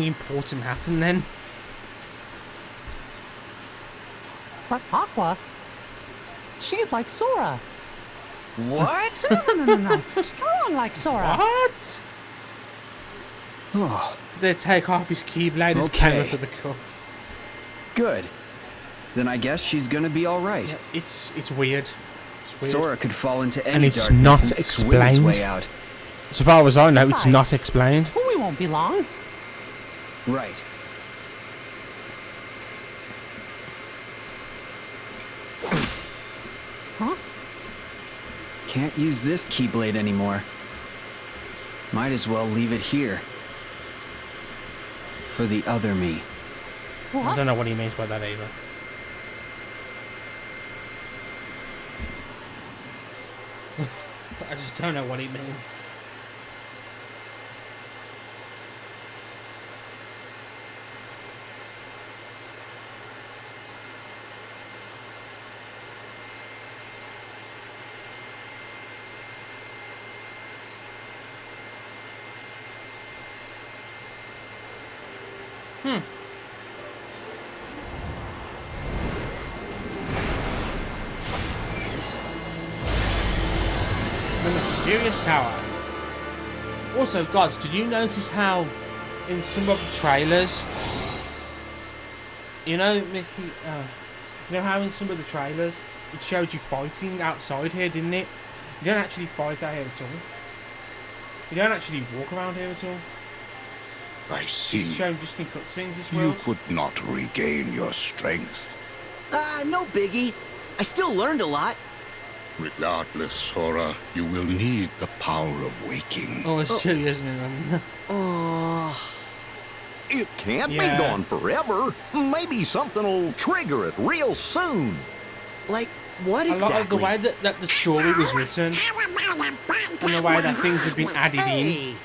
important happened then. But Aqua, she's like Sora. What? No. Strong like Sora. What? Oh, Did they take off his keyblade as Okay. payment for the cut? good. Then I guess she's gonna be all right. Yeah, it's weird. It's weird. Sora could fall into any And it's darkness not and swing his explained. way out. So far as I know, it's Besides- not explained. We won't be long. Right. Huh? Can't use this keyblade anymore. Might as well leave it here. For the other me. I don't know what he means by that either. I just don't know what he means. The mysterious tower. Also, gods, did you notice how in some of the trailers, you know, Mickey, you know how in some of the trailers it showed you fighting outside here, didn't it? You don't actually fight out here at all. You don't actually walk around here at all. I see. It's shown just in cutscenes this You world. could not regain your strength. No biggie. I still learned a lot. Regardless, Sora, you will need the power of waking. Oh, it's silly, isn't it? It can't Yeah. be gone forever. Maybe something will trigger it real soon. Like, what A lot of the exactly? way that the story was written and the way that things have been added in,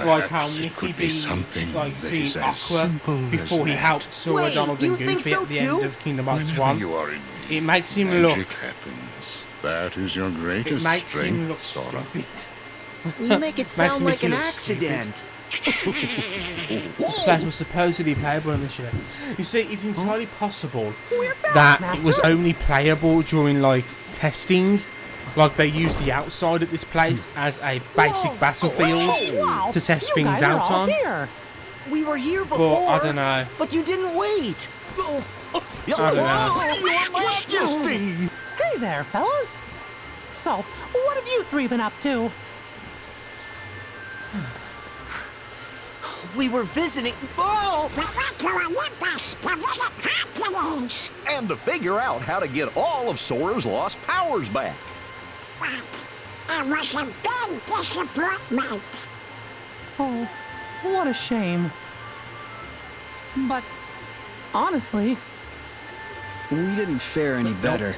like how Perhaps it Mickey could be be something like that seeing is as Aqua simple before as he that. helped Sora, Wait, Donald, you and think Goofy so at the end too? of Kingdom Hearts Whenever 1. you are in It makes him magic look. happens. That is your It greatest makes him strength, look Sora. stupid. You make it sound like Mickey an look accident. This place was supposedly playable initially. You see, it's entirely possible that it was only playable during like testing. Like they used the outside of this place as a basic battlefield Wow, to test you things guys are out all on. here. We were here But before. I don't know. But you didn't wait. I don't know. Your Majesty! Hey there, fellas. So, what have you three been up to? We were visiting. Oh! We went to Olympus to visit Hercules. And to figure out how to get all of Sora's lost powers back. But it was a big disappointment. Oh, what a shame. But, honestly, We didn't fare any better.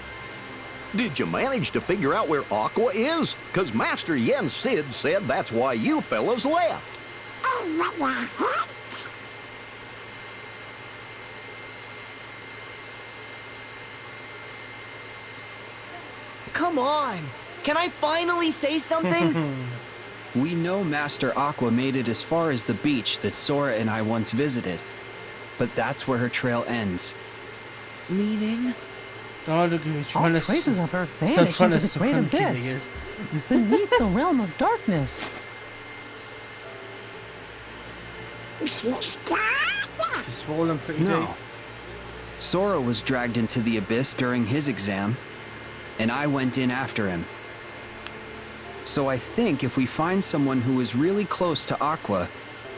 Did you manage to figure out where Aqua is? Because Master Yen Sid said that's why you fellas left. Oh, what the heck? Come on. Can I finally say something? We know Master Aqua made it as far as the beach that Sora and I once visited. But that's where her trail ends. Meaning? God, look, he's trying all to traces of her so vanished trying into to the great succumb to abyss, his- beneath the realm of darkness. She's fallen pretty No. deep. Sora was dragged into the abyss during his exam, and I went in after him. So I think if we find someone who is really close to Aqua,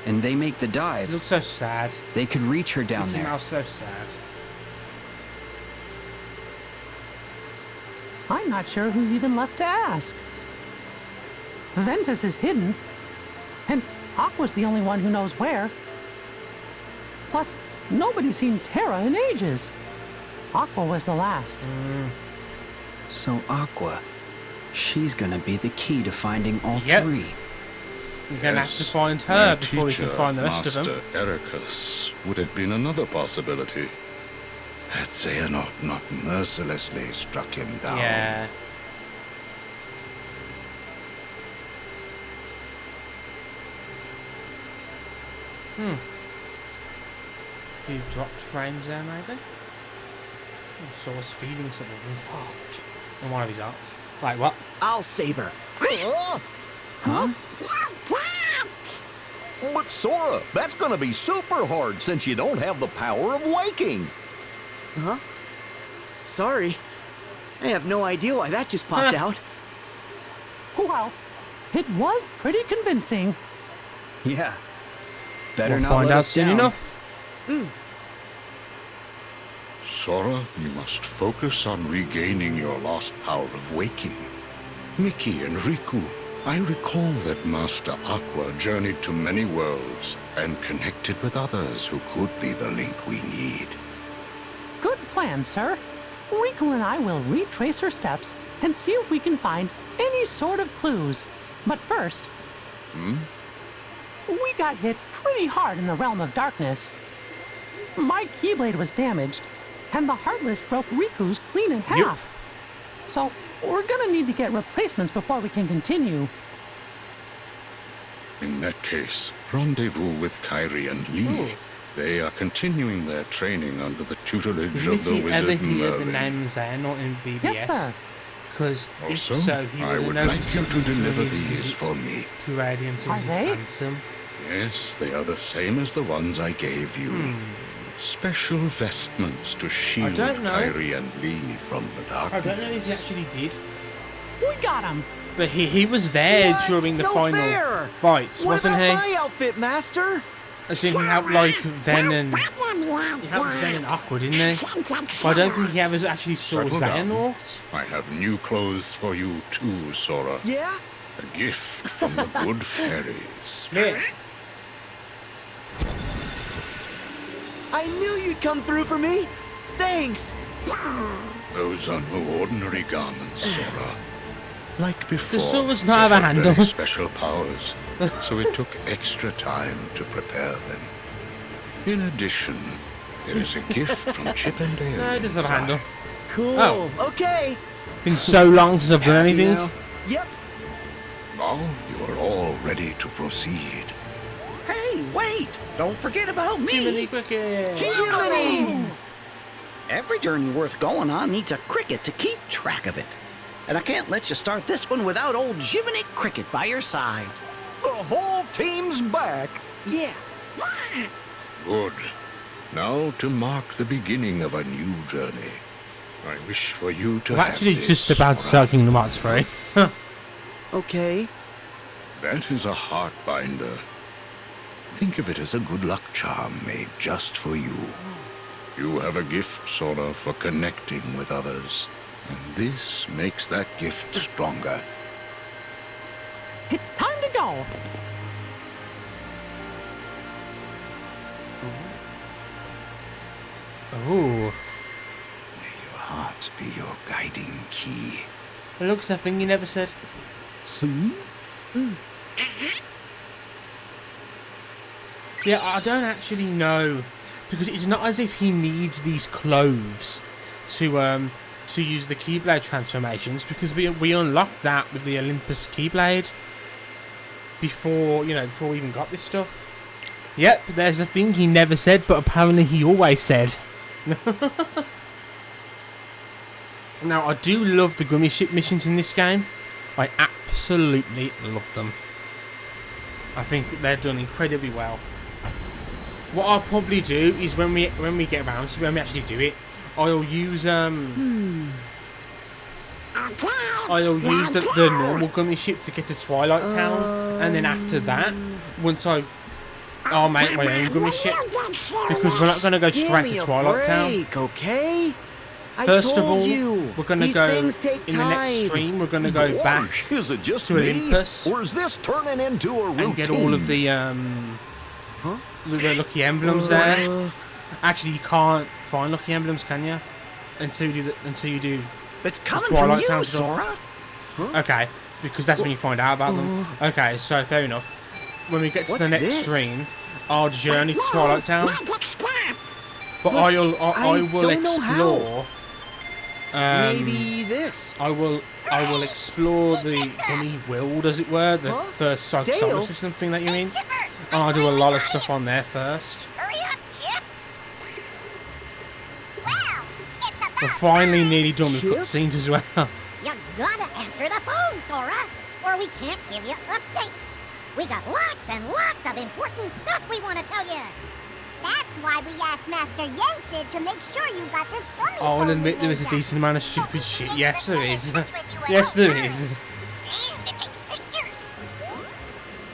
and they make the It dive, looks so sad. they could reach her down Mickey there. Mouse so sad. I'm not sure who's even left to ask. Ventus is hidden, and Aqua's the only one who knows where. Plus, nobody's seen Terra in ages. Aqua was the last. So Aqua, she's gonna be the key to finding all Yep. three. You're gonna have to Yes, find my her before we can teacher, find the rest of them. Master Ericus would have been another possibility. Had Xehanort not mercilessly struck him down. Yeah. A few dropped frames there, maybe. Sora's feeling something in his heart. In one of his hearts. Like what? I'll save her. Huh? But Sora, that's gonna be super hard since you don't have the power of waking. Huh? Sorry. I have no idea why that just popped out. Well, it was pretty convincing. Yeah. Better We'll not find let out us soon down. enough. Sora, you must focus on regaining your lost power of waking. Mickey and Riku, I recall that Master Aqua journeyed to many worlds and connected with others who could be the link we need. Good plan, sir. Riku and I will retrace her steps and see if we can find any sort of clues. But first, we got hit pretty hard in the realm of darkness. My Keyblade was damaged, and the Heartless broke Riku's clean in half. So, we're gonna need to get replacements before we can continue. In that case, rendezvous with Kairi and Lee. They are continuing their training under the tutelage Did of the Mickey ever wizard hear the Merlin. names there, not in BBS? Yes, sir. Because if Also, so, he I would would have like noticed you to something deliver his these visit for me. to Radiant Are as they? ransom. Yes, they are the same as the ones I gave you. Special vestments to shield don't know. Kairi and Lee from the I darkness. don't know if he actually did, We got him. but he was there What? during the No final fair. fights, What wasn't about he? my outfit, Master? As in he helped like Ven and Aqua, didn't he? But I don't think he ever actually saw Settle down. Xehanort. I have new clothes for you too, Sora. Yeah? A gift from the good fairies. Yeah. I knew you'd come through for me. Thanks. Those are no ordinary garments, Sora. Like before, The sword does not have a they had handle. very special powers, so it took extra time to prepare them. In addition, there is a gift from Chip and Dale. No, it doesn't have a inside. handle. Cool. Oh. Okay. Been so long since I've done anything. Yep. Now you are all ready to proceed. Hey, wait! Don't forget about me! Jiminy Cricket. Jiminy! Every journey worth going on needs a cricket to keep track of it. And I can't let you start this one without old Jiminy Cricket by your side. The whole team's back. Yeah. Good. Now to mark the beginning of a new journey. I wish for you to I'm have actually this, just about to Sora. start Kingdom Hearts 3. Okay. That is a heart binder. Think of it as a good luck charm made just for you. You have a gift, Sora, for connecting with others. And this makes that gift stronger. It's time to go. Ooh. May your heart be your guiding key. Look, something you never said. See? Yeah, I don't actually know, because it's not as if he needs these clothes to use the Keyblade transformations, because we unlocked that with the Olympus Keyblade before we even got this stuff. Yep, there's a thing he never said, but apparently he always said. Now, I do love the gummy ship missions in this game. I absolutely love them. I think they're done incredibly well. What I'll probably do is when we get around to when we actually do it, I'll use I'll use the normal gummy ship to get to Twilight Town, and then after that, once I'll make my own gummy ship, because we're not going to go straight to Twilight Town. Okay? First of all, you, we're going to these go things take in the next time. stream. We're going to go back Is it just to me, Olympus or is this turning into a routine? and get all of the lucky emblems there. Actually, you can't find lucky emblems, can you? Until you do It's the coming from Twilight you, Town stuff. Sora. Okay, because that's when you find out about them. Okay, so fair enough. When we get to the What's next this? stream, I'll journey to Twilight Town. But I will don't know explore. Maybe this. I will explore the gummy world, as it were, the first solar Dale? system thing that you mean. I'll do a lot of stuff on there first. We're finally nearly done with Chip? cutscenes as well. You gotta answer the phone, Sora, or we can't give you updates. We got lots and lots of important stuff we want to tell you. That's why we asked Master Yensid to make sure you got this gummy phone. I'll admit there is a decent amount of stupid shit. Yes, there is. Yes, there is.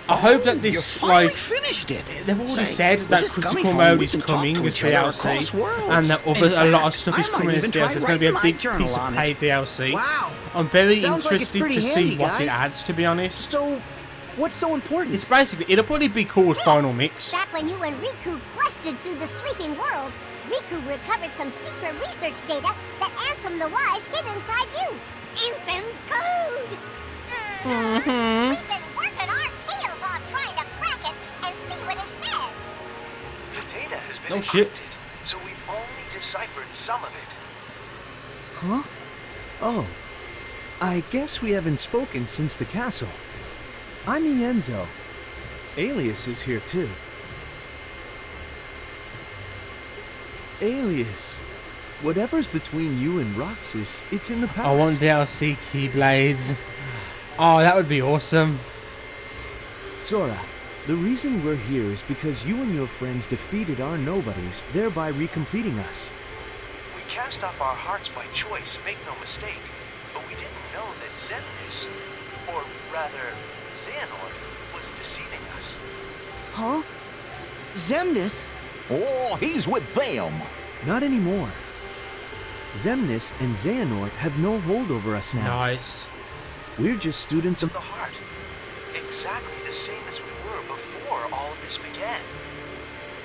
I hope that this, like, finished it. They've already said that critical mode is coming as DLC, and that a lot of stuff is coming as DLC. There's going to be a big piece of paid DLC. Wow. I'm very Sounds like it's interested pretty to see handy, what it guys. adds, to be honest. So, what's so important? It's basically, it'll probably be called Final Mix. Back when you and Riku quested through the sleeping world, Riku recovered some secret research data that Ansem the Wise hid inside you. Ansem's code! Mm-hmm. We've been working our tails off trying to crack it and see what it says. The data has been No shit. encrypted, so we've only deciphered some of it. Huh? Oh. I guess we haven't spoken since the castle. I'm Ienzo. Alias is here too. Alias. Whatever's between you and Roxas, it's in the past. I want DLC Keyblades. Oh, that would be awesome. Sora, the reason we're here is because you and your friends defeated our nobodies, thereby recompleting us. We cast off our hearts by choice, make no mistake, but we didn't know that Xemnas, or rather, Xehanort, was deceiving us. Huh? Xemnas? Oh, he's with them. Not anymore. Xemnas and Xehanort have no hold over us now. Nice. We're just students of The heart. Exactly the same as we were before all of this began.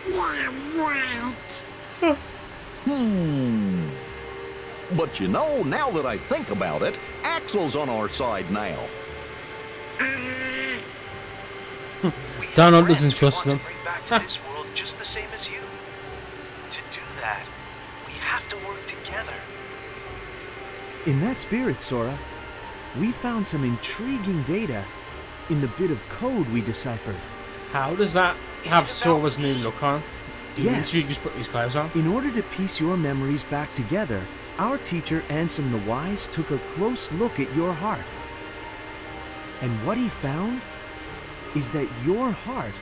Yeah, right. But you know, now that I think about it, Axel's on our side now. Donald doesn't trust them. Bring back to this world just the same as you. To do that, we have to work together. In that spirit, Sora, we found some intriguing data in the bit of code we deciphered. How does that have Sora's new look on? Do you Yes. literally just put these clothes on? In order to piece your memories back together, our teacher Ansem the Wise took a close look at your heart. And what he found is that your heart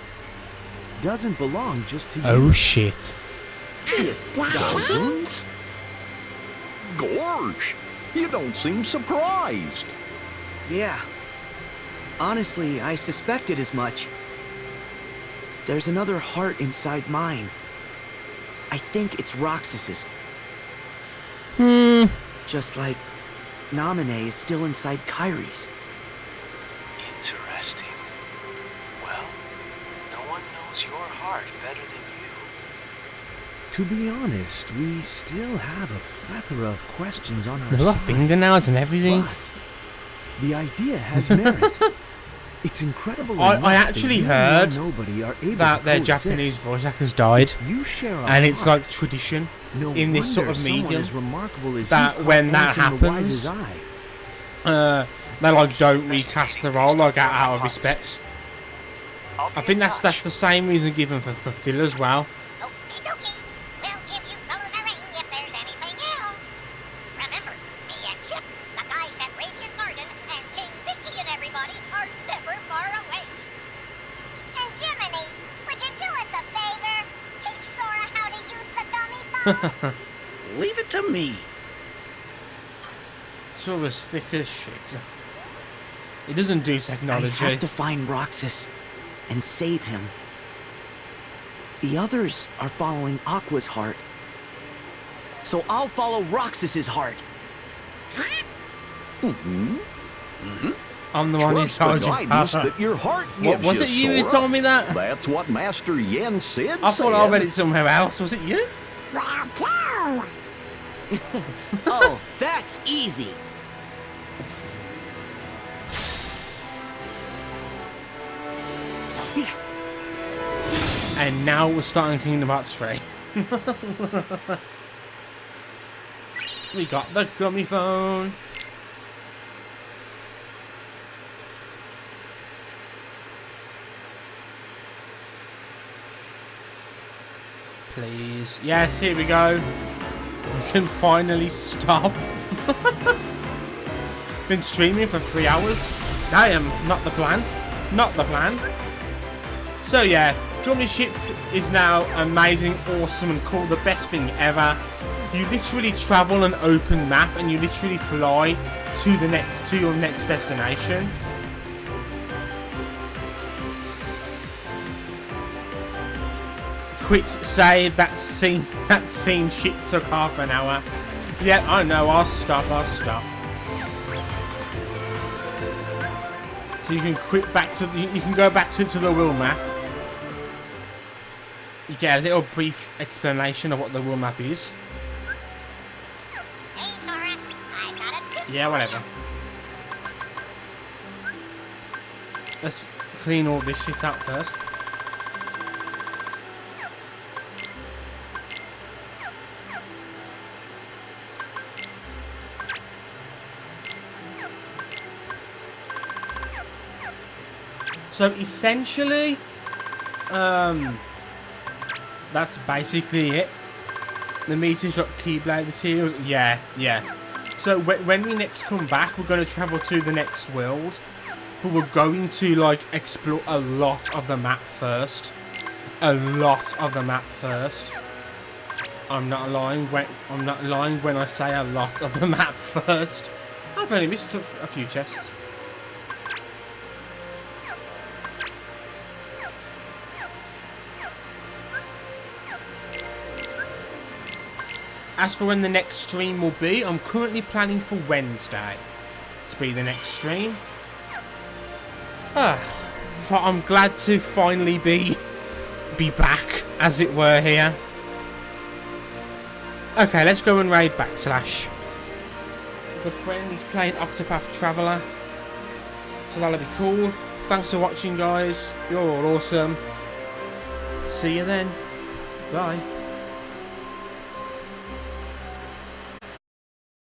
doesn't belong just to you. Oh shit. It doesn't? Gorge, you don't seem surprised. Yeah. Honestly, I suspected as much. There's another heart inside mine. I think it's Roxas's. Just like Naminé is still inside Kairi's. Interesting. Well, no one knows your heart better than you. To be honest, we still have a plethora of questions on our They've got side. fingernails and everything. But the idea has merit. It's incredible. I actually heard nobody are able that to their coexist. Japanese voice actors died, You share a and it's heart. like tradition No in this sort wonder of someone medium as remarkable as that you when caught that Ansem the Wise's happens, eye. they like don't recast the role like out of respect. I think that's the same reason given for Phil as well. Okie dokie. We'll give you fellas a ring if there's anything else. Remember, me and Chip, the guys at Radiant Garden, and King Vicky and everybody are never far away. And Jiminy, would you do us a favor? Teach Sora how to use the gummy phone? Leave it to me. Sora's thick as shit. He doesn't do I technology. have to find Roxas and save him. The others are following Aqua's heart. So I'll follow Roxas's heart. I'm the one who Trust the told you. guidance that your heart What, gives was you, it you who Sora. told me that? That's what Master Yen said. I thought I read it somewhere else. Was it you? Well, go! Oh, that's easy. And now we're starting Kingdom Hearts 3. We got the gummy phone. Please. Yes, here we go. We can finally stop. been streaming for 3 hours. Damn, not the plan. Not the plan. So yeah, Journey Ship is now amazing, awesome, and cool. The best thing ever. You literally travel an open map, and you literally fly to your next destination. Quit save, that scene shit took half an hour. Yeah, I know, I'll stop. So you can you can go back to the wheel map. You get a little brief explanation of what the wheel map is. Yeah, whatever. Let's clean all this shit out first. So essentially, that's basically it. The meteors got Keyblade materials. Yeah. So when we next come back, we're going to travel to the next world, but we're going to like explore a lot of the map first. I'm not lying when I say a lot of the map first. I've only missed a few chests. As for when the next stream will be, I'm currently planning for Wednesday to be the next stream. But I'm glad to finally be back, as it were, here. Okay, let's go and raid Backslash. Good friend, he's playing Octopath Traveler, so that'll be cool. Thanks for watching, guys. You're all awesome. See you then. Bye.